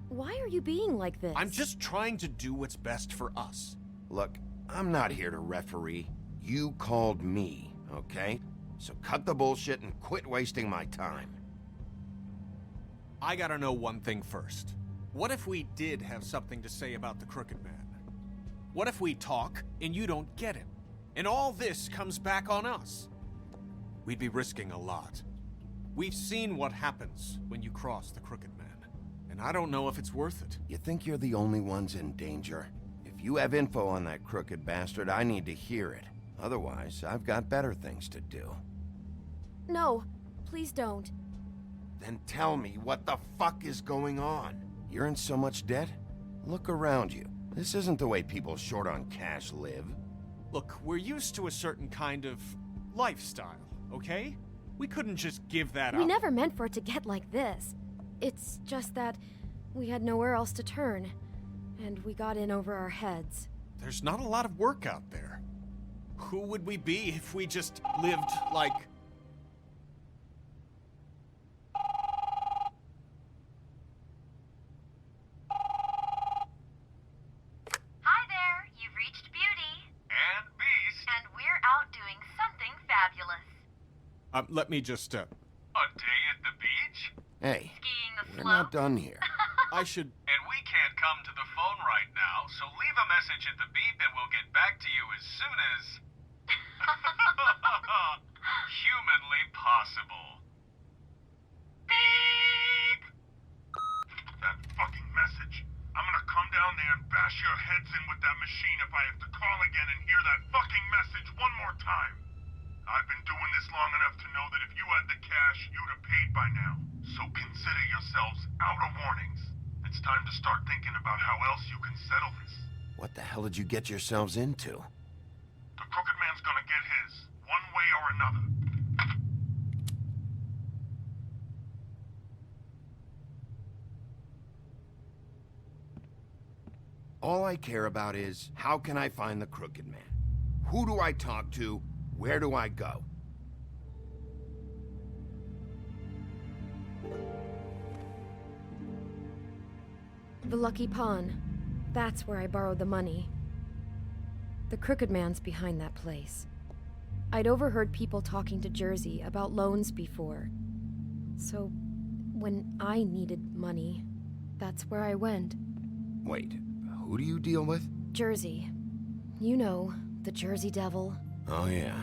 Why are you being like this? I'm just trying to do what's best for us. Look, I'm not here to referee. You called me, okay? So cut the bullshit and quit wasting my time. I gotta know one thing first. What if we did have something to say about the Crooked Man? What if we talk and you don't get him? And all this comes back on us? We'd be risking a lot. We've seen what happens when you cross the Crooked Man. And I don't know if it's worth it. You think you're the only ones in danger? If you have info on that crooked bastard, I need to hear it. Otherwise, I've got better things to do. No, please don't. Then tell me what the fuck is going on? You're in so much debt? Look around you. This isn't the way people short on cash live. Look, we're used to a certain kind of lifestyle, okay? We couldn't just give that up. We never meant for it to get like this. It's just that we had nowhere else to turn, and we got in over our heads. There's not a lot of work out there. Who would we be if we just lived like... Hi there, you've reached Beauty. And Beast. And we're out doing something fabulous. Let me just, A day at the beach? Hey, Skiing the we're slope. not done here. I should... And we can't come to the phone right now, so leave a message at the beep and we'll get back to you as soon as... humanly possible. Beep! That fucking message. I'm gonna come down there and bash your heads in with that machine if I have to call again and hear that fucking message one more time. I've been doing this long enough to know that if you had the cash, you'd have paid by now. So consider yourselves out of warnings. It's time to start thinking about how else you can settle this. What the hell did you get yourselves into? The Crooked Man's gonna get his, one way or another. All I care about is, how can I find the Crooked Man? Who do I talk to? Where do I go? The Lucky Pawn. That's where I borrowed the money. The Crooked Man's behind that place. I'd overheard people talking to Jersey about loans before. So, when I needed money, that's where I went. Wait, who do you deal with? Jersey. You know, the Jersey Devil. Oh yeah,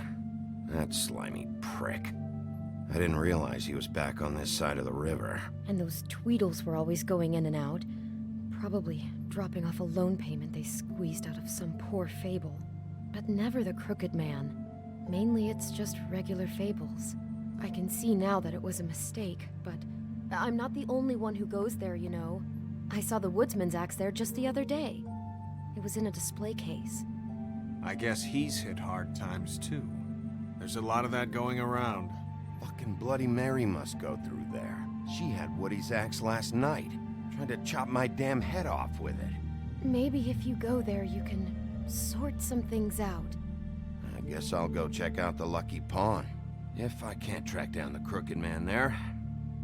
that slimy prick. I didn't realize he was back on this side of the river. And those Tweedles were always going in and out. Probably dropping off a loan payment they squeezed out of some poor fable. But never the Crooked Man. Mainly it's just regular fables. I can see now that it was a mistake, but I'm not the only one who goes there, you know. I saw the Woodsman's axe there just the other day. It was in a display case. I guess he's hit hard times too. There's a lot of that going around. Fucking Bloody Mary must go through there. She had Woody's axe last night. Tried to chop my damn head off with it. Maybe if you go there, you can sort some things out. I guess I'll go check out the Lucky Pawn. If I can't track down the Crooked Man there,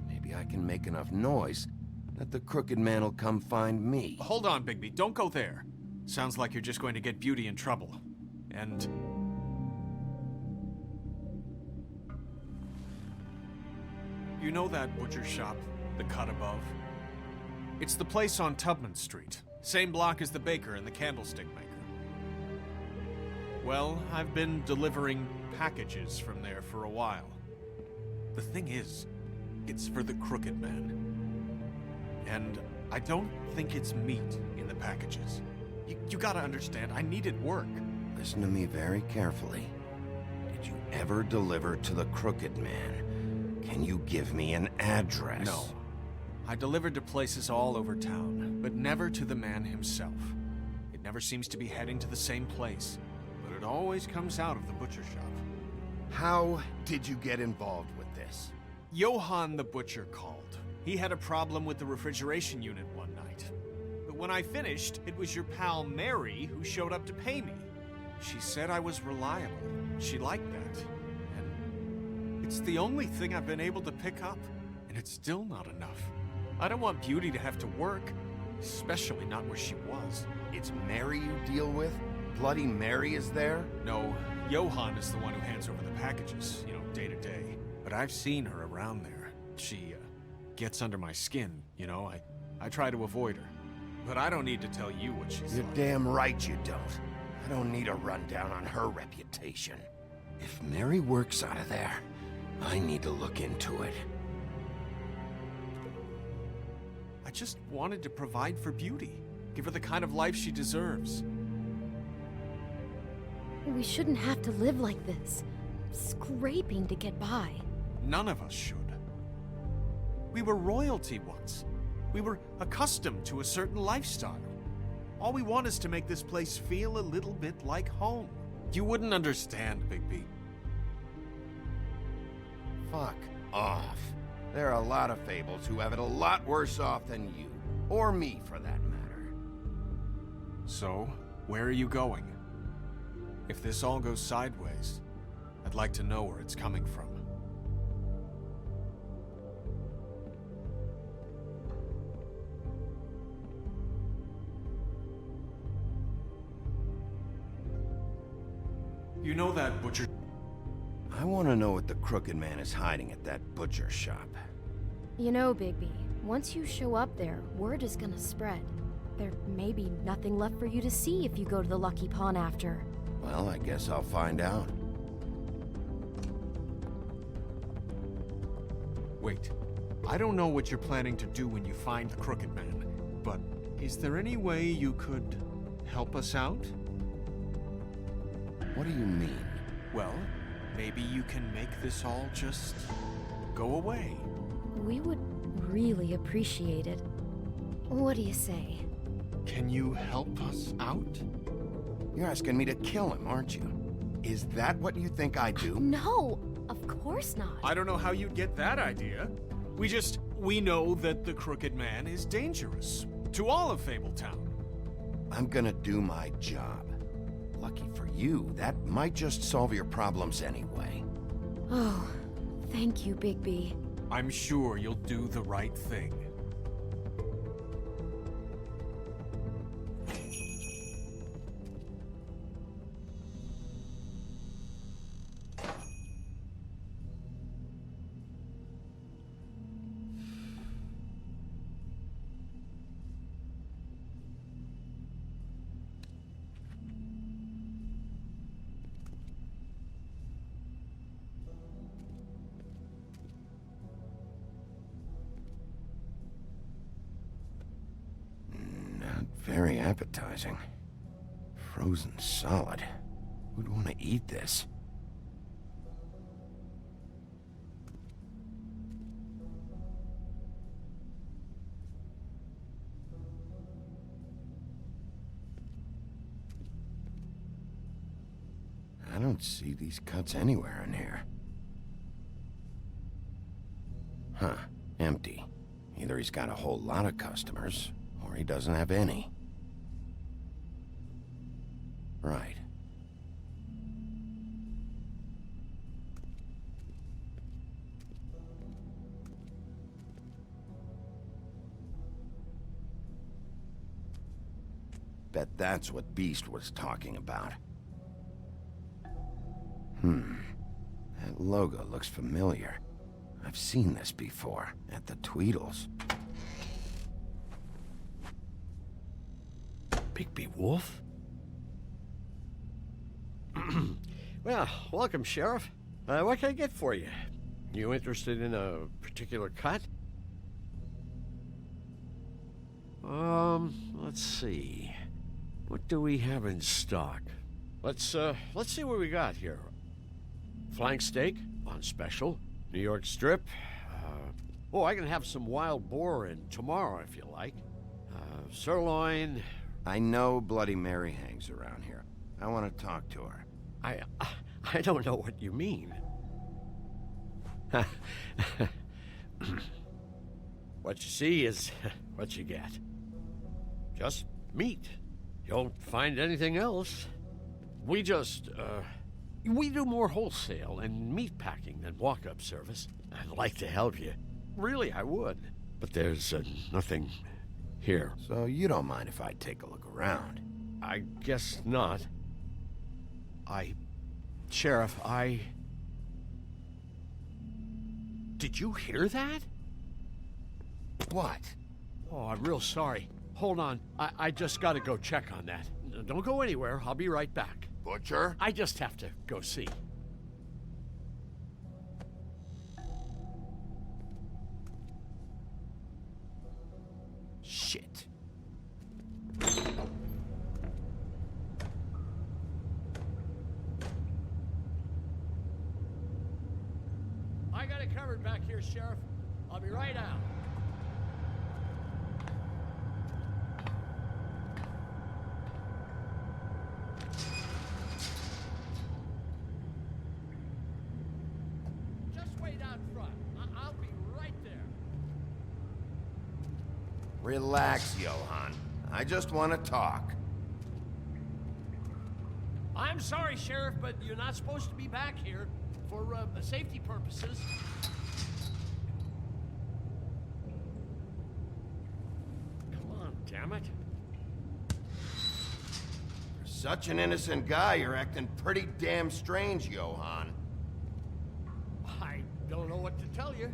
maybe I can make enough noise that the Crooked Man will come find me. Hold on, Bigby. Don't go there. Sounds like you're just going to get Beauty in trouble. And... you know that butcher shop, the cut above? It's the place on Tubman Street. Same block as the baker and the candlestick maker. Well, I've been delivering packages from there for a while. The thing is, it's for the Crooked Man. And I don't think it's meat in the packages. You gotta understand, I needed work. Listen to me very carefully. Did you ever deliver to the Crooked Man? Can you give me an address? No. I delivered to places all over town, but never to the man himself. It never seems to be heading to the same place, but it always comes out of the butcher shop. How did you get involved with this? Johann the butcher called. He had a problem with the refrigeration unit one night. But when I finished, it was your pal Mary who showed up to pay me. She said I was reliable. She liked that. And it's the only thing I've been able to pick up, and it's still not enough. I don't want Beauty to have to work, especially not where she was. It's Mary you deal with? Bloody Mary is there? No, Johann is the one who hands over the packages, you know, day to day. But I've seen her around there. She, gets under my skin, you know. I try to avoid her. But I don't need to tell you what she's You're like. damn right you don't. I don't need a rundown on her reputation. If Mary works out of there, I need to look into it. I just wanted to provide for Beauty. Give her the kind of life she deserves. We shouldn't have to live like this, scraping to get by. None of us should. We were royalty once. We were accustomed to a certain lifestyle. All we want is to make this place feel a little bit like home. You wouldn't understand, Bigby. Fuck off. There are a lot of fables who have it a lot worse off than you. Or me, for that matter. So, where are you going? If this all goes sideways, I'd like to know where it's coming from. You know that butcher... I want to know what the Crooked Man is hiding at that butcher shop. You know, Bigby, once you show up there, word is gonna spread. There may be nothing left for you to see if you go to the Lucky Pawn after. Well, I guess I'll find out. Wait. I don't know what you're planning to do when you find the Crooked Man, but is there any way you could help us out? What do you mean? Well, maybe you can make this all just go away. We would really appreciate it. What do you say? Can you help us out? You're asking me to kill him, aren't you? Is that what you think I do? No, of course not. I don't know how you'd get that idea. We know that the Crooked Man is dangerous. To all of Fabletown. I'm gonna do my job. Lucky for you, that might just solve your problems anyway. Oh, thank you, Bigby. I'm sure you'll do the right thing. Very appetizing. Frozen solid. Who'd want to eat this? I don't see these cuts anywhere in here. Huh. Empty. Either he's got a whole lot of customers, or he doesn't have any. Right. Bet that's what Beast was talking about. That logo looks familiar. I've seen this before, at the Tweedles. Bigby Wolf? Well, welcome, Sheriff. What can I get for you? You interested in a particular cut? Let's see. What do we have in stock? Let's see what we got here. Flank steak on special. New York strip. I can have some wild boar in tomorrow if you like. Sirloin. I know Bloody Mary hangs around here. I want to talk to her. I don't know what you mean. What you see is what you get. Just meat. You won't find anything else. We do more wholesale and meat packing than walk-up service. I'd like to help you. Really, I would. But there's nothing here. So you don't mind if I take a look around? I guess not. Sheriff, Did you hear that? What? Oh, I'm real sorry. Hold on. I just gotta go check on that. Don't go anywhere. I'll be right back. Butcher? I just have to go see. Shit. I got it covered back here, Sheriff. I'll be right out. Just wait out front. I'll be right there. Relax, Johan. I just want to talk. I'm sorry, Sheriff, but you're not supposed to be back here for safety purposes. Come on, damn it. For such an innocent guy, you're acting pretty damn strange, Johan. I don't know what to tell you.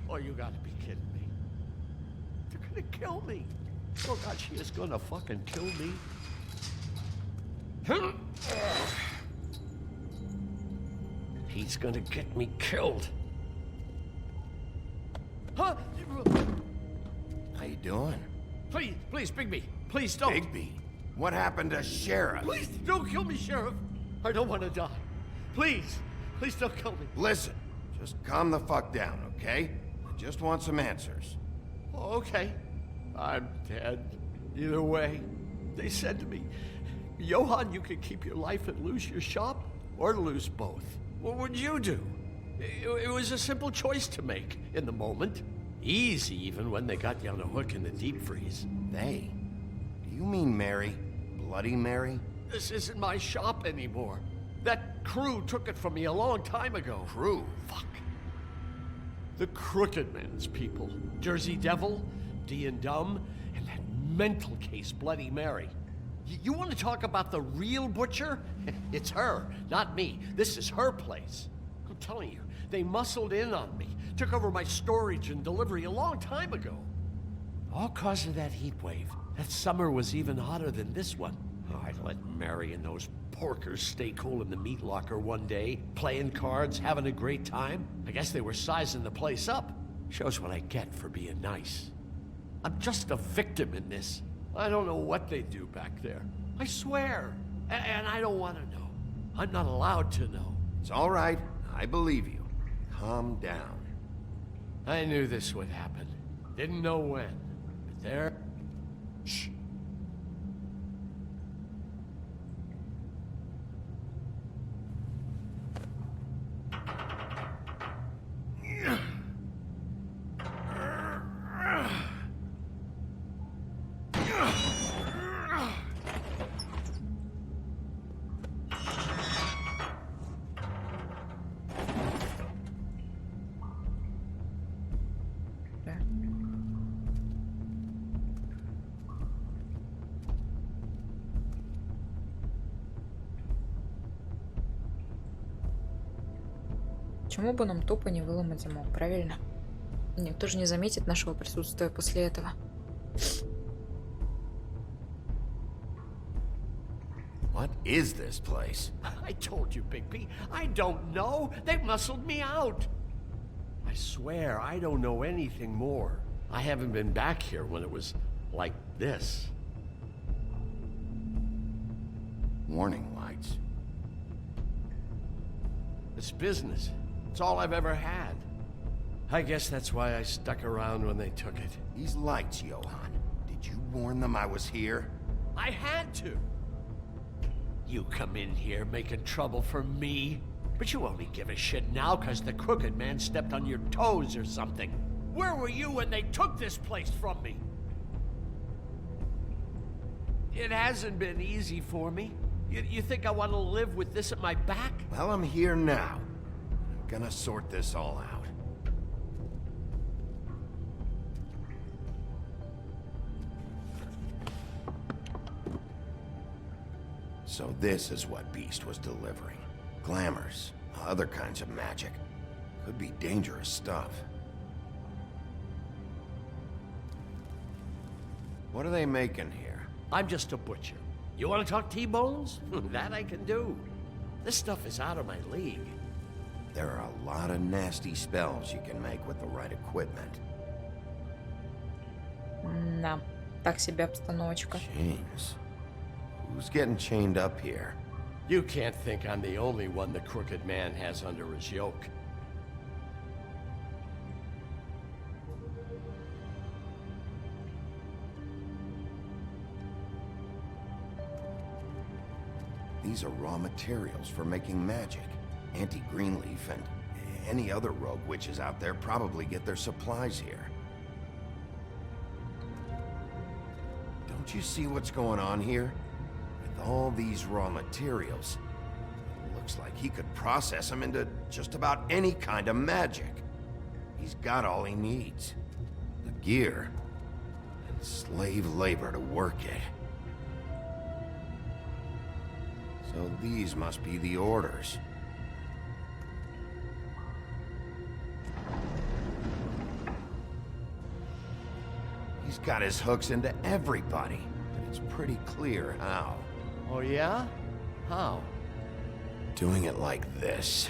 Oh, you gotta be kidding me. They're gonna kill me. Oh God, she is gonna fucking kill me. He's gonna get me killed. Huh? How you doing? Please, Bigby. Please don't. Bigby? What happened to Sheriff? Please don't kill me, Sheriff. I don't want to die. Please don't kill me. Listen, just calm the fuck down, okay? I just want some answers. Okay. I'm dead. Either way. They said to me, Johan, you could keep your life and lose your shop, or lose both. What would you do? It was a simple choice to make in the moment. Easy, even when they got you on a hook in the deep freeze. They? Do you mean Mary? Bloody Mary? This isn't my shop anymore. That crew took it from me a long time ago. Crew? Fuck. The Crooked Man's people. Jersey Devil, D and Dumb, and that mental case, Bloody Mary. You want to talk about the real butcher? It's her, not me. This is her place. I'm telling you, they muscled in on me, took over my storage and delivery a long time ago. All cause of that heat wave. That summer was even hotter than this one. Oh, I let Mary and those porkers stay cool in the meat locker one day, playing cards, having a great time. I guess they were sizing the place up. Shows what I get for being nice. I'm just a victim in this. I don't know what they do back there. I swear. And I don't want to know. I'm not allowed to know. It's all right. I believe you. Calm down. I knew this would happen. Didn't know when. But there... Shh. Почему бы нам тупо не выломать замок, правильно? Никто же не заметит нашего присутствия после этого. What is this place? I told you, Bigby. I don't know. They muscled me out. I swear, I don't know anything more. I haven't been back here when it was like this. Warning lights. It's business. It's all I've ever had. I guess that's why I stuck around when they took it. These lights, Johann. Did you warn them I was here? I had to. You come in here making trouble for me, but you only give a shit now because the Crooked Man stepped on your toes or something. Where were you when they took this place from me? It hasn't been easy for me. You think I want to live with this at my back? Well, I'm here now. I'm gonna sort this all out. So this is what Beast was delivering. Glamours, other kinds of magic. Could be dangerous stuff. What are they making here? I'm just a butcher. You want to talk T-bones? That I can do. This stuff is out of my league. There are a lot of nasty spells you can make with the right equipment. Да, так себе обстановочка. Chains. Who's getting chained up here? You can't think I'm the only one the Crooked Man has under his yoke. These are raw materials for making magic. Auntie Greenleaf and any other rogue witches out there probably get their supplies here. Don't you see what's going on here? With all these raw materials, it looks like he could process them into just about any kind of magic. He's got all he needs. The gear and slave labor to work it. So these must be the orders. He's got his hooks into everybody, but it's pretty clear how. Oh yeah? How? Doing it like this.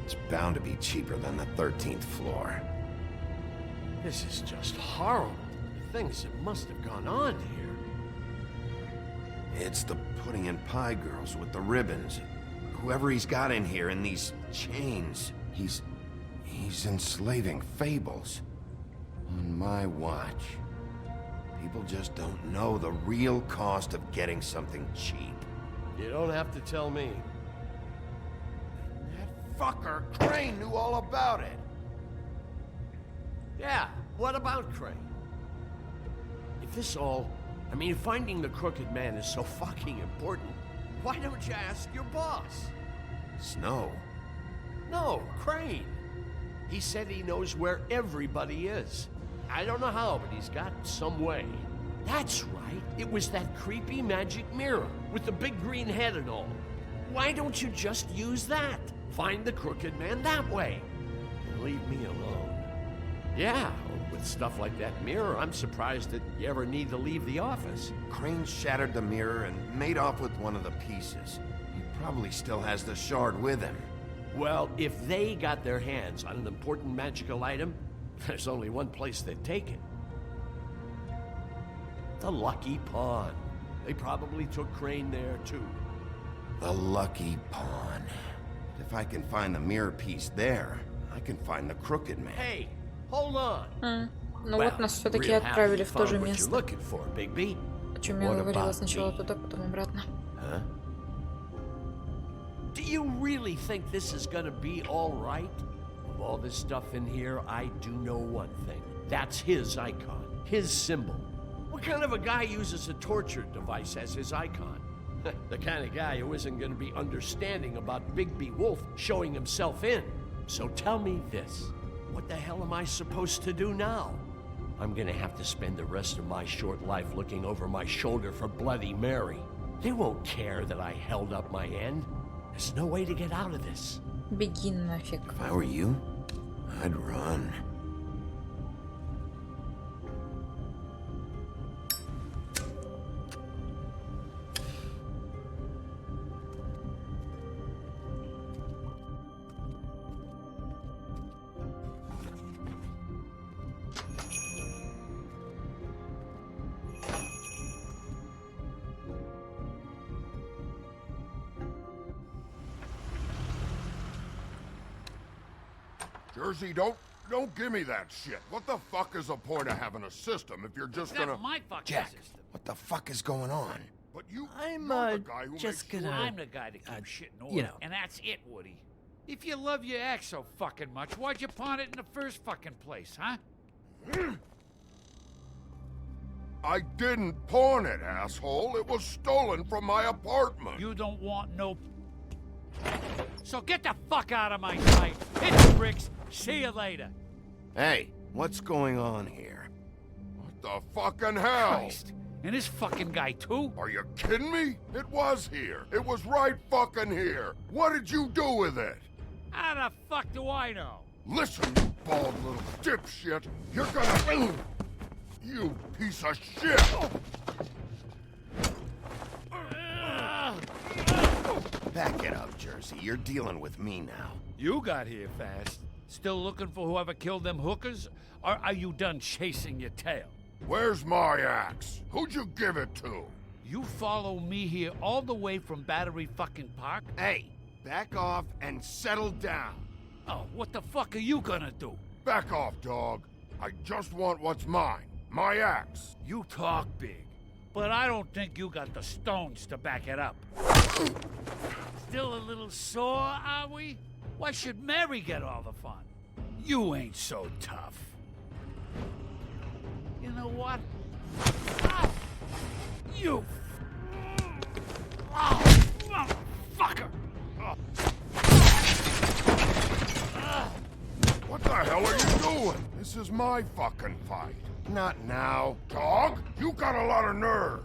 It's bound to be cheaper than the 13th floor. This is just horrible. The things that must have gone on here. It's the putting in pie girls with the ribbons. Whoever he's got in here in these chains, he's enslaving fables. On my watch. People just don't know the real cost of getting something cheap. You don't have to tell me. That fucker Crane knew all about it. Yeah, what about Crane? If this all... I mean, finding the Crooked Man is so fucking important, why don't you ask your boss? Snow? No, Crane. He said he knows where everybody is. I don't know how, but he's got some way. That's right. It was that creepy magic mirror with the big green head and all. Why don't you just use that? Find the Crooked Man that way. And leave me alone. Yeah, with stuff like that mirror, I'm surprised that you ever need to leave the office. Crane shattered the mirror and made off with one of the pieces. He probably still has the shard with him. Well, if they got their hands on an important magical item, there's only one place they'd take it. The Lucky Pawn. They probably took Crane there, too. The Lucky Pawn. If I can find the mirror piece there, I can find the Crooked Man. Hey, hold on. Ну вот нас все-таки отправили в то же место. Looking for, Bigby. О чем я говорила сначала туда, потом обратно. Huh? Do you really think this is gonna be all right? Of all this stuff in here, I do know one thing. That's his icon, his symbol. What kind of a guy uses a torture device as his icon? The kind of guy who isn't gonna be understanding about Bigby Wolf showing himself in. So tell me this. What the hell am I supposed to do now? I'm gonna have to spend the rest of my short life looking over my shoulder for Bloody Mary. They won't care that I held up my end. There's no way to get out of this. Беги нафиг. If I were you, I'd run. Jersey, don't give me that shit. What the fuck is the point of having a system if you're just gonna... That's my fucking Jack, system. what the fuck is going on? But you... I'm, you're the guy who just makes gonna... sure- I'm the guy that keeps shit in order. you know. And that's it, Woody. If you love your ex so fucking much, why'd you pawn it in the first fucking place, huh? I didn't pawn it, asshole. It was stolen from my apartment. You don't want no... So get the fuck out of my sight. Hit the bricks. See you later. Hey, what's going on here? What the fucking hell? Christ. And this fucking guy, too? Are you kidding me? It was here. It was right fucking here. What did you do with it? How the fuck do I know? Listen, you bald little dipshit. You're gonna... You piece of shit! Back it up, Jersey. You're dealing with me now. You got here fast. Still looking for whoever killed them hookers? Or are you done chasing your tail? Where's my axe? Who'd you give it to? You follow me here all the way from Battery fucking Park? Hey, back off and settle down. Oh, what the fuck are you gonna do? Back off, dog. I just want what's mine. My axe. You talk big, but I don't think you got the stones to back it up. Still a little sore, are we? Why should Mary get all the fun? You ain't so tough. You know what? Ah! You... Oh, motherfucker! Oh. What the hell are you doing? This is my fucking fight. Not now. Dog, you got a lot of nerve.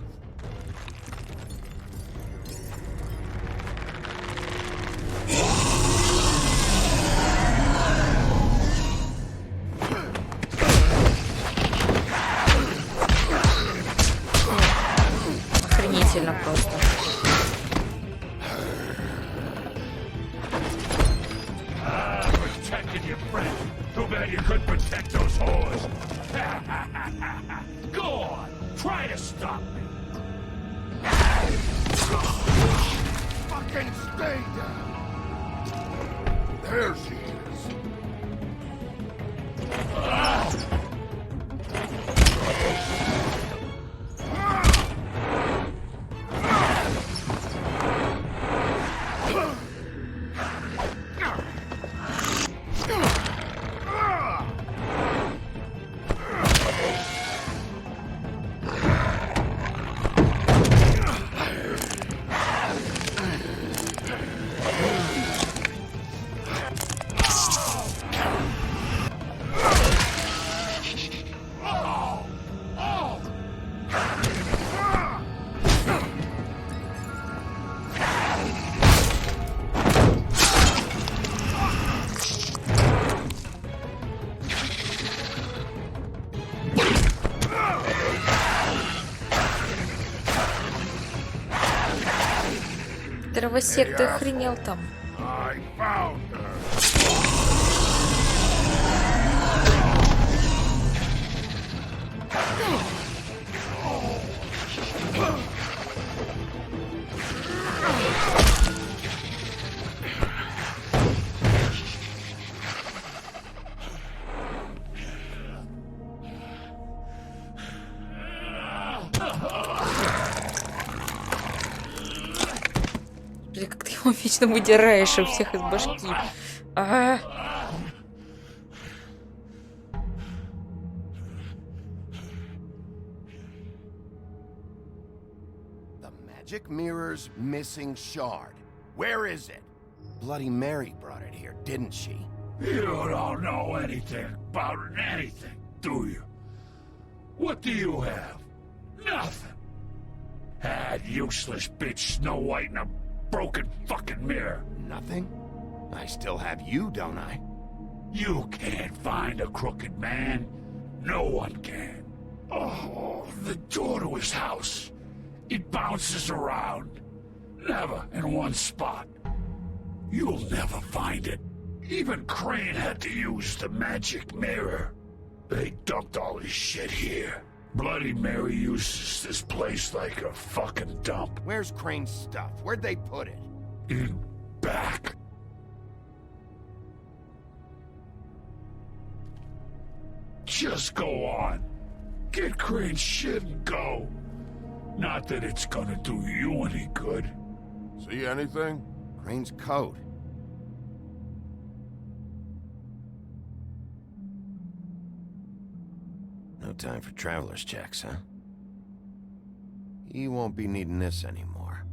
Охренительно просто. Protected your friend. Too bad you couldn't protect those whores. Go on, try to stop me. Fucking stay down. There she is. Дровосек, ты охренел там. I found her. Блин, как ты его вечно выдираешь у всех из башки. А. The magic mirror's missing shard. Where is it? Bloody Mary brought it here, didn't she? You don't know anything about anything, do you? What do you have? Nothing. That useless bitch Snow White in a broken fucking mirror. Nothing? I still have you, don't I? You can't find a crooked man. No one can. Oh, the door to his house. It bounces around. Never in one spot. You'll never find it. Even Crane had to use the magic mirror. They dumped all his shit here. Bloody Mary uses this place like a fucking dump. Where's Crane's stuff? Where'd they put it? In back. Just go on. Get Crane's shit and go. Not that it's gonna do you any good. See anything? Crane's coat. No time for traveler's checks, huh? You won't be needing this anymore.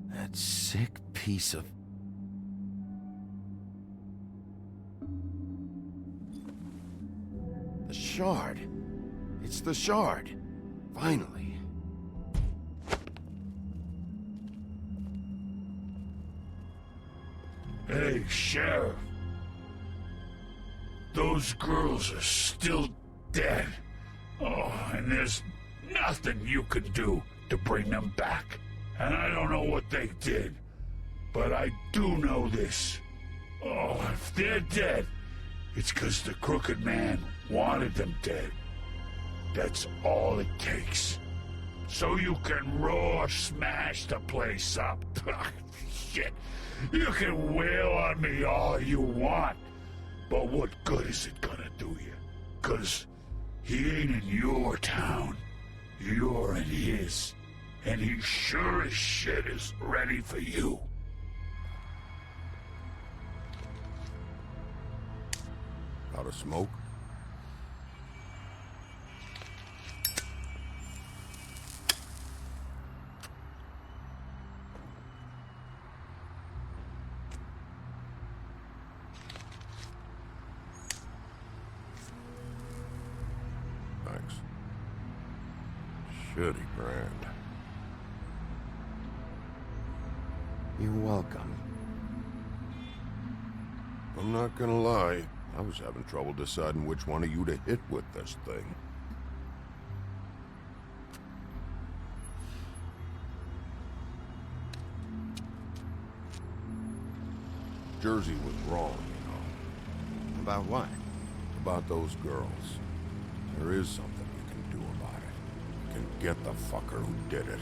That sick piece of... The shard. It's the shard. Finally. Hey, Sheriff. Those girls are still dead. Oh, and there's nothing you can do to bring them back. And I don't know what they did, but I do know this. Oh, if they're dead, it's 'cause the Crooked Man wanted them dead. That's all it takes. So you can raw smash the place up. Shit. You can wail on me all you want, but what good is it gonna do you? 'Cause he ain't in your town. You're in his. And he sure as shit is ready for you. Out of smoke? Thanks. Shitty brand. You're welcome. I'm not gonna lie, I was having trouble deciding which one of you to hit with this thing. Jersey was wrong, you know. About what? About those girls. There is something you can do about it. You can get the fucker who did it.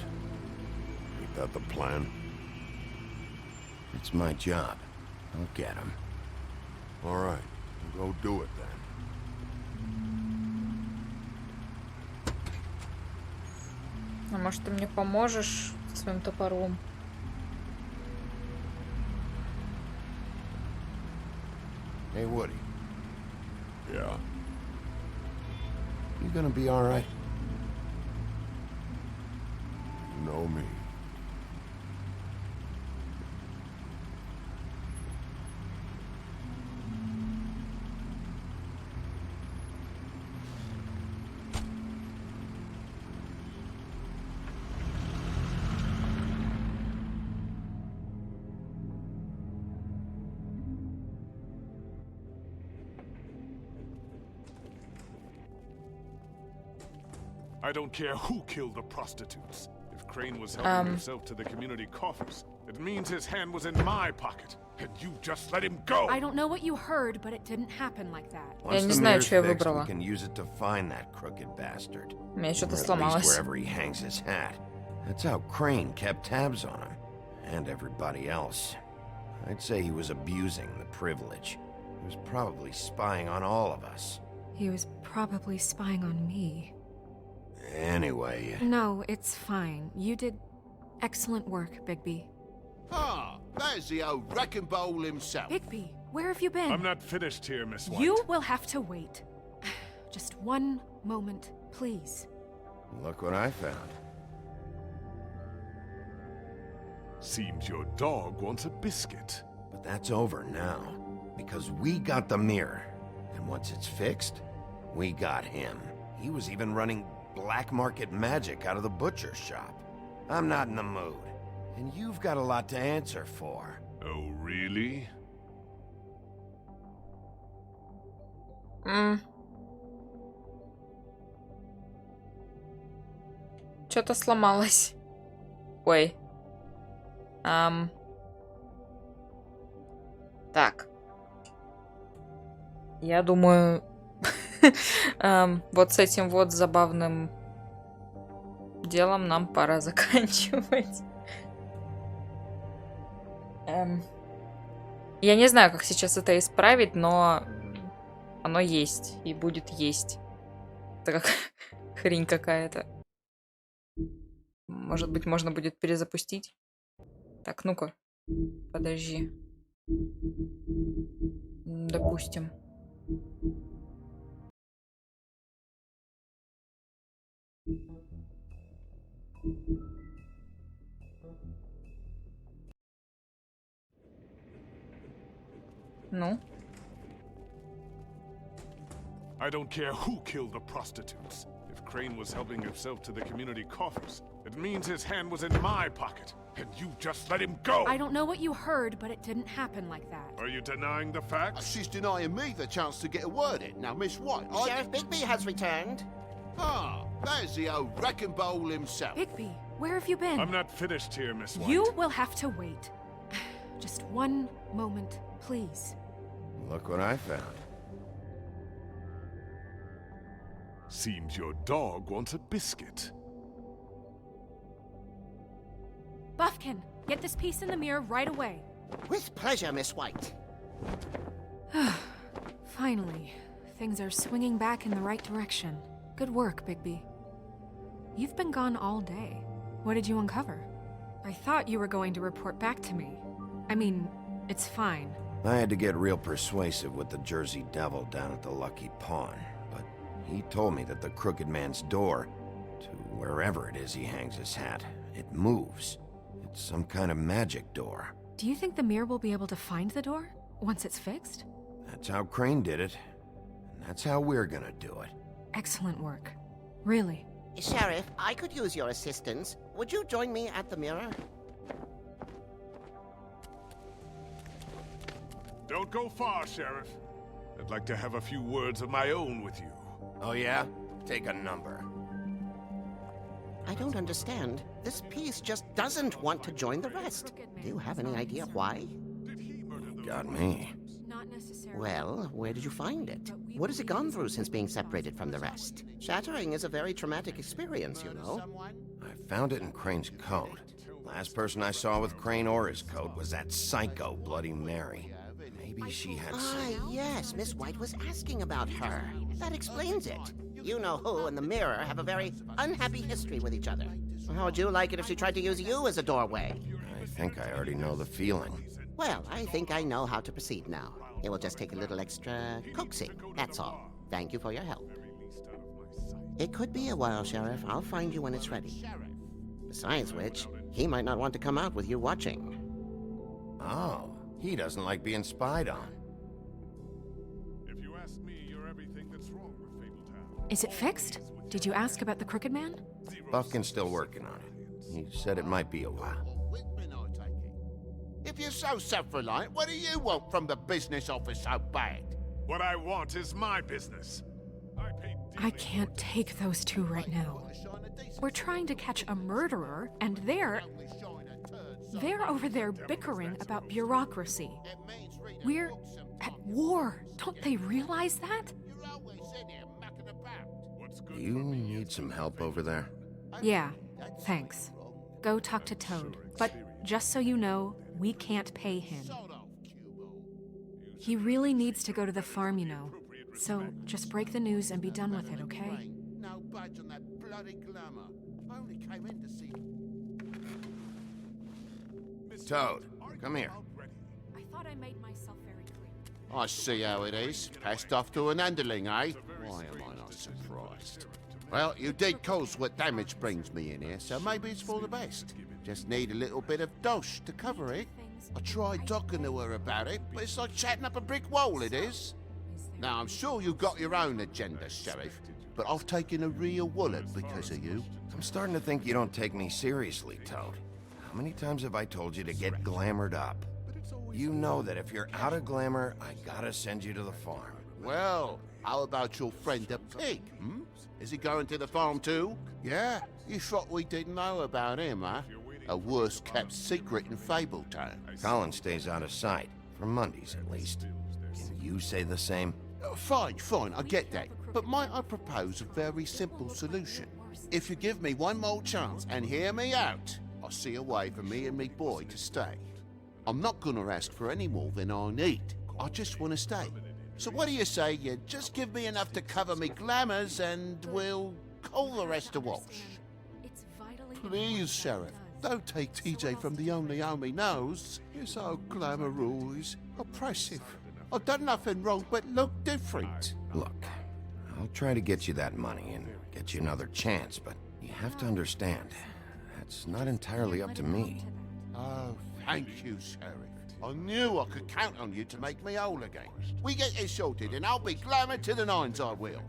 Ain't that the plan? It's my job. I'll get him. All right, go do it then. А может, ты мне поможешь со своим топором? Hey, Woody. Yeah? You gonna be all right? You know me. I don't care who killed the prostitutes. If Crane was helping himself to the community coffers, it means his hand was in my pocket, and you just let him go. I don't know what you heard, but it didn't happen like that. Once the mirror's fixed, we can use it to find that crooked bastard. У меня что-то Or at сломалось. least wherever he hangs his hat. That's how Crane kept tabs on him. And everybody else. I'd say he was abusing the privilege. He was probably spying on all of us. He was probably spying on me. Anyway... No, it's fine. You did excellent work, Bigby. Ah, there's the old wrecking bowl himself. Bigby, where have you been? I'm not finished here, Miss White. You will have to wait. Just one moment, please. Look what I found. Seems your dog wants a biscuit. But that's over now. Because we got the mirror. And once it's fixed, we got him. He was even running black market magic out of the butcher's shop. I'm not in the mood. And you've got a lot to answer for. Oh, really? Что-то сломалось. Ой. Так. Я думаю, вот с этим вот забавным делом нам пора заканчивать. Я не знаю, как сейчас это исправить, но оно есть и будет есть. Это как хрень какая-то. Может быть, можно будет перезапустить? Так, ну-ка. Подожди. Допустим. Ну? I don't care who killed the prostitutes. If Crane was helping himself to the community coffers, it means his hand was in my pocket, and you just let him go! I don't know what you heard, but it didn't happen like that. Are you denying the facts? She's denying me the chance to get a word in. Now, Miss White, Sheriff Bigby has returned. Ah, there's the old wrecking bowl himself. Bigby, where have you been? I'm not finished here, Miss White. You will have to wait. Just one moment, please. Look what I found. Seems your dog wants a biscuit. Buffkin, get this piece in the mirror right away. With pleasure, Miss White. Finally, things are swinging back in the right direction. Good work, Bigby. You've been gone all day. What did you uncover? I thought you were going to report back to me. I mean, it's fine. I had to get real persuasive with the Jersey Devil down at the Lucky Pawn, but he told me that the Crooked Man's door, to wherever it is he hangs his hat, it moves. It's some kind of magic door. Do you think the mirror will be able to find the door once it's fixed? That's how Crane did it, and that's how we're gonna do it. Excellent work. Really. Sheriff, I could use your assistance. Would you join me at the mirror? Don't go far, Sheriff. I'd like to have a few words of my own with you. Oh yeah? Take a number. I don't understand. This piece just doesn't want to join the rest. Do you have any idea why? Got me. Not necessarily. Well, where did you find it? What has it gone through since being separated from the rest? Shattering is a very traumatic experience, you know. I found it in Crane's coat. Last person I saw with Crane or his coat was that psycho Bloody Mary. Maybe she had some... Yes, Miss White was asking about her. That explains it. You know who and the mirror have a very unhappy history with each other. How would you like it if she tried to use you as a doorway? I think I already know the feeling. Well, I think I know how to proceed now. It will just take a little extra coaxing, that's all. Thank you for your help. It could be a while, Sheriff. I'll find you when it's ready. Besides which, he might not want to come out with you watching. Oh, he doesn't like being spied on. If you ask me, you're everything that's wrong with Fabletown. Is it fixed? Did you ask about the Crooked Man? Buffkin's still working on it. He said it might be a while. If you're so self-reliant, what do you want from the business office so bad? What I want is my business. I can't take those two right now. We're trying to catch a murderer, and they're over there bickering about bureaucracy. We're at war. Don't they realize that? Do you need some help over there? Yeah, thanks. Go talk to Toad. But just so you know, we can't pay him. He really needs to go to the farm, you know. So just break the news and be done with it, okay? No budge on that bloody glamour. I only came in to see... Toad, come here. I thought I made myself very clear. I see how it is. Passed off to an underling, eh? Why am I not surprised? Well, you did cause what damage brings me in here, so maybe it's for the best. Just need a little bit of dosh to cover it. I tried talking to her about it, but it's like chatting up a brick wall, it is. Now, I'm sure you've got your own agenda, Sheriff, but I've taken a real wallet because of you. I'm starting to think you don't take me seriously, Toad. How many times have I told you to get glamored up? You know that if you're out of glamour, I gotta send you to the farm. Well, how about your friend the pig, hmm? Is he going to the farm too? Yeah? You thought we didn't know about him, huh? A worst-kept secret in Fabletown. Colin stays out of sight, for Mondays at least. Can you say the same? Fine, I get that. But might I propose a very simple solution? If you give me one more chance and hear me out, I'll see a way for me and me boy to stay. I'm not gonna ask for any more than I need. I just want to stay. So what do you say you just give me enough to cover me glamours and we'll call the rest a wash? Please, Sheriff, don't take TJ from the only home he knows. You're so glamorous, oppressive. I've done nothing wrong but look different. Look, I'll try to get you that money and get you another chance, but you have to understand, that's not entirely up to me. Oh, thank you, Sheriff. I knew I could count on you to make me whole again. We get this sorted and I'll be glamour to the nines, I will.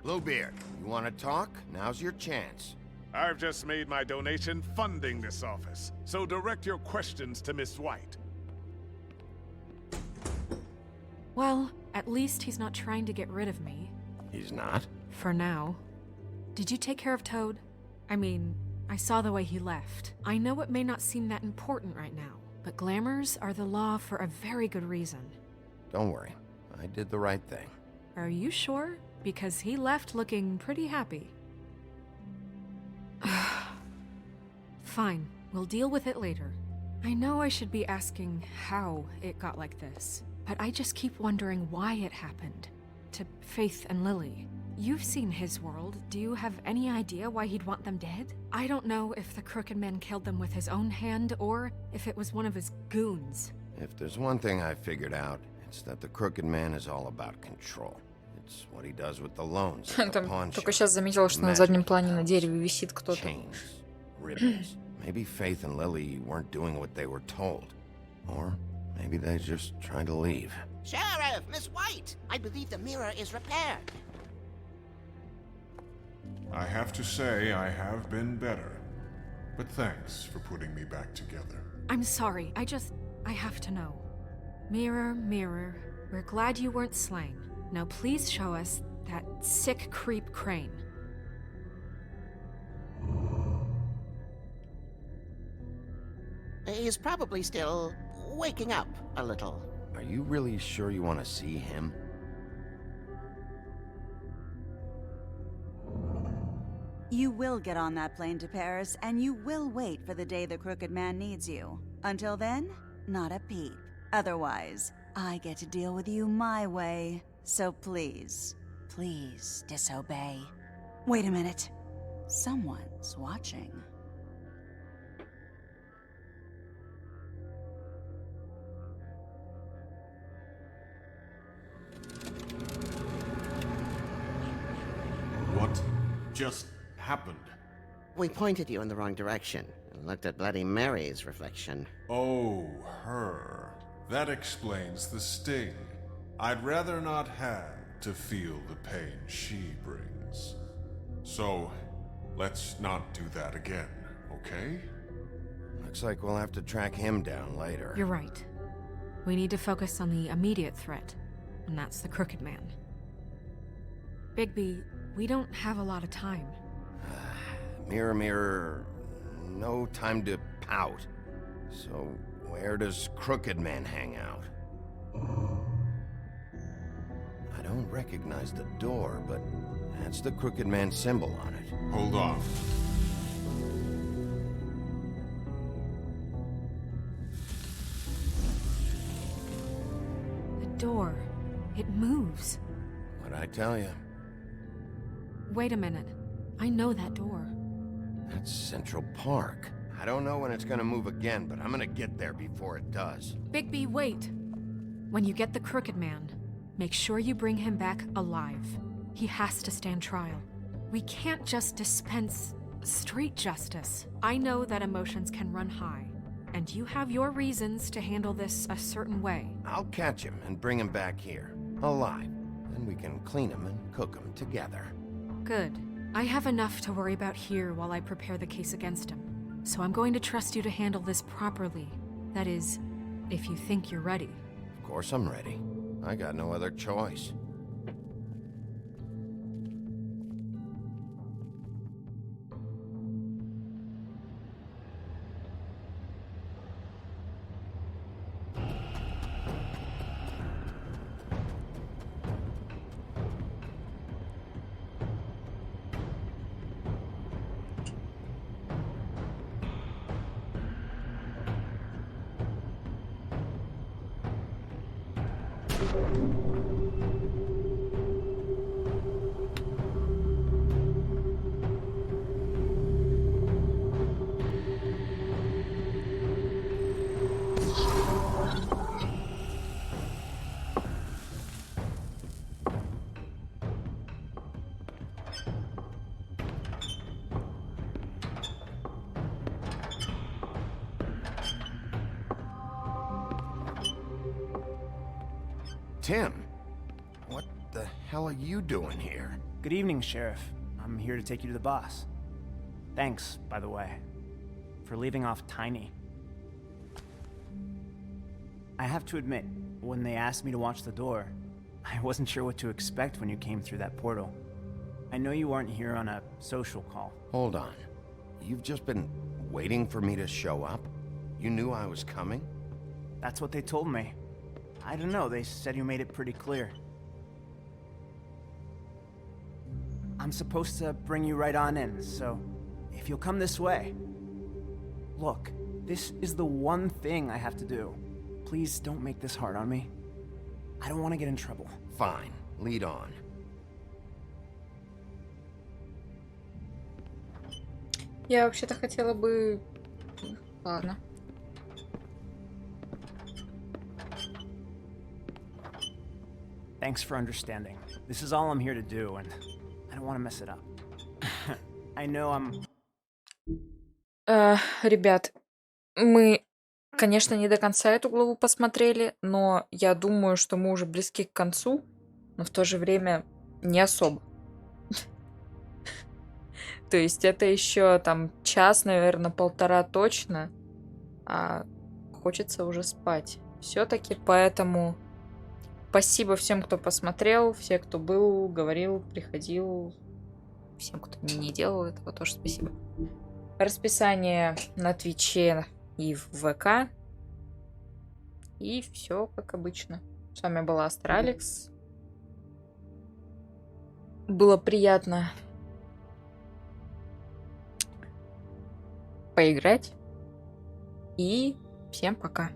Bluebeard, you want to talk? Now's your chance. I've just made my donation funding this office, so direct your questions to Miss White. Well, at least he's not trying to get rid of me. He's not? For now. Did you take care of Toad? I mean, I saw the way he left. I know it may not seem that important right now, but glamours are the law for a very good reason. Don't worry. I did the right thing. Are you sure? Because he left looking pretty happy. Fine, we'll deal with it later. I know I should be asking how it got like this, but I just keep wondering why it happened. To Faith and Lily. You've seen his world. Do you have any idea why he'd want them dead? I don't know if the Crooked Man killed them with his own hand or if it was one of his goons. If there's one thing I figured out, it's that the Crooked Man is all about control. It's what he does with the loans, the Там pawn только shop, сейчас заметила, что на заднем плане на дереве висит кто-то. chains, ribbons. Maybe Faith and Lily weren't doing what they were told. Or maybe they're just trying to leave. Sheriff, Miss White! I believe the mirror is repaired. I have to say I have been better. But thanks for putting me back together. I'm sorry, I have to know. Mirror, mirror, we're glad you weren't slain. Now please show us that sick creep Crane. He's probably still waking up a little. Are you really sure you want to see him? You will get on that plane to Paris, and you will wait for the day the Crooked Man needs you. Until then, not a peep. Otherwise, I get to deal with you my way. So please, please disobey. Wait a minute. Someone's watching. What just happened? We pointed you in the wrong direction and looked at Bloody Mary's reflection. Oh, her. That explains the sting. I'd rather not have to feel the pain she brings. So, let's not do that again, okay? Looks like we'll have to track him down later. You're right. We need to focus on the immediate threat, and that's the Crooked Man. Bigby, we don't have a lot of time. Mirror, mirror, no time to pout. So, where does Crooked Man hang out? I don't recognize the door, but that's the Crooked Man symbol on it. Hold on. The door. It moves. What'd I tell you? Wait a minute. I know that door. That's Central Park. I don't know when it's gonna move again, but I'm gonna get there before it does. Bigby, wait. When you get the Crooked Man, make sure you bring him back alive. He has to stand trial. We can't just dispense street justice. I know that emotions can run high, and you have your reasons to handle this a certain way. I'll catch him and bring him back here, alive. Then we can clean him and cook him together. Good. I have enough to worry about here while I prepare the case against him. So I'm going to trust you to handle this properly. That is, if you think you're ready. Of course I'm ready. I got no other choice. Tim, what the hell are you doing here? Good evening, Sheriff. I'm here to take you to the boss. Thanks, by the way, for leaving off Tiny. I have to admit, when they asked me to watch the door, I wasn't sure what to expect when you came through that portal. I know you weren't here on a social call. Hold on. You've just been waiting for me to show up? You knew I was coming? That's what they told me. I don't know, they said you made it pretty clear. I'm supposed to bring you right on in, so if you'll come this way. Look, this is the one thing I have to do. Please don't make this hard on me. I don't want to get in trouble. Fine, lead on. Я вообще-то хотела бы... Ладно. Thanks for understanding. This is all I'm here to do, and I don't want to mess it up. I know I'm... Ребят, мы, конечно, не до конца эту главу посмотрели, но я думаю, что мы уже близки к концу, но в то же время не особо. То есть это еще там час, наверное, полтора точно, а хочется уже спать. Все-таки, поэтому... Спасибо всем, кто посмотрел, все, кто был, говорил, приходил. Всем, кто не делал этого, тоже спасибо. Расписание на Твиче и в ВК. И все как обычно. С вами была Астраликс. Было приятно поиграть. И всем пока.